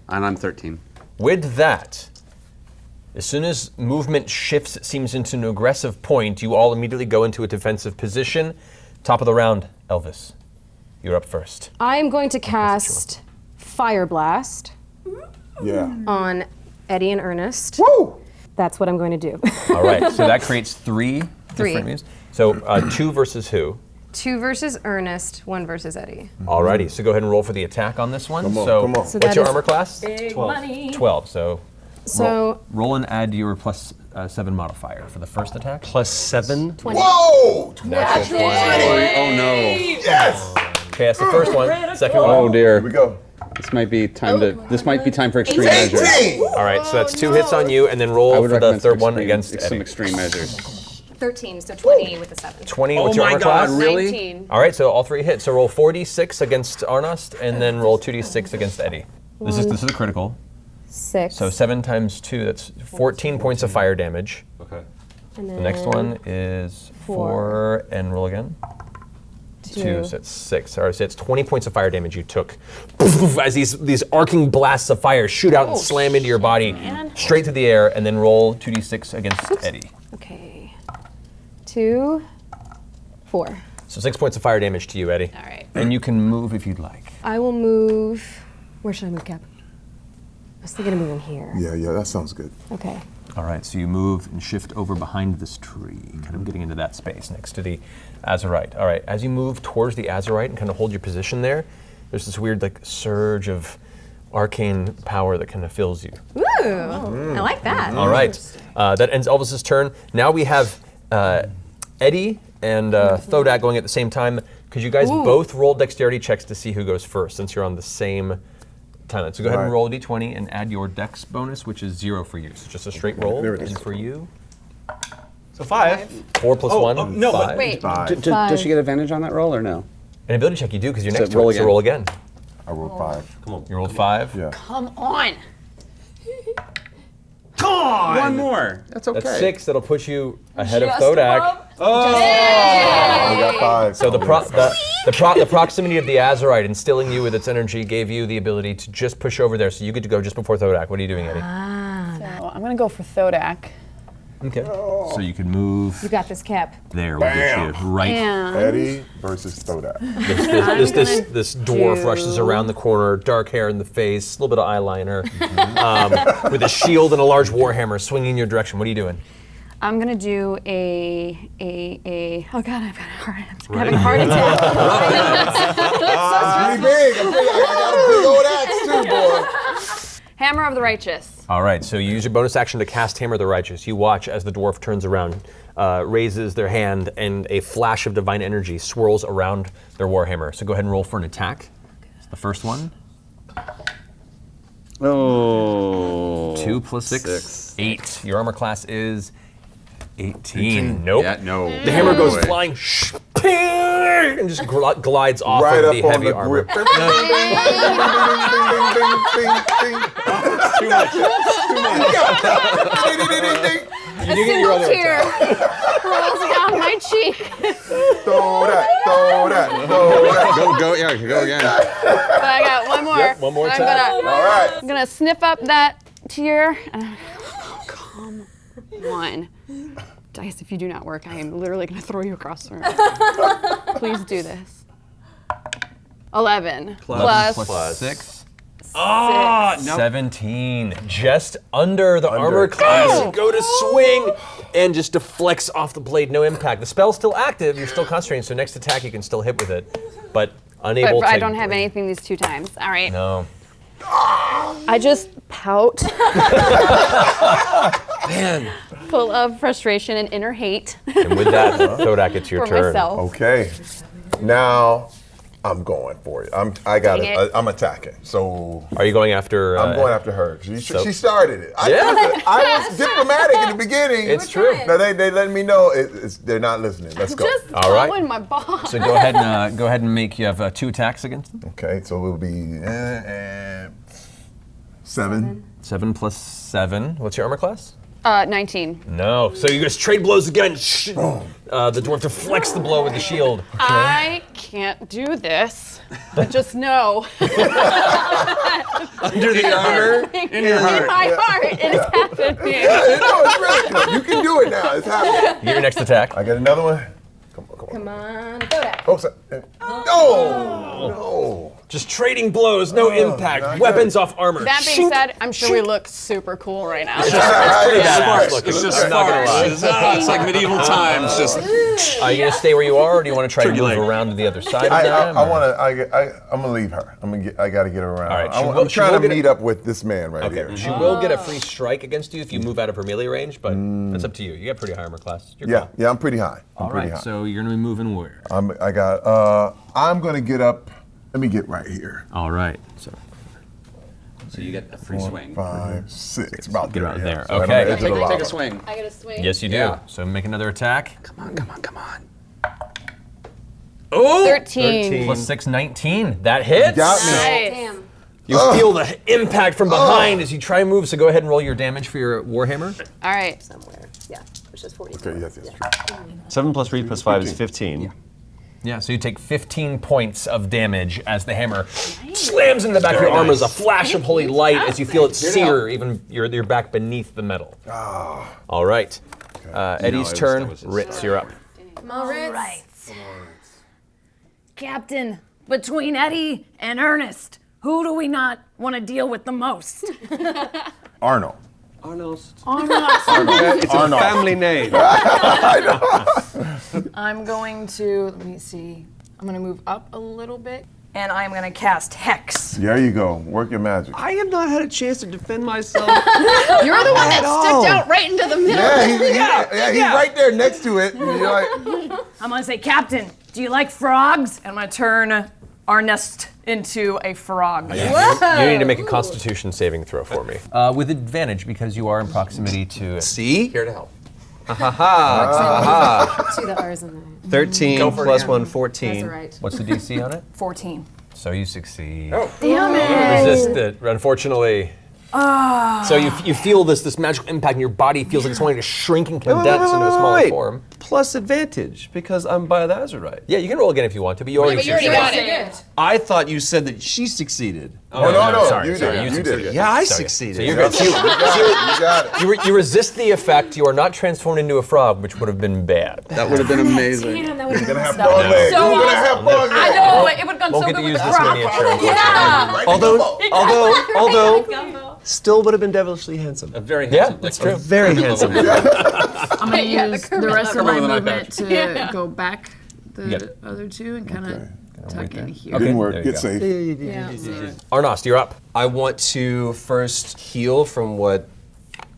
And I'm 13. With that, as soon as movement shifts, it seems into an aggressive point, you all immediately go into a defensive position. Top of the round, Elvis. you're up first. I am going to cast Fire Blast on Eddie and Arnost. Woo! That's what I'm going to do. All right, so that creates three different moves. So 2 versus who? 2 versus Arnost, 1 versus Eddie. Alrighty, so go ahead and roll for the attack on this one. Come on, so, come on. So what's that your is armor class? Big 12. money. 12, so So roll and add your plus 7 modifier for the first attack. Plus 7. 20. Whoa! That's a 20. Oh no. Yes! Okay, that's the first one. Second one. Oh dear. Here we go. This might be time to. This might be time for extreme measures. 18! All right, so that's 2 hits on you, and then I roll would for the recommend third some one extreme- against some Eddie. extreme measures. 13, so 20 with a 7. 20, Oh what's your my armor God, class? really? 19. All right, so all 3 hits. So roll 4d6 against Arnost, and then roll 2d6 against Eddie. This is a critical. 6. So 7 times 2, that's 14 points of fire damage. Okay. And The next one is 4, and roll again. 2, so it's 6. All right, so it's 20 points of fire damage you took as these arcing blasts of fire shoot out and slam into your body straight through the air, and then roll 2d6 against Eddie. Okay. 2, 4. So 6 points of fire damage to you, Eddie. All right. And you can move if you'd like. I will move. Where should I move, Cap? I was thinking of moving here. Yeah, that sounds good. Okay. All right, so you move and shift over behind this tree, kind of getting into that space next to the Azurite. All right, as you move towards the Azurite and kind of hold your position there, there's this weird like surge of arcane power that kind of fills you. Ooh, I like that. All right, that ends Elvis's turn. Now we have Eddie and Thodak going at the same time. Could you guys both roll dexterity checks to see who goes first, since you're on the same timeline? So go ahead and roll a d20 and add your dex bonus, which is 0 for you. So just a straight roll. There it is. And for you, So 5. 4 plus 1, no, 5. Wait. 5. Does she get advantage on that roll or no? An ability check you do, because you're So next to roll it, so again. roll again. I rolled 5. Come on. You rolled 5? Yeah. Come on. One more. That's okay. That's 6, that'll put you ahead of Just Thodak. above. I got 5. So the proximity of the Azurite instilling you with its energy gave you the ability to just push over there, so you get to go just before Thodak. What are you doing, Eddie? So I'm gonna go for Thodak. Okay. So you can move You got this, Cap. there. We'll get you right. And Eddie versus Thodak. This dwarf rushes around the corner, dark hair in the face, a little bit of eyeliner, with a shield and a large warhammer swinging in your direction. What are you doing? I'm gonna do a oh god, I've got a heart. I'm having a heart attack. Pretty big. I got a big old axe too, boy. Hammer of the Righteous. All right, so you use your bonus action to cast Hammer the Righteous. You watch as the dwarf turns around, raises their hand, and a flash of divine energy swirls around their warhammer. So go ahead and roll for an attack. It's the first one. Oh. 2 plus 6. 6. 8. Your armor class is 18. Nope. Yeah, no. The hammer goes way. flying, and just glides off Right of up the on heavy the armor. grip. Ding, ding, ding, ding, ding, ding, ding. Too much. Ding, ding, ding, ding, ding. A single tear rolls down my cheek. Throw that. Go again. But I got one more. Yep, one more I'm attack. All right. gonna sniff up that tear. Come on. Dice, if you do not work, I am literally gonna throw you across the room. Please do this. 11. 11 plus 6. Oh, no. 17. Just under the armor class. You go to swing and just deflects off the blade. No impact. The spell's still active. You're still concentrating, so next attack you can still hit with it, but unable But to. I don't have anything these 2 times. All right. No. I just pout. Man. Full of frustration and inner hate. And with that, Thodak, it's your For turn. myself. Okay. Now I'm going for it. I'm attacking. So Are you going after? I'm going after her. She so- started it. I was diplomatic in the beginning. It's true. No, they let me know they're not listening. Let's go. Just All right. following my boss. So go ahead and make. You have 2 attacks against them. Okay, so it'll be 7. 7 plus 7. What's your armor class? 19. No. So you just trade blows again. The dwarf deflects the blow with the shield. I can't do this, but just know. Under the armor, in your heart. In my heart, it is happening. No, it's really good. You can do it now. It's happening. You get your next attack. I get another one. Come on. Come on, Thodak. Oh, sorry. No! Just trading blows, no impact. Weapons off armor. That being said, I'm sure we look super cool right now. It's just It's just sparks. It's like medieval times. Just. Are you gonna stay where you are, or do you want to try to move around to the other side of them? I'm gonna leave her. I gotta get her around. All right, I'm trying to meet up with this man right here. She will get a free strike against you if you move out of her melee range, but that's up to you. You got pretty high armor class. Yeah, I'm pretty high. All right, so you're gonna be moving where? I'm gonna get up. Let me get right here. All right. So you get a free swing. 5, 6, about Get there. out there. So Okay. Take a swing. I get a swing. Yes, you do. Yeah. So make another attack. Come on. Oh! 13. Plus 6, 19. That hits. Got me. Nice. Damn. You feel the impact from behind as you try and move, so go ahead and roll your damage for your Warhammer. All right. Somewhere. Yeah, which is 40. Okay, yes, true. 7 plus 3 plus 5 is 15. Yeah, so you take 15 points of damage as the hammer slams into the back of your armor as a flash of holy light as you feel it sear even your back beneath the metal. All right. Eddie's turn. Ritz, you're up. Come on, Ritz. Right. Captain, between Eddie and Ernest, who do we not want to deal with the most? Arnold. Arnost. Arnost. It's a family name. I'm going to, let me see, I'm going to move up a little bit, and I'm going to cast Hex. There you go. Work your magic. I have not had a chance to defend myself. You're the one that stepped out right into the middle. Yeah, he's right there next to it. And you're like, I'm going to say, Captain, do you like frogs? And I'm going to turn Arnost into a frog. You need to make a Constitution saving throw for me. With advantage because you are in proximity to. See? Here to help. See the R's in there. 13 plus 1, 14. That's right. What's the DC on it? 14. So you succeed. Damn it. Resist it, unfortunately. So you feel this magical impact, and your body feels like it's wanting to shrink and condense into a smaller form. Plus advantage, because I'm by the Azurite. Yeah, you can roll again if you want to, but you already succeeded. got it. I thought you said that she succeeded. oh, no. Sorry, You did it. Yeah, I Sorry. succeeded. So you're good. You got it. You resist the effect. You are not transformed into a frog, which would have been bad. That would have been amazing. Damn, that would have You're gonna been have frog legs. So You're gonna have frog I legs. know, it would have gone Won't so get good to with use the this frog. miniature, unfortunately. Yeah. Right in the Although, still would have been devilishly handsome. Very Yeah, handsome. that's true. Very handsome. I'm going to use the rest of my More than I movement to go back the Yep. other two and kind of tuck in here. Didn't work. there you Get go. safe. Arnost, you're up. I want to first heal from what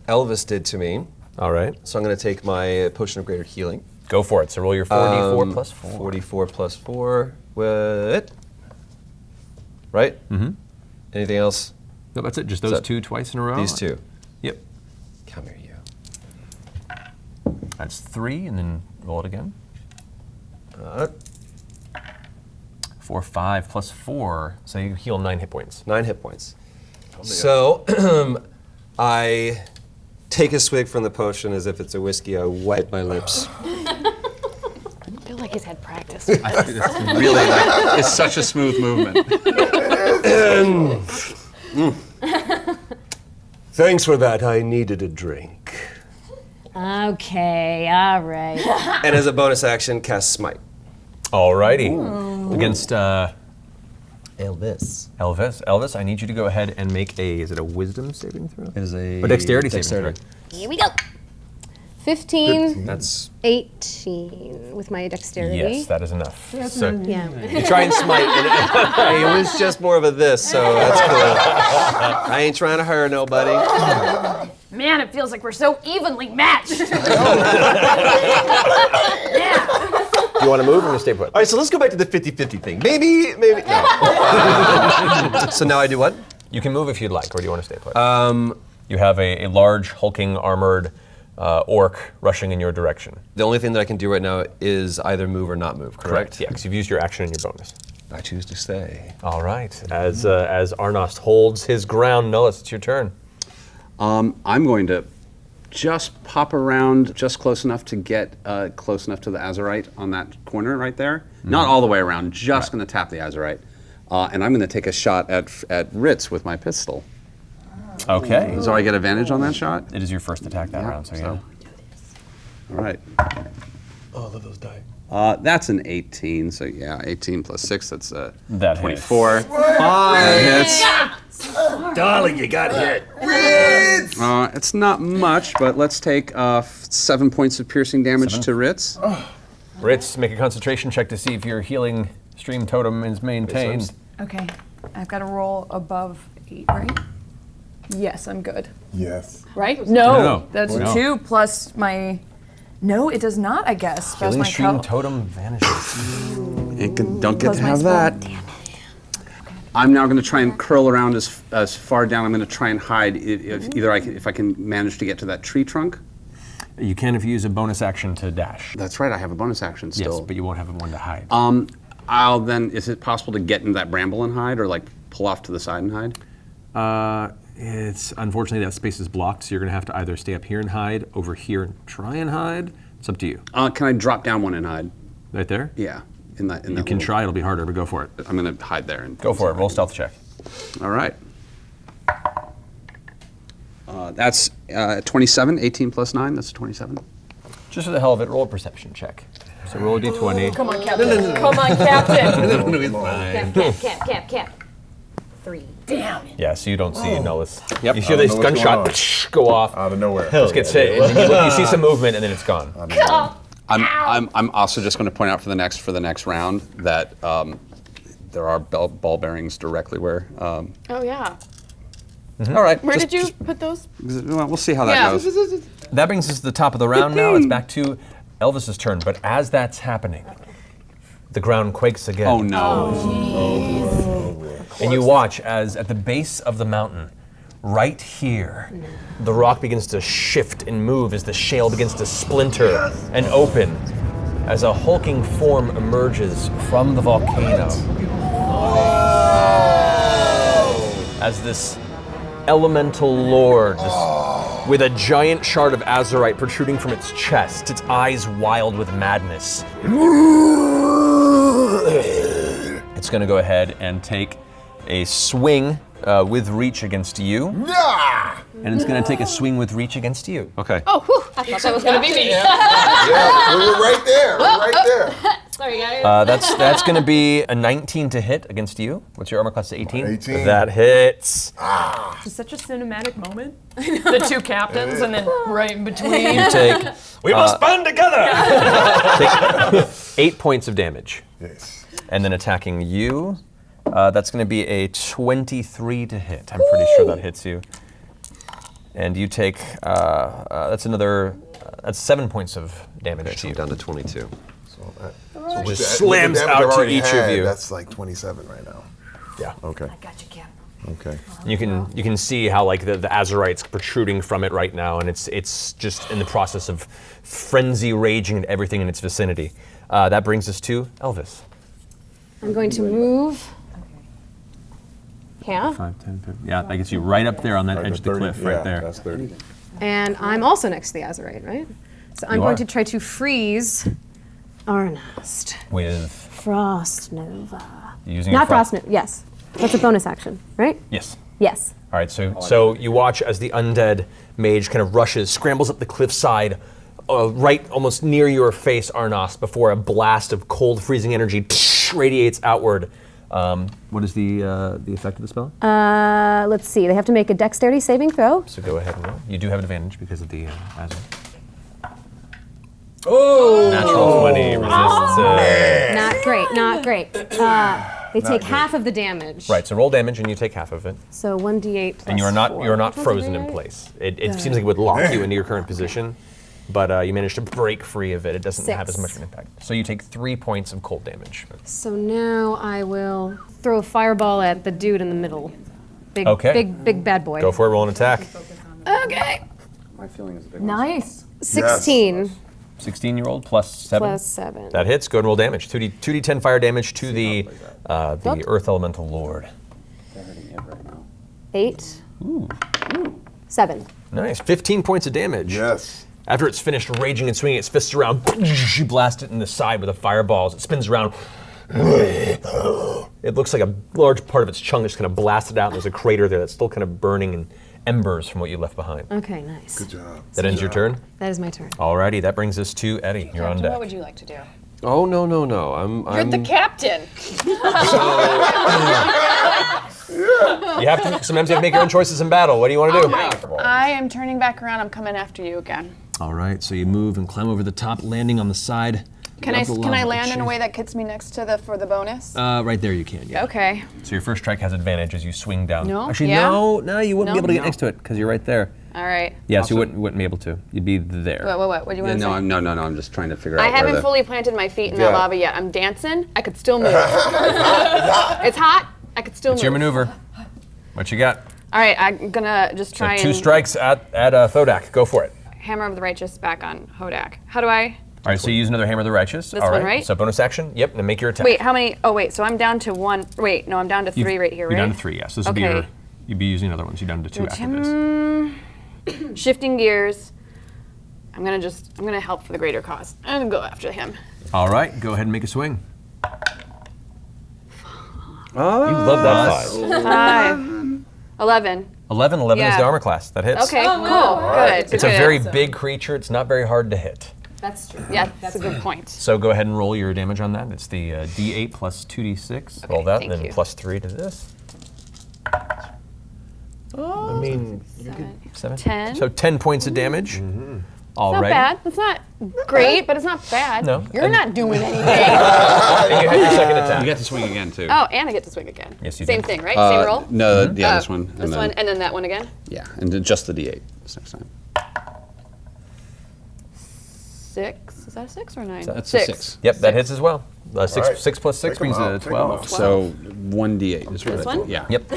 Elvis did to me. All right. So I'm going to take my potion of greater healing. Go for it. So roll your 4d4 plus 4. 44 plus 4. What? Right? Mm-hmm. Anything else? No, that's it. Just those that- two twice in a row? These two. Yep. Come here, you. That's 3, and then roll it again. 4, 5 plus 4. So you heal 9 hit points. 9 hit points. So I take a swig from the potion as if it's a whiskey. I wipe my lips. I feel like he's had practice. Really, it's such a smooth movement. Thanks for that. I needed a drink. Okay, all right. And as a bonus action, cast Smite. Alrighty. Against Elvis. Elvis, I need you to go ahead and make is it a wisdom saving throw? It is a Or dexterity saving throw. Here we go. 15, That's 18 with my dexterity. Yes, that is enough. So Yeah. you try and smite. Hey, it was just more of a this, so that's cool. I ain't trying to hurt nobody. Man, it feels like we're so evenly matched. Do you want to move or to stay put? All right, so let's go back to the 50-50 thing. Maybe, no. So now I do what? You can move if you'd like, or do you want to stay put? You have a large, hulking, armored orc rushing in your direction. The only thing that I can do right now is either move or not move, correct? Yeah, because you've used your action and your bonus. I choose to stay. All right. As Arnost holds his ground, Nullas, it's your turn. I'm going to just pop around just close enough to get close enough to the Azurite on that corner right there. Not all the way around, just going to tap the Azurite. And I'm going to take a shot at Ritz with my pistol. Okay. So I get advantage on that shot? It is your first attack that round, so yeah. All right. Oh, I love those die. That's an 18, so yeah, 18 plus 6, that's That 24. hits. That hits. Darling, you got hit. It's not much, but let's take 7 points of piercing damage to Ritz. Ritz, make a concentration check to see if your healing stream totem is maintained. Okay, I've got to roll above 8, right? Yes, I'm good. Yes. Right? No, No. that's No. 2 plus my. No, it does not. I guess. Plus Healing my stream totem vanishes. Don't get Plus to my have spell. that. I'm now going to try and curl around as far down. I'm going to try and hide if I can manage to get to that tree trunk. You can if you use a bonus action to dash. That's right. I have a bonus action still. Yes, but you won't have one to hide. I'll then. Is it possible to get into that bramble and hide, or like pull off to the side and hide? It's unfortunately that space is blocked, so you're going to have to either stay up here and hide, over here and try and hide. It's up to you. Can I drop down one and hide? Right there? Yeah. In that You can try. It'll be harder, but go for it. I'm going to hide there and go for it. Roll stealth check. All right. That's 27. 18 plus 9. That's 27. Just for the hell of it, roll a perception check. So roll a d20. Come on, Captain. Come on, Captain. Cap. 3. Damn. Yeah, so you don't see Nullas. Yep. You hear this gunshot go off. Out of nowhere. Just gets hit, and then you see some movement, and then it's gone. I'm also just going to point out for the next round that there are ball bearings directly where. Oh yeah. All right. Where did you put those? Well, we'll see how that goes. That brings us to the top of the round now. It's back to Elvis's turn, but as that's happening, the ground quakes again. Oh no. And you watch as at the base of the mountain, right here, the rock begins to shift and move as the shale begins to splinter and open as a hulking form emerges from the volcano. As this elemental lord with a giant shard of azurite protruding from its chest, its eyes wild with madness. It's going to go ahead and take a swing with reach against you. And it's going to take a swing with reach against you. Okay. Oh, whew, I thought that was going to be me. Yeah, we're right there. We're right there. Sorry, guys. That's going to be a 19 to hit against you. What's your armor class? 18? 18. That hits. It's such a cinematic moment. The two captains, and then right in between. You take We must band together. take 8 points of damage. Yes. And then attacking you, that's going to be a 23 to hit. I'm pretty sure that hits you. And you take, that's 7 points of damage to you. Down to 22. So just slams out to each of you. That's like 27 right now. Yeah. Okay. I got you, Cap. Okay. You can see how like the azurite's protruding from it right now, and it's just in the process of frenzy raging and everything in its vicinity. That brings us to Elvis. I'm going to move. Yeah. 5, 10, 15. Yeah, that gets you right up there on that edge of the 30, cliff right yeah, there. That's 30. And I'm also next to the Azurite, right? So I'm You going are. to try to freeze Arnost. With Frost Nova. using Not your Frost Nova, yes. That's a bonus action, right? Yes. Yes. All right, so you watch as the undead mage kind of rushes, scrambles up the cliffside, right almost near your face, Arnost, before a blast of cold, freezing energy radiates outward. What is the effect of the spell? Let's see, they have to make a dexterity saving throw. So go ahead and roll. You do have advantage because of the Azure. Oh! Natural 20 resist. Not great, not great. They take half of the damage. Right, so roll damage and you take half of it. So 1d8 plus And you are not 4. frozen in place. It seems like it would lock you into your current position, but you managed to break free of it. It doesn't have as much of an impact. So you take 3 points of cold damage. So now I will throw a fireball at the dude in the middle. Big, Okay. big bad boy. Go for it, roll an attack. Okay. My feeling is a big Nice. 16 16-year-old plus 7. plus 7. That hits. Go and roll damage. 2d10 fire damage to the Earth Elemental Lord. 8. 7. Nice. 15 points of damage. Yes. After it's finished raging and swinging its fists around, you blast it in the side with a fireball as it spins around. It looks like a large part of its chunk is kind of blasted out, and there's a crater there that's still kind of burning in embers from what you left behind. Okay, nice. Good job. That ends your turn? That is my turn. Alrighty, that brings us to Eddie. You're on Captain, deck. what would you like to do? Oh, no. You're the captain. You have to. Sometimes you have to make your own choices in battle. What do you want to do? I am turning back around. I'm coming after you again. All right. So you move and climb over the top, landing on the side. Can I land in a way that gets me next to for the bonus? Right there you can. Yeah. Okay. So your first strike has advantage as you swing down. No? Actually, Yeah? no, you wouldn't be No? able to get next to it because you're right there. All right. Yes, you wouldn't be able to. You'd be there. What do you want to say? No, I'm just trying to figure out. I where haven't the- fully planted my feet in that lava yet. I'm dancing. I could still move. It's hot. I could still move. It's your maneuver. What you got? All right, I'm gonna just So try 2 and strikes at Thodak. Go for it. hammer of the righteous back on Hodak. How do I? All right, so you use another Hammer of the Righteous. This All one, right? So bonus action. Yep, and then make your attack. Wait, how many? Oh wait, so I'm down to 1. Wait, no, I'm down to 3 right here, right? You're down to 3. Yes. This would be Okay. your. You'd be using other ones. You're down to 2 after this. Shifting gears. I'm gonna help for the greater cause. I'm gonna go after him. All right, go ahead and make a swing. Oh, you love that 5. 5. 11. 11 is Yeah. the armor class. That hits. Okay, cool, good. It's a very big creature. It's not very hard to hit. That's true. Yeah, that's a good point. So go ahead and roll your damage on that. It's the D8 plus 2d6. Roll that, and then you. plus 3 to this. I mean, 7. 10. So 10 points of damage. All It's not right. bad. It's not great, but it's not bad. No. You're not doing anything. And you had your second attack. You get to swing again too. Oh, and I get to swing again. Yes, you Same do. thing, right? Same roll? No, yeah, this one. This one, and then that one again? Yeah, and then just the D8 this next time. 6. Is that a 6 or 9? That's a 6. Yep, that hits as well. 6 All right. 6 plus 6 Take 'em brings out, it to take 'em 12. out. So 1D8 is what This I did. one? Yeah. Yep.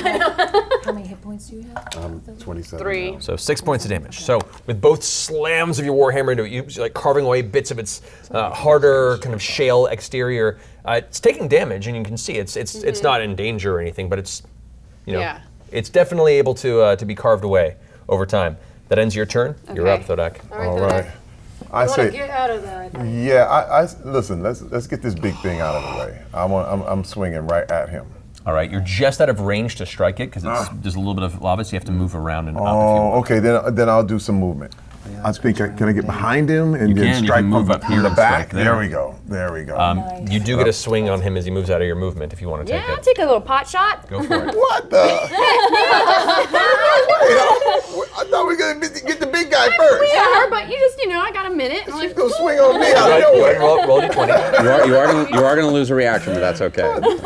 How many hit points do you have? 27. 3. So 6 points of damage. So with both slams of your warhammer into it, you're like carving away bits of its harder kind of shale exterior. It's taking damage, and you can see it's not in danger or anything, but it's Yeah. it's definitely able to be carved away over time. That ends your turn. You're up, Okay. Thodak. All right. I say, Get out of there. I think. yeah. I listen. Let's get this big thing out of the way. I'm swinging right at him. All right, you're just out of range to strike it because there's a little bit of lava, so you have to move around and up. If you Oh, want. okay. Then I'll do some movement. I think can I get behind him and You then can strike move from up here the and back? strike there. There we go. There we go. You do get a swing on him as he moves out of your movement if you want to Yeah, take I'll it. take a little pot shot. Go for it. What the? I thought we were gonna get the big guy first. We are, but I got a minute. And She's gonna swing on me out Go of ahead and nowhere. roll d20. You are gonna lose a reaction, but that's okay.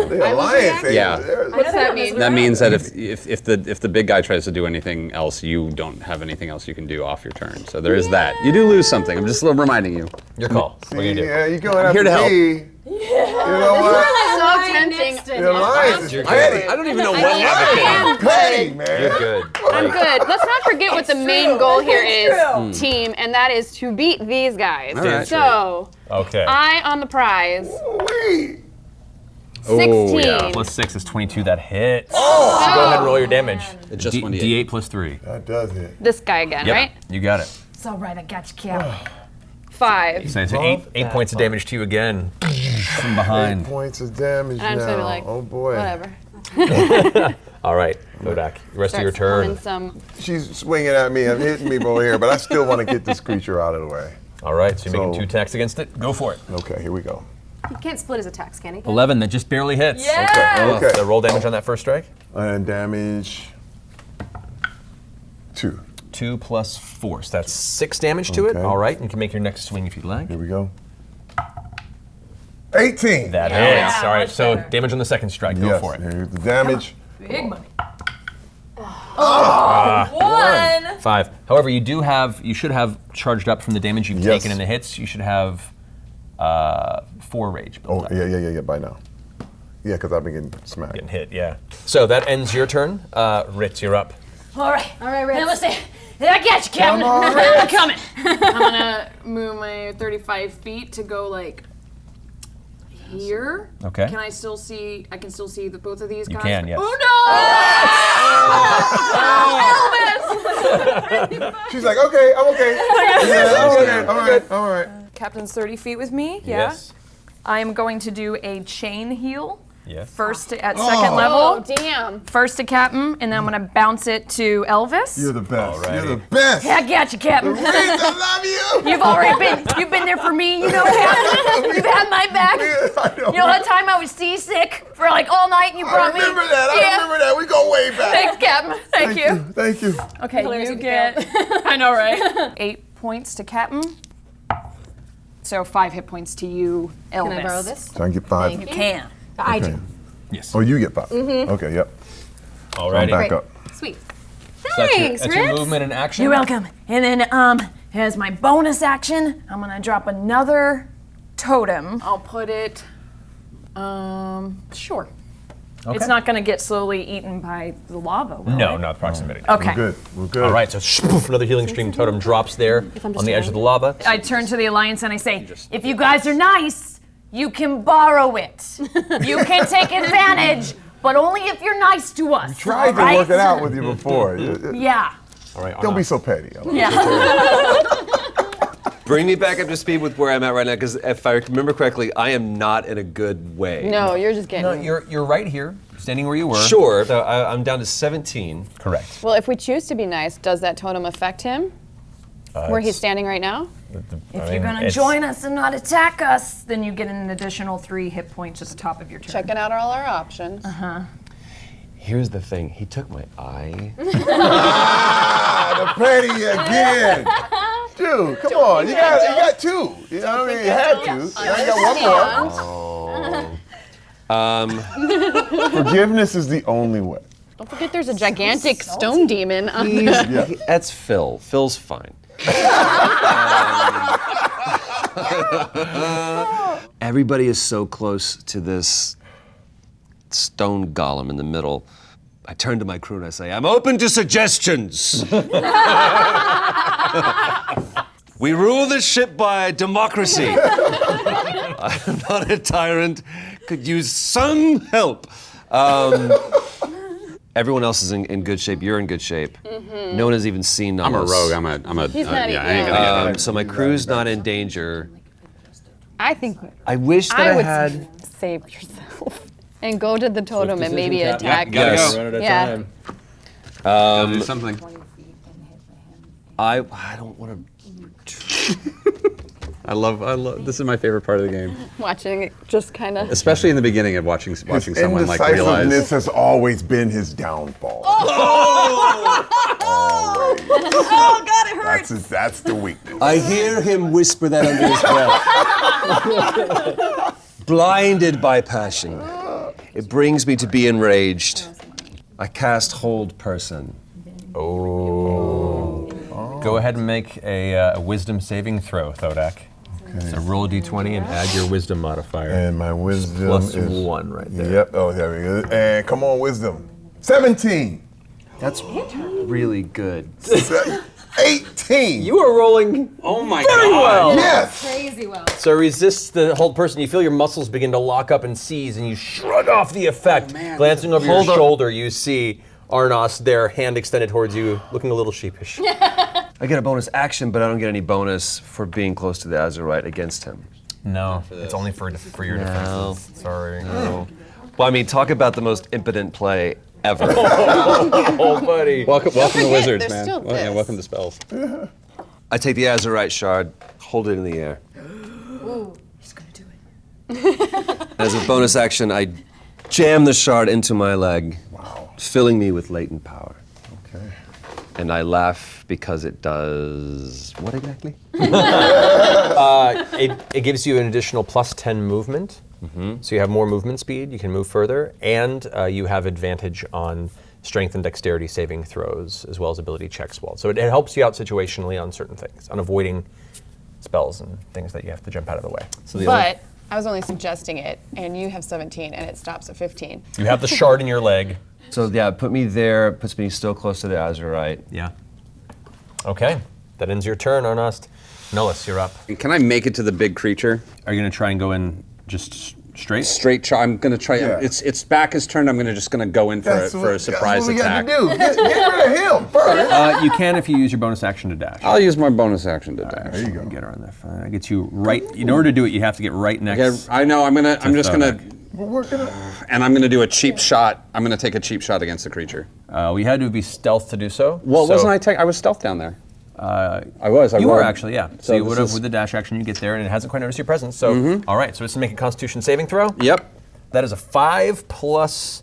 The alliance. Yeah. What's that mean? That means that if the big guy tries to do anything else, you don't have anything else you can do off your turn. So there is that. You do lose something. I'm just reminding you. Your call. What are you doing? Yeah, you're going I'm after here to help. me. You know what? So tempting. The alliance is petty. I don't even know what I'm petty, man. You're good. I'm good. Let's not forget what the main goal here is, team, and that is to beat these guys. All right. So, Okay. eye on the prize. Wait. 16. yeah. Plus 6 is 22. That hits. So go ahead and roll your damage. It's just 1d8. D8 plus 3. That does it. This guy again, Yep. right? You got it. It's all right. I got you, Cap. 5. So it's 8 points of damage to you again from 8 behind. points of damage And I'm just gonna be now. like, Oh boy. whatever. All right, Thodak. The rest of your turn. Some. She's swinging at me and hitting me over here, but I still want to get this creature out of the way. All right, so you're making So- 2 attacks against it. Go for it. Okay, here we go. He can't split his attacks, can he? 11, that just barely hits. Okay. So roll damage on that first strike. And damage 2. 2 plus 4. So that's 6 damage to it. Okay. All right, you can make your next swing if you'd like. Here we go. 18. That hits. All right, so damage on the second strike. Go Yes, for it. here's the damage. Big money. 1. 5. However, you should have charged up from the damage you've Yes. taken in the hits. You should have 4 rage built Oh, up. yeah, by now. Yeah, because I've been getting smacked. Getting hit, yeah. So that ends your turn. Ritz, you're up. All right. Ritz. Now let's see. I got you, Captain. Come on, I'm coming. I'm gonna move my 35 feet to go like here. Okay. Can I still see? I can still see both of these You guys. can, yes. Oh no! She's like, okay, I'm okay. Yeah, I'm okay. All right, Captain's 30 feet with me. Yeah. Yes. I am going to do a chain heal. Yes. First at second level. Damn. First to Captain, and then I'm gonna bounce it to Elvis. You're the best. Alrighty. You're the best. I got you, Captain. Ritz, I love you. You've been there for me, you know, Captain. You've had my back. I know. You know that time I was seasick for like all night and you brought I remember that. I remember that. We go way back. Thanks, Captain. Thank you. Thank you. Okay, you get, I know, right? 8 points to Captain. So 5 hit points to you, Elvis. Can I borrow this? So I can get 5. You can. I Okay. do. Yes. Oh, you get 5. Mhm. Okay, yep. Alrighty. I'm back Great. up. Sweet. That's Thanks, your Ritz. movement and action. You're welcome. And then as my bonus action, I'm gonna drop another totem. I'll put it. Sure. Okay. It's not gonna get slowly eaten by the lava, will No, it? not proximity. Okay. We're good. We're good. All right, so spoof, another healing stream totem drops there on the edge of the lava. I turn to the Alliance and I say, if you guys are nice, you can borrow it. You can take advantage, but only if you're nice to us. Tried to right? work it out with you before. Yeah. All right, Don't be so petty. Yeah. Bring me back up to speed with where I'm at right now, because if I remember correctly, I am not in a good way. No, you're just getting. No, you're right here, standing where you were. Sure. So I'm down to 17. Correct. Well, if we choose to be nice, does that totem affect him? Where he's standing right now? If you're gonna join us and not attack us, then you get an additional 3 hit points at the top of your turn. Checking out all our options. Here's the thing. He took my eye. The petty again. Dude, come on. You got 2. You know what I mean? You had to. Now you got 1 more. Forgiveness is the only way. Don't forget there's a gigantic stone demon on Yeah. That's Phil. Phil's fine. Everybody is so close to this stone golem in the middle. I turn to my crew and I say, I'm open to suggestions. We rule this ship by democracy. I'm not a tyrant. Could use some help. Everyone else is in good shape. You're in good shape. No one has even seen Nullas. I'm a rogue. I'm a. He's not yeah, I ain't gonna get it. So my crew's not in danger. I think I wish that I would had. save yourself and go to the totem and maybe decision, attack. Captain. Gotta Yes. go. Run out of Yeah. time. Gotta do something. I don't want to. I love. This is my favorite part of the game, Watching it just kind of. especially in the beginning of watching His someone like realize. indecisiveness has always been his downfall. Oh, God, it hurts. That's the weakness. I hear him whisper that under his breath. Blinded by passion, it brings me to be enraged. I cast Hold Person. Go ahead and make a wisdom saving throw, Thodak. So roll a d20 and add your wisdom modifier. And my wisdom Plus is 1 right there. Yep. Oh, there we go. And come on, wisdom. 17. That's really good. 18. You are rolling very well. Yes. Crazy well. So resist the hold person. You feel your muscles begin to lock up and seize, and you shrug off the effect. Glancing over your shoulder, you see Arnost there, hand extended towards you, looking a little sheepish. I get a bonus action, but I don't get any bonus for being close to the Azurite against him. No, it's only for your defenses. Sorry. No. Well, I mean, talk about the most impotent play ever. Oh, buddy. Welcome to Wizards, there's man. still Yeah, this. welcome to spells. I take the Azurite shard, hold it in the air. Ooh, he's gonna do it. As a bonus action, I jam the shard into my leg, filling me with latent power. Okay. And I laugh because it does what exactly? It gives you an additional plus 10 movement. So you have more movement speed, you can move further, and you have advantage on strength and dexterity saving throws, as well as ability checks. So it helps you out situationally on certain things, on avoiding spells and things that you have to jump out of the way. So But I was only suggesting it, and you have 17, and it stops at 15. you have the shard in your leg. So yeah, put me there, puts me still close to the Azurite. Yeah. Okay, that ends your turn, Arnost. Nullas, you're up. Can I make it to the big creature? Are you gonna try and go in just straight? Straight. I'm gonna try. Yeah. It's back is turned. I'm just gonna go in for a surprise attack. That's what we got to do. Get rid of him first. You can if you use your bonus action to dash. I'll use my bonus action to dash. There you go. Get her on there. That gets you right. In order to do it, you have to get right next. Okay, I know. I'm just gonna We're gonna. And I'm going to do a cheap shot. I'm going to take a cheap shot against the creature. We had to be stealth to do so. Well, so, wasn't I? I was stealth down there. I was. You were rolled. actually, yeah. So you would have, with the dash action, you get there, and it hasn't quite noticed your presence. So, all right. So it's to make a Constitution saving throw. Yep. That is a 5 plus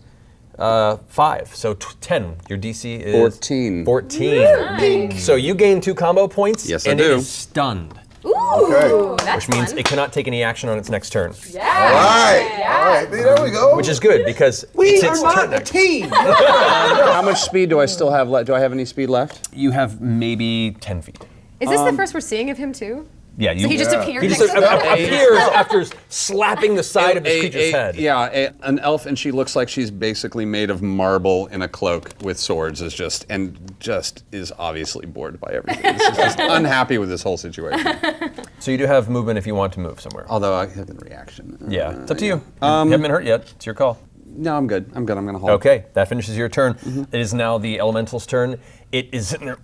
5, so 10. Your DC is 14. 14. So you gain 2 combo points. Yes, and I do. it is stunned. Ooh, that's Which means fun. it cannot take any action on its next turn. Yeah. All right. There we go. Which is good because it's its turn next. team. How much speed do I still have left? Do I have any speed left? You have maybe 10 feet. Is this the first we're seeing of him too? Yeah, So he just appeared He next just to him? appears after slapping the side of his creature's head. Yeah, an elf, and she looks like she's basically made of marble in a cloak with swords. Is just obviously bored by everything. She's just unhappy with this whole situation. So you do have movement if you want to move somewhere. Although I have a reaction. Yeah, it's up to you. You haven't been hurt yet. It's your call. No, I'm good. I'm going to hold. Okay, that finishes your turn. It is now the elemental's turn. It is sitting there,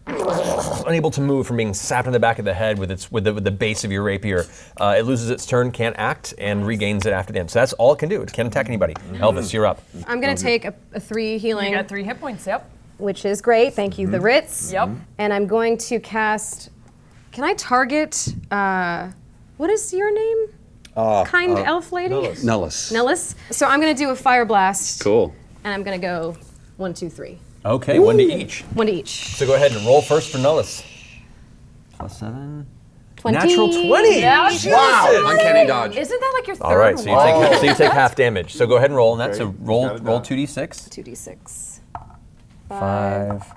unable to move from being sapped in the back of the head with the base of your rapier. It loses its turn, can't act, and regains it after the end. So that's all it can do. It can't attack anybody. Elvis, you're up. I'm gonna take a 3 healing. You got 3 hit points, yep. Which is great. Thank you, the Ritz. Yep. And I'm going to cast. Can I target? What is your name? Kind elf lady. Nullas. Nullas. So I'm gonna do a fire blast. Cool. And I'm gonna go 1, 2, 3. Okay, 1 to each. 1 to each. So go ahead and roll first for Nullas. +7. 20. Natural 20. Yeah, Wow. Uncanny dodge. Isn't that like your third All right, so you take half damage. So go ahead and roll on that. Okay, So roll got it done. 2d6. 2d6. 5.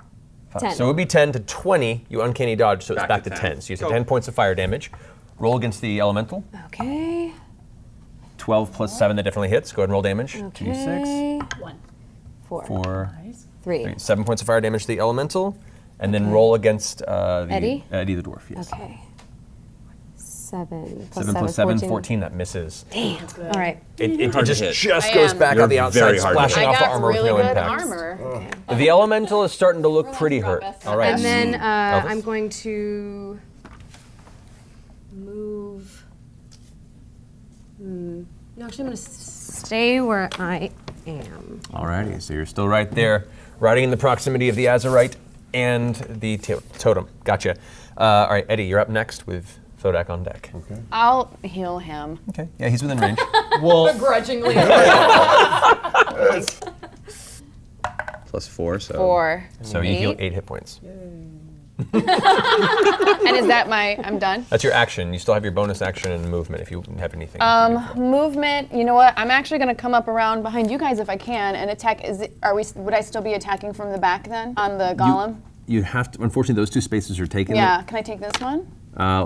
10. So it would be 10 to 20. You uncanny dodge, so it's back to 10. 10. So you take 10 points of fire damage. Roll against the elemental. Okay. 12 plus 7, that definitely hits. Go ahead and roll damage. 2d6. Okay. 1. 4. 4. 3. 7 points of fire damage to the elemental. And then roll against Eddie? Eddie the dwarf, yes. Okay. 7 plus 7 plus 7, 14. That misses. Damn. All right. It Hard to just hit. goes back You're on the outside, very hard to hit. splashing off the armor with no impact. armor. The elemental is starting to look pretty hurt. All right. And then Elvis? I'm going to move. No, actually, I'm going to stay where I am. Alrighty, so you're still right there, riding in the proximity of the Azurite and the totem. Gotcha. All right, Eddie, you're up next with Thodak on deck. Okay. I'll heal him. Okay. Yeah, he's within range. Well, Begrudgingly. +4, so. 4. so you heal 8 hit points. And is that I'm done? That's your action. You still have your bonus action and movement if you have anything. Movement, you know what? I'm actually gonna come up around behind you guys if I can and attack. Would I still be attacking from the back then on the golem? You have to, unfortunately, those 2 spaces are taken. Yeah, can I take this one?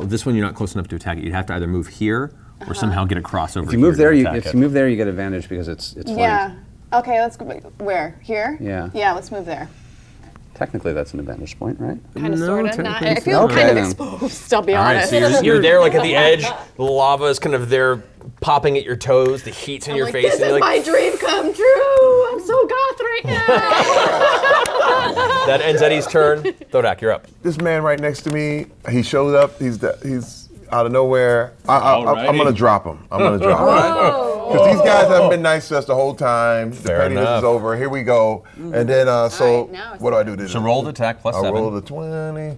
This one you're not close enough to attack it. You'd have to either move here or somehow get a crossover. If you move there, you get advantage because it's flanked. Yeah. Okay, let's go. Where? Here? Yeah. Yeah, let's move there. Technically, that's an advantage point, right? Kind of, No, sort of. technically I it's feel not. kind of Okay, then. exposed, I'll be All right, honest. so you're there like at the edge. The lava is kind of there popping at your toes. The heat's in your face. This and you're is my dream come true. I'm so goth right now. That ends Eddie's turn. Thodak, you're up. This man right next to me, he showed up. He's out of nowhere. I'm gonna drop him. Because these guys haven't been nice to us the whole time. The Fair pettiness enough. is over. Here we go. And then, so what do I do? So roll the attack plus 7. I roll the 20.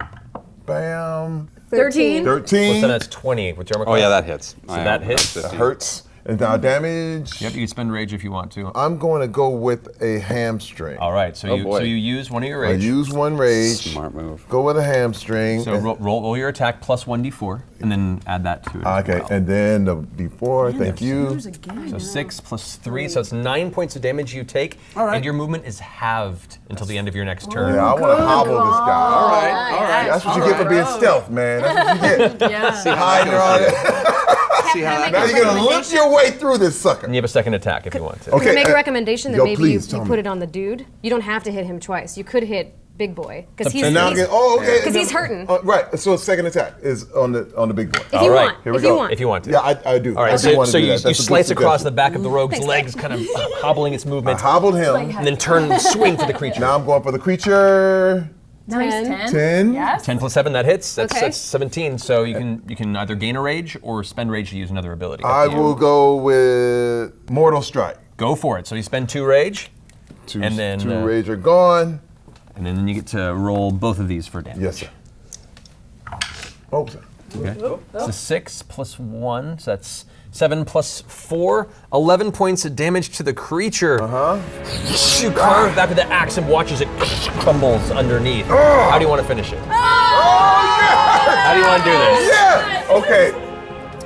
Bam. 13. 13. So that's 20 with your armor Oh, yeah, class. that hits. So that hits. That hurts. And now damage. Yep, you can spend rage if you want to. I'm going to go with a hamstring. All right, so you use one of your I rage. use 1 rage. Smart move. Go with a hamstring. So roll your attack plus 1d4, and then add that to it. Okay, and then the D4, thank you. So 6 plus 3, so it's 9 points of damage you take, and your movement is halved until the end of your next turn. Yeah, I want to hobble this guy. All right. That's what you get for being stealth, man. That's what you get. Yeah. Hiding around it. See how that Now you're going to limp your way through this sucker. And you have a second attack if you want to. Okay. Can I make a recommendation that maybe please, you tell put me. it on the dude? You don't have to hit him twice. You could hit Big Boy because he's And now because okay. he's hurting. Right. So second attack is on the big boy. If you right. want, Here we if you go. want. If you want to. Yeah, I do. All right, I do want to so do you that. That's a good slice across the suggestion. back of the rogue's legs, kind of hobbling its I movement, hobbled him. and then turn and swing for the creature. Now I'm going for the creature. Nice 10. 10? Yes. 10 plus 7, that hits. That's, Okay. that's 17. So you can either gain a rage or spend rage to use another ability. Up I to you. will go with Mortal Strike. Go for it. So you spend 2 rage. Two And then, rage are gone. And then you get to roll both of these for damage. Yes, sir. Oh, sir. Okay. It's a 6 plus 1, so that's 7 plus 4, 11 points of damage to the creature. You carve back with the axe and watch as it crumbles underneath. How do you want to finish it? How do you want to do this? Yeah! Okay.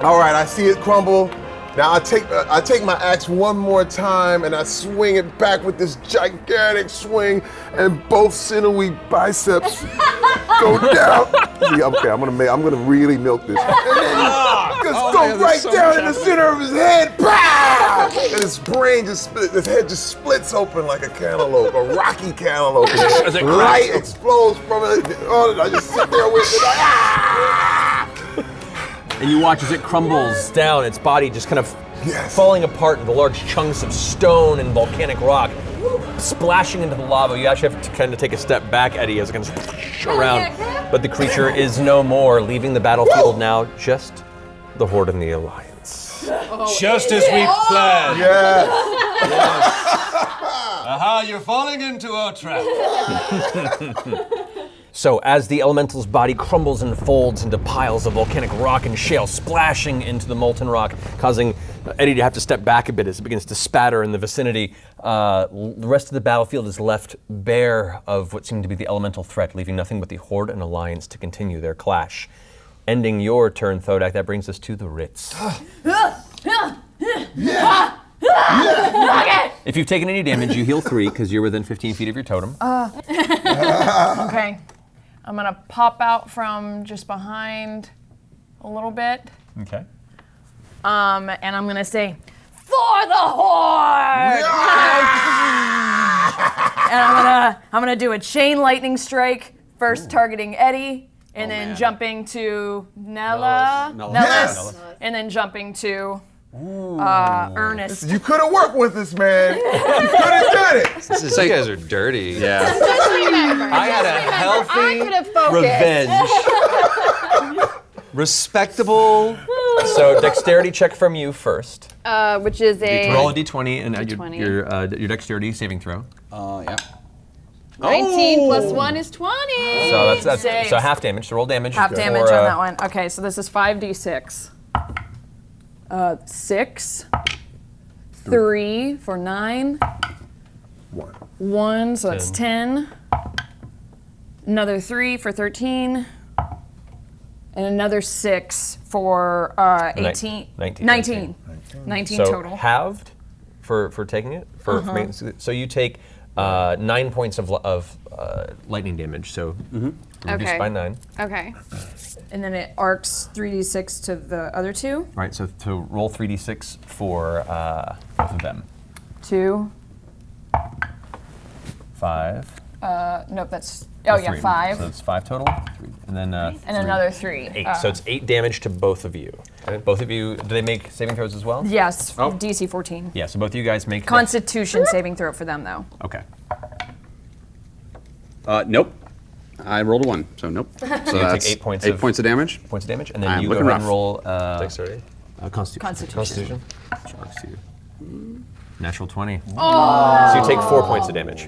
All right, I see it crumble. Now I take my axe one more time and I swing it back with this gigantic swing, and both sinewy biceps go down. See, okay, I'm gonna really milk this. And then just go right down in the center of his head. Pow! And his brain his head just splits open like a cantaloupe, a rocky cantaloupe. As it Light cracks. explodes from it. Oh, I just sit there with it. And you watch as it crumbles down, its body just kind of falling apart into large chunks of stone and volcanic rock, splashing into the lava. You actually have to kind of take a step back, Eddie, as it kind of around. But the creature is no more, leaving the battlefield now just the Horde and the Alliance. Just as we planned. Yeah. Aha, you're falling into our trap. So as the elemental's body crumbles and folds into piles of volcanic rock and shale, splashing into the molten rock, causing Eddie to have to step back a bit as it begins to spatter in the vicinity, the rest of the battlefield is left bare of what seemed to be the elemental threat, leaving nothing but the Horde and Alliance to continue their clash. Ending your turn, Thodak, that brings us to the Ritz. If you've taken any damage, you heal 3 because you're within 15 feet of your totem. Okay. I'm gonna pop out from just behind a little bit. Okay. And I'm gonna say, "For the Horde!" And I'm gonna do a chain lightning strike, first targeting Eddie, and then jumping to Nullas, and then jumping to Arnost. You could have worked with this, man. You could have done it. You guys are dirty. Yeah. I had a healthy revenge. Respectable. So dexterity check from you first. Which is a Roll a d20 and add D20. your dexterity saving throw. Yeah. 19 plus 1 is 20. So that's Saves. so half damage. So roll damage. Half for, damage on that one. Okay, so this is 5d6. 6, 3 for 9. 1, so that's 10. Another 3 for 13. And another 6 for 18. 19 so total. halved for taking it. For so you take 9 points of lightning damage. So reduced by 9. Okay. And then it arcs 3d6 to the other 2. Right. So to roll 3d6 for both of them. 2. 5. Nope, that's. Oh, yeah, 3. 5. So it's 5 total. And then and another 3. 8. So it's 8 damage to both of you. Both of you. Do they make saving throws as well? Yes, DC 14. Yeah. So both of you guys make Constitution saving throw for them, though. Okay. Nope. I rolled a 1, so nope. So you that's take 8 points. 8 points of damage. Points of damage, and then I'm you go looking ahead and rough. roll Dexterity. Constitution. Natural 20. So you take 4 points of damage.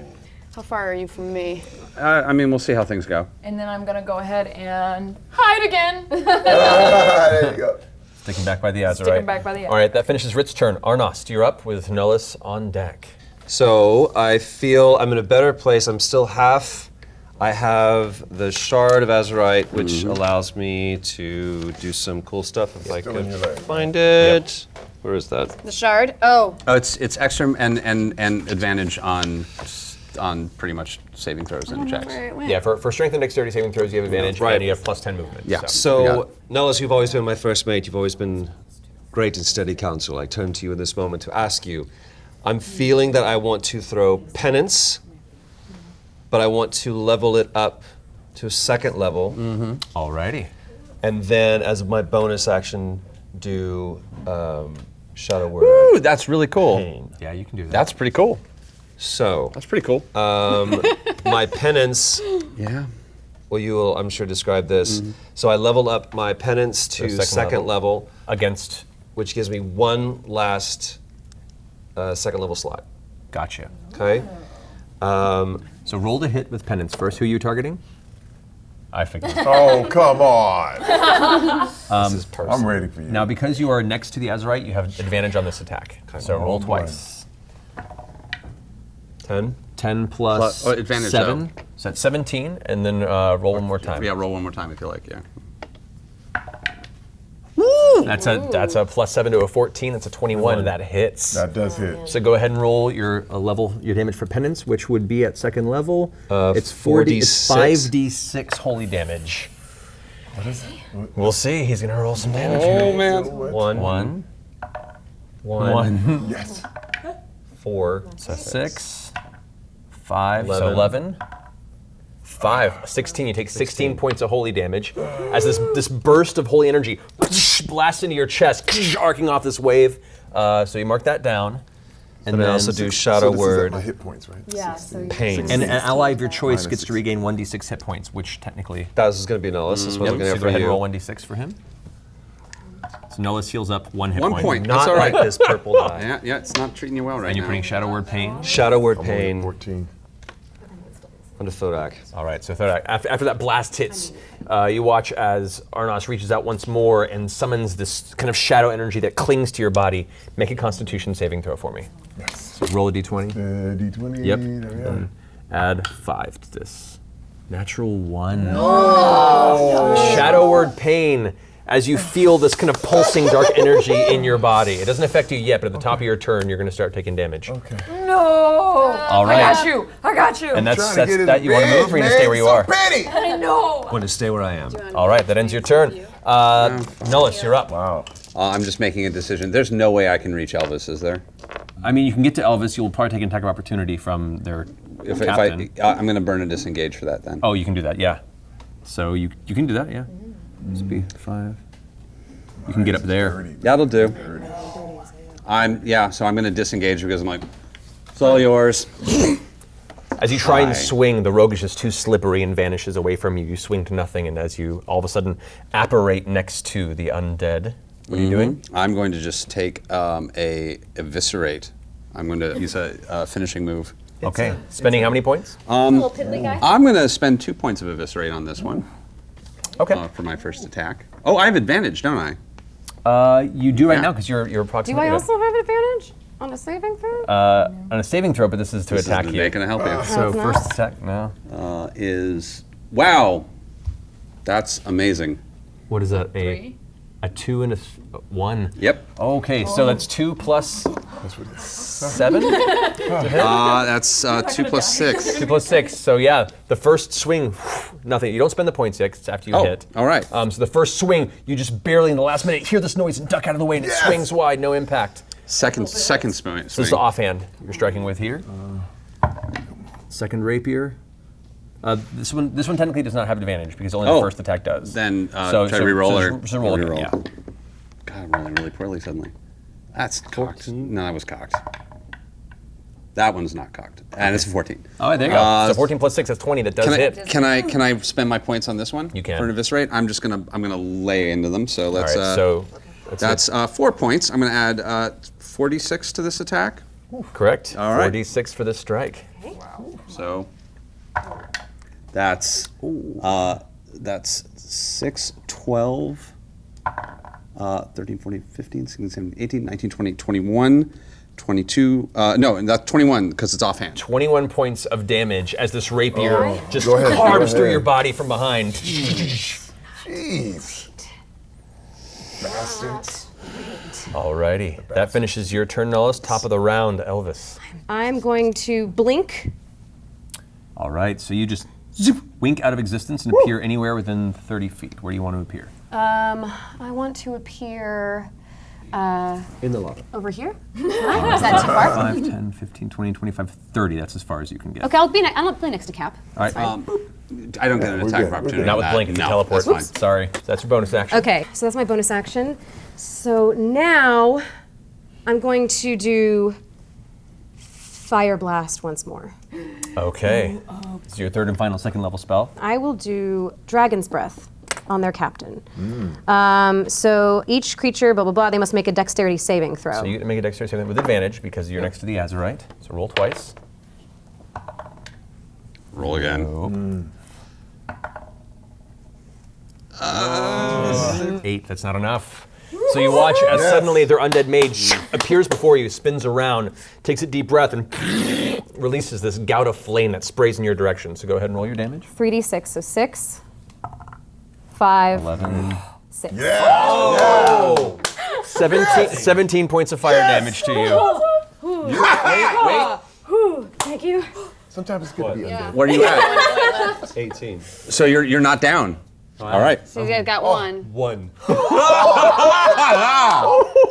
How far are you from me? I mean, we'll see how things go. And then I'm gonna go ahead and hide again. There you go. Sticking back by the Azurite. Sticking back by the All right, that finishes Rit's turn. Arnost, you're up with Nullas on deck. So I feel I'm in a better place. I'm still half. I have the Shard of Azurite, which allows me to do some cool stuff if I could find it. Where is that? The shard? Oh. Oh, it's extra and advantage on pretty much saving throws and checks. Where it went. Yeah, for strength and dexterity saving throws, you have advantage, Right. and you have plus 10 movement. Yeah. So, Nullas, you've always been my first mate. You've always been great and steady counsel. I turn to you in this moment to ask you. I'm feeling that I want to throw penance, but I want to level it up to a second level. Alrighty. And then, as my bonus action, do Shadow Word. Ooh, that's really cool. Pain. Yeah, you can do that. That's pretty cool. So, That's pretty cool. my penance Yeah. well, you will, I'm sure, describe this. So I leveled up my penance to second level against, which gives me one last second level slot. Gotcha. Okay. So roll to hit with penance first. Who are you targeting? I figured. Oh, come on. This is personal. I'm ready for you. Now, because you are next to the Azurite, you have advantage on this attack. So roll twice. 10. 10 plus advantage 7. So that's 17, and then roll one more time. Yeah, roll one more time if you like, yeah. That's a plus 7 to a 14. That's a 21. That hits. That does hit. So go ahead and roll your your damage for penance, which would be at second level. It's 4d6. It's 5d6 holy damage. What is it? We'll see. He's gonna roll some damage. Oh man. One. Yes. 4. So 6. 5. So 11. 5. 16. You take 16 points of holy damage as this burst of holy energy blasts into your chest, arcing off this wave. So you mark that down. And then I also do Shadow Word. My hit points, right? Yeah, so Pain. And an ally of your choice gets to regain 1d6 hit points, which technically. That was going to be Nullas. This wasn't going So to go ahead and you. roll 1d6 for him. So Nullas heals up 1 hit point. 1 point. Not That's all right. like this purple die. Yeah, it's not treating you well right And you're now. putting Shadow Word Pain. Shadow Word I'm only Pain 14. onto Thodak. All right, so Thodak, after that blast hits, you watch as Arnost reaches out once more and summons this kind of shadow energy that clings to your body. Make a Constitution saving throw for me. Yes. So roll a d20. D20. Yep. There we are. Add 5 to this. Natural 1. Shadow Word Pain. As you feel this kind of pulsing dark energy in your body. It doesn't affect you yet, but at the top of your turn, you're going to start taking damage. Okay. No! All right. I got you! I got you! And that's Trying to get his that. You want to move, or you going to stay where you are? Petty. I know! I'm going to stay where I am. All right, that ends your turn. Nullas, you're up. Wow. I'm just making a decision. There's no way I can reach Elvis, is there? I mean, you can get to Elvis. You'll probably take an attack of opportunity from their captain. I'm going to burn a disengage for that then. Oh, you can do that, yeah. So you can do that, yeah. Just be 5. You can get up there. That'll do. So I'm going to disengage because I'm like, it's all yours. As you try and swing, the rogue is just too slippery and vanishes away from you. You swing to nothing, and as you all of a sudden apparate next to the undead, what are you doing? I'm going to just take a eviscerate. I'm going to use a finishing move. Okay. Spending how many points? little piddly guy. I'm going to spend 2 points of eviscerate on this one. Okay. For my first attack. Oh, I have advantage, don't I? You do right now because you're Do approximately. I also have advantage on a saving throw? on a saving throw, but this is to attack you. Ain't gonna help you. So it's first attack, no. Is wow, that's amazing. What is that? A 2 and a 1. Yep. Okay, so that's 2 plus 7? That's 2 plus 6. 2 plus 6. So yeah, the first swing, nothing. You don't spend the points yet 'cause it's after you hit. All right. So the first swing, you just barely in the last minute hear this noise and duck out of the way, and it swings wide, no impact. Second swing. So this is the offhand you're striking with here. Second rapier. This one technically does not have advantage because only the first attack does. Then try to re-roll or just roll again, re-roll. yeah. God, I'm rolling really poorly suddenly. That's cocked. No, that was cocked. That one's not cocked, and it's a 14. All right, there you go. So 14 plus 6, that's 20. That does hit. Can I spend my points on this one? You can. For an eviscerate. I'm gonna lay into them. So let's. All right, so that's 4 points. I'm gonna add 46 to this attack. Correct. All right. 4d6 for this strike. Wow. So that's 6, 12, 13, 14, 15, 16, 17, 18, 19, 20, 21, 22. No, and that's 21 because it's offhand. 21 points of damage as this rapier just carves through your body from behind. Jeez. Bastards. Alrighty, that finishes your turn, Nullas. Top of the round, Elvis. I'm going to blink. All right, so you just wink out of existence and appear anywhere within 30 feet. Where do you want to appear? I want to appear In the lava. over here. Is that too far? 5, 10, 15, 20, 25, 30. That's as far as you can get. Okay, I'll play next to Cap. All right. I don't get an attack of opportunity. Not with blink, it's a teleport. That's fine. Sorry, that's your bonus action. Okay, so that's my bonus action. So now I'm going to do Fire Blast once more. Okay. This is your third and final second level spell. I will do Dragon's Breath on their captain. Mm. So each creature, blah, blah, blah, they must make a dexterity saving throw. So you make a dexterity saving with advantage because you're next to the Azurite. So roll twice. Roll again. 8, that's not enough. So you watch as suddenly their undead mage appears before you, spins around, takes a deep breath, and releases this gout of flame that sprays in your direction. So go ahead and roll your damage. 3d6, so 6, 5, 11. 6. Oh! 17 points of fire damage to you. Wait. Thank you. Sometimes it's good to be undead. What are you at? 18. So you're not down. All right. So you guys got one. 1.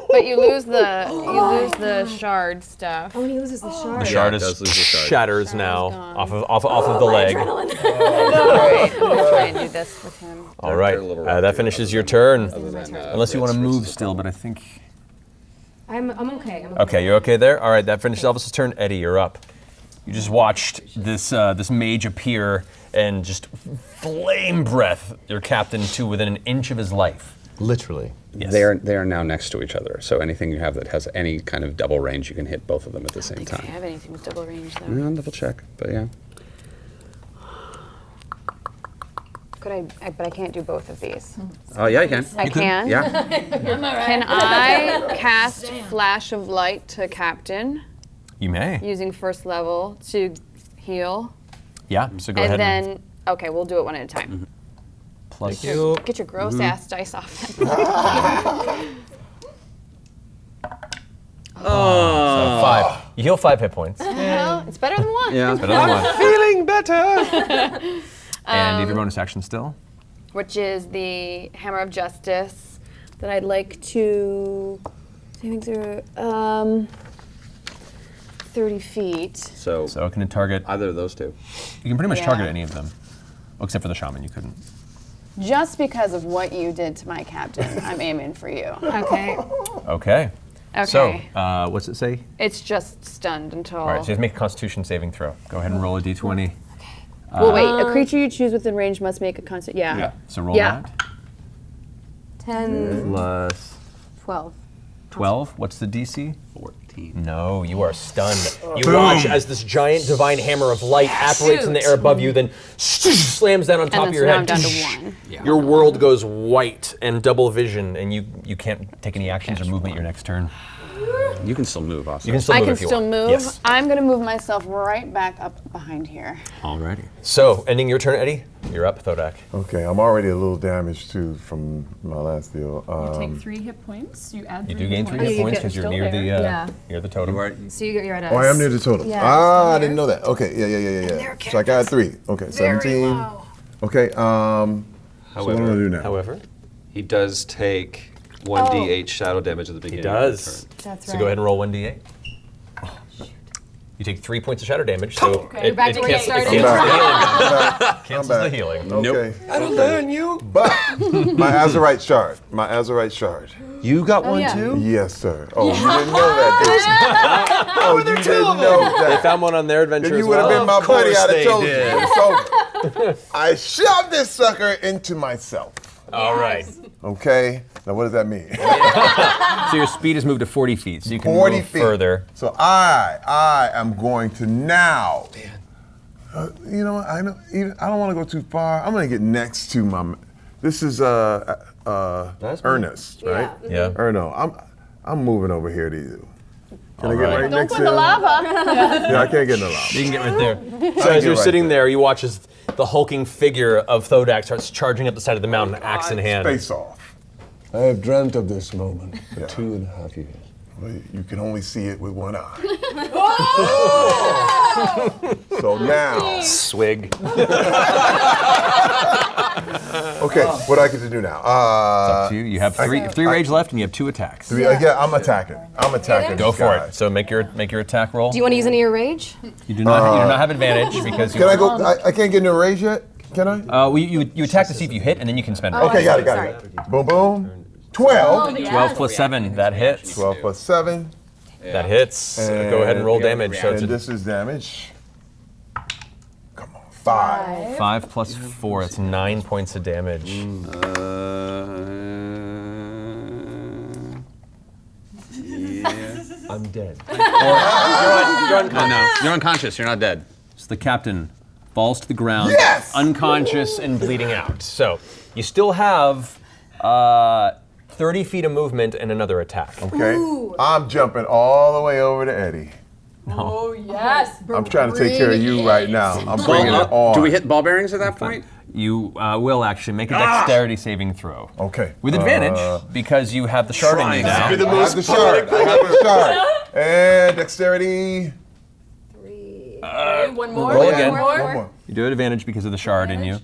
But you lose the shard stuff. Oh, and he loses the shard. The shard does lose the shard. shatters now off of the leg. Alright, I'm gonna try and do this with him. All right, that finishes your turn. Unless you want to move still, but I think. I'm okay. Okay, you're okay there? All right, that finishes Elvis's turn. Eddie, you're up. You just watched this mage appear and just flame breath your captain to within an inch of his life. Literally. Yes. They are now next to each other. So anything you have that has any kind of double range, you can hit both of them at the same I time. don't have anything with double range though. I'll double check, but yeah. But I can't do both of these. Oh yeah, you can. I can? Yeah. Can I cast Flash of Light to Captain You may. using first level to heal? Yeah, so go ahead. And then, okay, we'll do it one at a time. Plus Get your gross ass dice off. So 5. You heal 5 hit points. Well, it's better than one. Yeah, better than one. Feeling better! And you have your bonus action still? Which is the Hammer of Justice that I'd like to saving through 30 feet. So it can target either of those two. You can pretty much Yeah. target any of them. Well, except for the shaman, you couldn't. Just because of what you did to my captain, I'm aiming for you. Okay. Okay. Okay. So, what's it say? It's just stunned until. All right, so you have to make a Constitution saving throw. Go ahead and roll a d20. Well, wait. A creature you choose within range must make a constant. Yeah. Yeah. So roll Yeah. that. 10, Plus 12. 12. What's the DC? 14. No, you are stunned. You watch as this giant divine hammer of light apparates in the air above you, then slams down on top of your now head. I'm down to 1. Your world goes white and double vision, and you can't take any actions or movement your next turn. You can still move, also. You can still move I can if you still want. move. Yes. I'm gonna move myself right back up behind here. Alrighty. So, ending your turn, Eddie. You're up, Thodak. Okay, I'm already a little damaged too from my last deal. You take 3 hit points. You add. You 3 do gain 3 hit points because you're near near the totem. So you're at Oh, I am near the totem. Yeah, I didn't know that. Okay, yeah. So I got 3. Okay, 17. Okay, so what am I gonna do now? However, he does take 1d8 shadow damage at the beginning of the turn. That's So go ahead and roll 1d8. You take 3 points of shadow damage, so You're back to where you started. cancels the healing. Okay. I don't learn you. But my Azurite shard. You got one yeah. too? Yes, sir. Oh, you didn't know that, did you? Oh, you didn't know They that. found one on their adventure Then you as would have well. been my Of buddy. course I'd have they told did. you. It's over. I shoved this sucker into myself. All right. Okay. Now what does that mean? So your speed has moved to 40 feet, so you can 40 move feet. further. So I am going to now. You know what? I don't want to go too far. I'm going to get next to my. This is Arnost, right? Yeah. Arno. I'm moving over here to you. Can I get right. right Don't next put to the him? lava. Yeah, I can't get in the lava. You can get right there. So I as get you're right sitting there. there, you watch as the hulking figure of Thodak starts charging up the side of the mountain, axe in hand. Face off. I have dreamt of this moment for 2.5 years. Well, you can only see it with one eye. So now. Swig. Okay, what do I get to do now? It's up to you. You have three rage left, and you have 2 attacks. Yeah, I'm attacking. Go this for guy. it. So make your attack roll. Do you want to use any of your rage? You do not have advantage because you. Can I go? I can't get into a rage yet? Can I? Well, you attack to see if you hit, and then you can spend. Okay, got it. Boom, boom. 12. 12 plus 7, that hits. 12 plus 7. That hits. Go ahead and roll damage. So it's And this is damage. 5. 5 plus 4, it's 9 points of damage. I'm dead. You're unconscious. No, you're unconscious. You're not dead. So the captain falls to the ground, Yes! unconscious and bleeding out. So you still have 30 feet of movement and another attack. Okay. I'm jumping all the way over to Eddie. Oh, yes. I'm trying to take care of you right now. I'm bringing it on. Do we hit ball bearings at that point? You will actually make a dexterity saving throw. Okay. With advantage, because you have the shard in you now. I have the shard. I have the shard. And dexterity. 3. One more. Roll again. One more. You do have advantage because of the shard in you.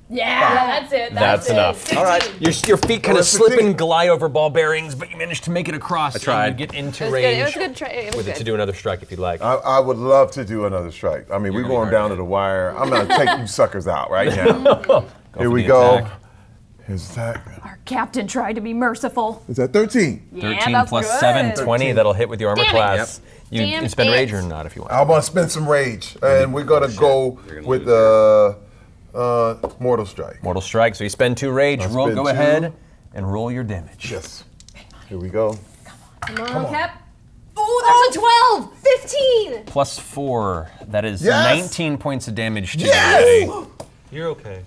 Yeah, that's it. That's enough. All right. Your feet kind of slip and glide over ball bearings, but you managed to make it across. I tried. And you get into It was range good. It was a good try. It was with it good. to do another strike if you'd like. I would love to do another strike. I mean, we're going down to the wire. I'm going to take you suckers out right now. Here we go. attack. Here's attack. Our captain tried to be merciful. Is that 13? 13 that's plus good. 7, 20. That'll hit with your armor Damn it. class. You Damn can spend it. rage or not if you want. I'm going to spend some rage. And we're going to go with Mortal Strike. Mortal Strike. So you spend 2 rage. I'll Go spend ahead 2. and roll your damage. Yes. Here we go. Come on, Cap. Oh, there's a 12. 15. Plus 4. That is Yes! 19 points of damage to Yes! you, Eddie. You're okay.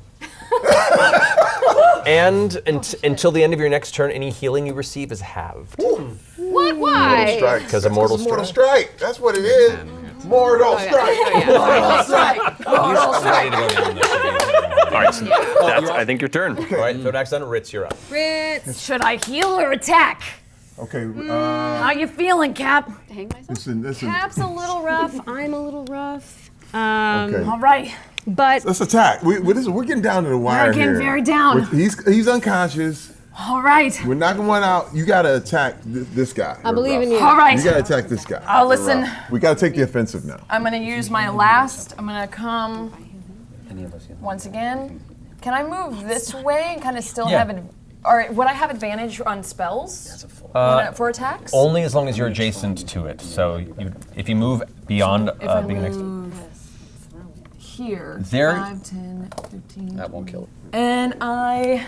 And until the end of your next turn, any healing you receive is halved. What? Mortal Why? Strike. Because of Mortal Mortal Strike. That's what it is. Mortal Strike. Mortal strike. Mortal strike. All right, so that's, I think, your turn. All right, Thodak's done. Ritz, you're up. Ritz. Should I heal or attack? Okay. How you feeling, Cap? Hang myself. Listen. Cap's a little rough. I'm a little rough. Okay. All right. But Let's attack. We're getting down to the wire We're getting here. very down. He's unconscious. All right. We're knocking one out. You gotta attack this guy. I believe in you. All right. You gotta attack this guy. Oh, listen. We gotta take the offensive now. I'm going to use my last. I'm going to come once again. Can I move this way and kind of still have it? Or would I have advantage on spells for attacks? Only as long as you're adjacent to it. So if you move beyond being next to Here. There- 5, 10, 15. That won't kill it. And I.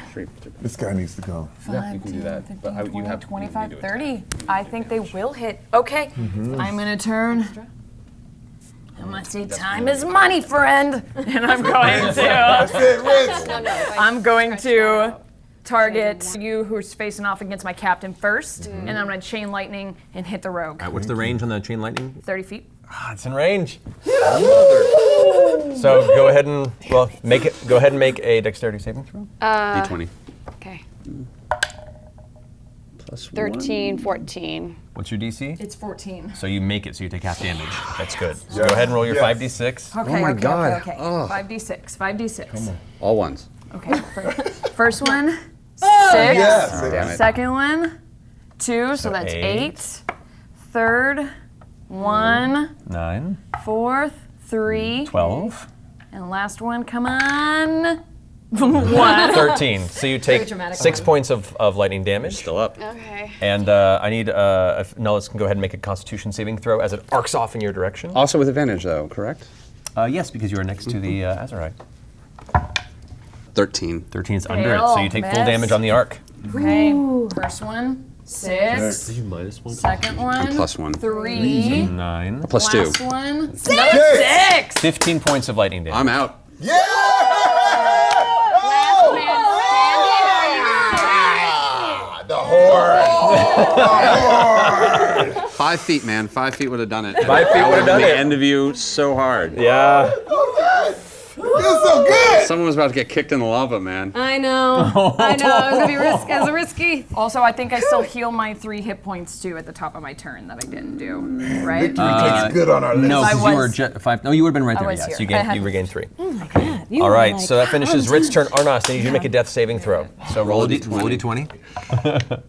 This guy needs to go. 5, you can do 10, that, 15, but you 20, have to 25, do it. 30. I think they will hit. Okay. I'm going to turn. I'm gonna say time is money, friend. And I'm going to. That's it, Ritz. I'm going to target you who's facing off against my captain first. And I'm going to chain lightning and hit the rogue. All right, what's the range on the chain lightning? 30 feet. It's in range. So go ahead and Go ahead and make a dexterity saving throw. D20. Okay. Plus 13, 14. What's your DC? It's 14. So you make it, so you take half damage. That's good. So Yes. go ahead and roll your Yes. 5d6. Okay, my okay, God. okay. Oh. 5d6. 5d6. All ones. Okay. First one, 6. Yes. Damn it. Second one, 2. So that's 8. Third, 1. 9, Fourth, 3. 12, And last one, come on. 1. 13. So you take dramatic. 6 points of lightning damage. Still up. Okay. And I need if Nullas can go ahead and make a Constitution saving throw as it arcs off in your direction. Also with advantage, though, correct? Yes, because you are next to the Azurite. 13. 13 is under it, so you take full miss. damage on the arc. Okay. First one, 6. You minus 1. Second one, And plus 1. 3. 9. Plus 2. Last one, Six. 6. 15 points of lightning damage. I'm out. Yeah! The horde. The horde. 5 feet, man. 5 feet would have done it. 5 feet would have done the it. end of you so hard. Yeah. Feels so good. Someone was about to get kicked in the lava, man. I know. I know. It was gonna be risky. Also, I think I still heal my 3 hit points too at the top of my turn that I didn't do. Right? Victory takes good on our list. No, I because you were was- jet 5. No, you would have been right I there. was Yes, here. you regained 3. Oh my god. You All were right, like, so that finishes Ritz's turn. Arnost, I need you to make a death saving throw. So roll a d20.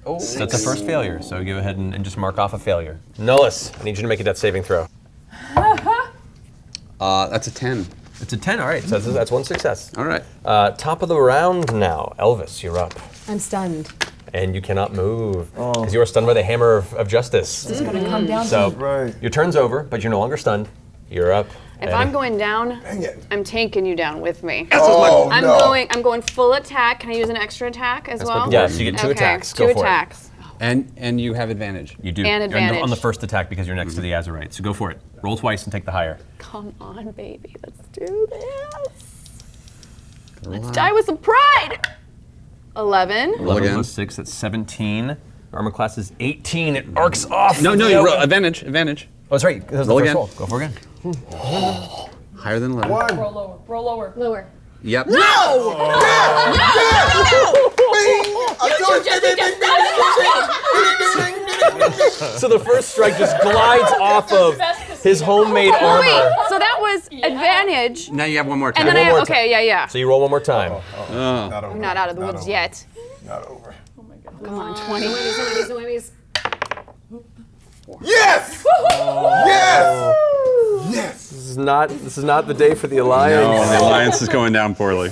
Oh, so that's a first failure. So go ahead and just mark off a failure. Nullas, I need you to make a death saving throw. That's a 10. It's a 10. All right, so that's one success. All right. Top of the round now. Elvis, you're up. I'm stunned. And you cannot move because you are stunned by the hammer of justice. It's gonna come down So Right. your turn's over, but you're no longer stunned. You're up, If I'm going down, Dang it. I'm taking you down with me. Oh, I'm no. going full attack. Can I use an extra attack as well? Yes, you get 2 attacks. Go Two for it. attacks. And you have advantage. You do. And You're on the advantage. first attack because you're next to the Azurite. So go for it. Roll twice and take the higher. Come on, baby. Let's do this. Let's die with some pride. 11. 11 plus 6, that's 17. Armor class is 18. It arcs off. No, you roll advantage. Oh, that's right. That was the Roll first again. roll. Go for it again. Higher than 11. One. Roll lower. Roll lower. Lower. Yep. No! So the first strike just glides off of his homemade Oh, armor. wait. So that was advantage. Now you have one more attack. And then I more have, attack. okay, yeah. So you roll one more time. I'm not out of the woods yet. Not over. Come on, 20. Yes! Yes! Yes! This is not the day for the Alliance. No, the alliance is going down poorly.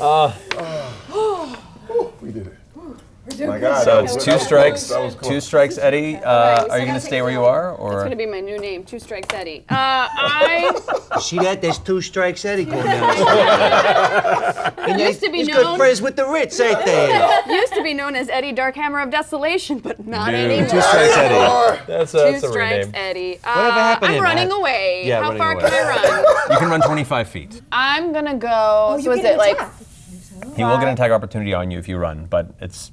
We did it. My God, So that it's was- 2 that was strikes. close. 2 strikes, Eddie. Are you going to stay where you are, It's or? gonna be my new name, 2 Strikes Eddie. See that? There's 2 strikes Eddie going down. And Used to be he's known- good friends with the Ritz, ain't they? Used to be known as Eddie Darkhammer of Desolation, but not anymore. 2 strikes, Eddie. That's 2 a strikes rename. Eddie. Whatever happened to I'm him? running away. Yeah, How running far away. can I run? You can run 25 feet. I'm gonna go. So is it like? He will get an attack opportunity on you if you run, but it's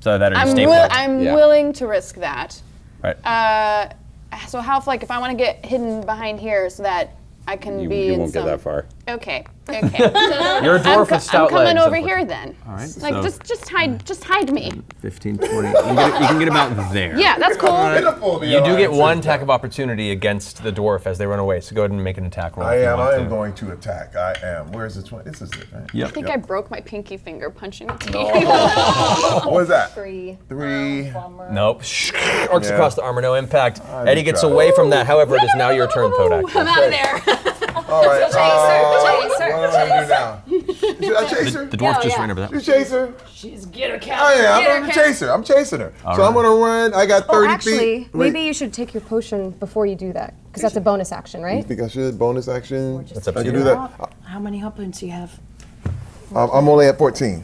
so that or you I'm, stay put. I'm willing to risk that. Right. So how like if I want to get hidden behind here so that I can be You in won't some. get that far. Okay. You're a dwarf with stout I'm coming legs, over unfortunately. here then. All right. Like so just hide me. 15, 20. You can get about there. Yeah, that's cool. You do get 1 attack of opportunity against the dwarf as they run away. So go ahead and make an attack roll. I if you am. want I am to. going to attack. I am. Where's the 20? This is it, right? Yep. I think I broke my pinky finger punching the table. What is that? 3. 3. Nope. Arcs Yeah. across the armor, no impact. I Eddie gets tried. away from that. However, it is now your turn, Thodak. I'm out of there. All right. Chaser. What do I do now? Should I chase her? The dwarf just ran over that. You chase her? She's get her cat. Oh yeah, I'm gonna chase her. I'm chasing her. So I'm gonna run. I got 30 Actually, feet. maybe you should take your potion before you do that, because that's a bonus action, You right? think I should? Bonus action? That's up I to can you. do that. How many hit points do you have? I'm only at 14.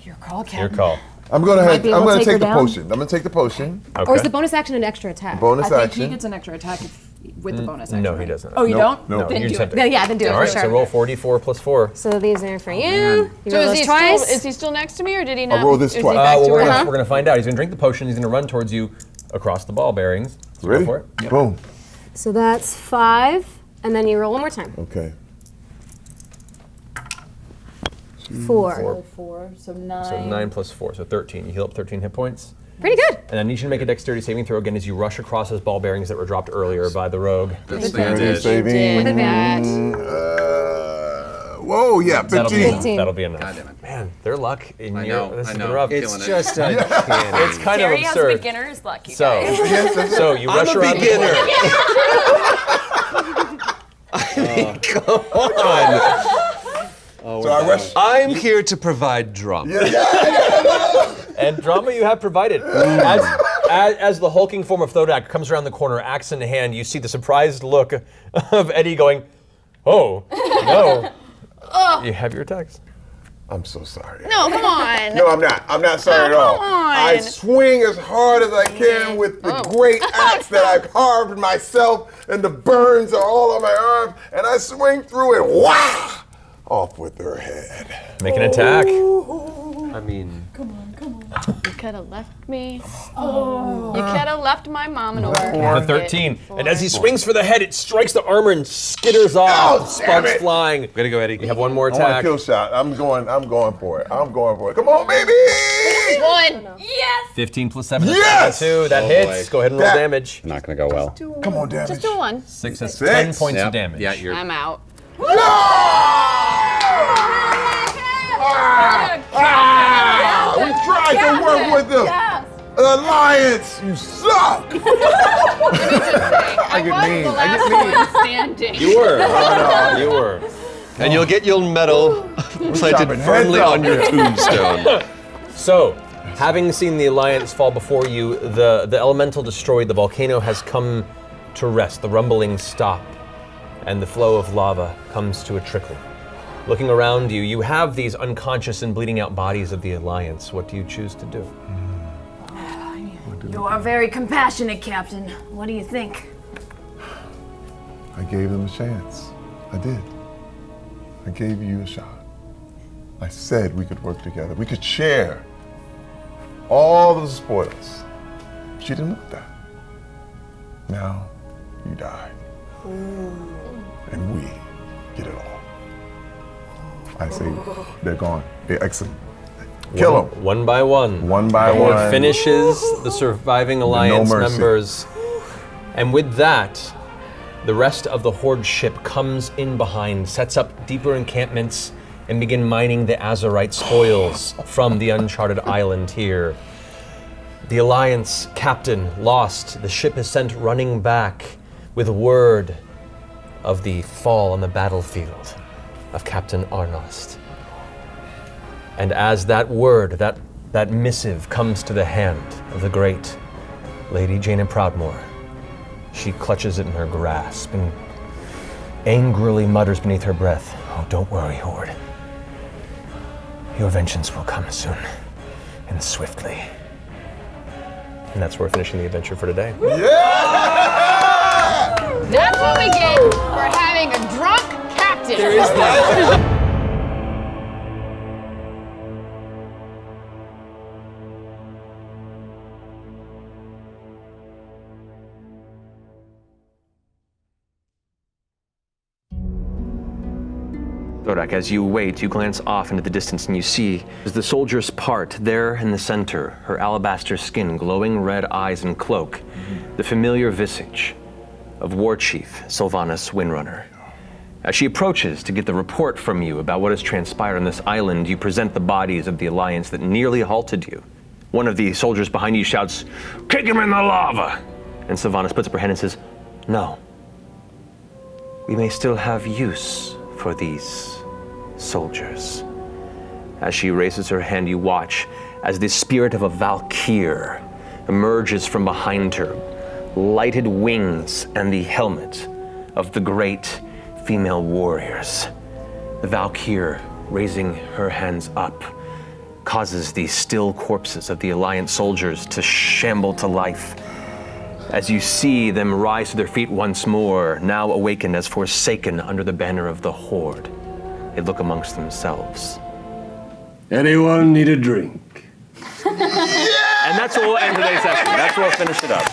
Your call, Your Captain. call. I'm gonna Might be able to take her take the down. potion. I'm gonna take the potion. Or is the bonus action an extra attack? Bonus I think action. he gets an extra attack with the bonus action. No, he right? doesn't. Oh, you don't? No. Then you do just have it. to. Then, yeah, then do it All for right, sure. so roll 4d4 plus 4. So these are for you. You So roll is those he twice. still is he still next to me or did he not? roll this is he twice. back Well, to we're where- gonna find out. He's gonna drink the potion. He's gonna run towards you across the ball bearings. So Ready? Go for it. Boom. So that's 5, and then you roll one more time. Okay. 4. 4, so 9. So 9 plus 4, so 13. You heal up 13 hit points. Pretty good. And I need you to make a dexterity saving throw again as you rush across those ball bearings that were dropped earlier by the rogue. Dexterity saving. With advantage. Whoa, yeah, 15. 15. That'll be enough. Man, their luck in I your know, this I has know. been rough. It's It's just uncanny. It's kind Terry of has absurd. beginner's luck, you So, guys. so you rush I'm a around. beginner. Come on. So I rush. I'm here to provide drama. And drama you have provided. As the hulking form of Thodak comes around the corner, axe in hand, you see the surprised look of Eddie going, "Oh, no." You have your attacks. I'm so sorry. No, come on. No, I'm not. I'm not sorry at all. come on. I swing as hard as I can with the great axe that I've carved myself, and the burns are all on my arms, and I swing through it. Wow! Off with her head. Make an attack. I mean, You could have left me. You could have left my mom in order. The 13. And as he swings for the head, it strikes the armor and skitters off. Oh, Sparks damn it. flying. gotta go, Eddie. You have one more I want a attack. kill shot. I'm going for it. I'm going for it. Come on, baby! 1. Yes. 15 plus 7 is Yes! 22. That hits. Go ahead and roll That- damage. Not gonna go well. Come on, damage. Just do 1. 6 is 6. 10 points Yep. of damage. Yeah, you're. I'm out. We tried to work with them. Alliance, you suck. I get was mean. the I last get mean. one standing. You were. You were. And you'll get your medal planted chopping firmly heads on your tombstone. So, having seen the Alliance fall before you, the elemental destroyed, the volcano has come to rest. The rumblings stop. and the flow of lava comes to a trickle. Looking around you, you have these unconscious and bleeding out bodies of the Alliance. What do you choose to do? You are very compassionate, Captain. What do you think? I gave them a chance. I did. I gave you a shot. I said we could work together. We could share all the spoils. She didn't want that. Now you die. And we get it all. I say they're gone. They're excellent. Kill them. One by one. One by The horde one. finishes the surviving Alliance mercy. members. And with that, the rest of the Horde ship comes in behind, sets up deeper encampments, and begin mining the Azurite spoils from the uncharted island here. The Alliance captain lost. The ship is sent running back with word of the fall on the battlefield of Captain Arnost. And as that word, that missive comes to the hand of the great Lady Jaina Proudmoore, she clutches it in her grasp and angrily mutters beneath her breath, "Oh, don't worry, Horde. Your vengeance will come soon and swiftly." And that's where we're finishing the adventure for today. That's what we get for having a drunk captain. There is that. Thodak, as you wait, you glance off into the distance and you see as the soldiers part there in the center, her alabaster skin, glowing red eyes and cloak, the familiar visage of War Chief Sylvanas Windrunner. As she approaches to get the report from you about what has transpired on this island, you present the bodies of the Alliance that nearly halted you. One of the soldiers behind you shouts, "Kick him in the lava!" And Sylvanas puts up her hand and says, "No. We may still have use for these soldiers." As she raises her hand, you watch as the spirit of a Valkyr emerges from behind her, lighted wings and the helmet of the great female warriors. The Valkyr, raising her hands up, causes the still corpses of the Alliance soldiers to shamble to life. As you see them rise to their feet once more, now awakened as forsaken under the banner of the Horde, they look amongst themselves. Anyone need a drink? And that's where we'll end today's session. That's where we'll finish it up.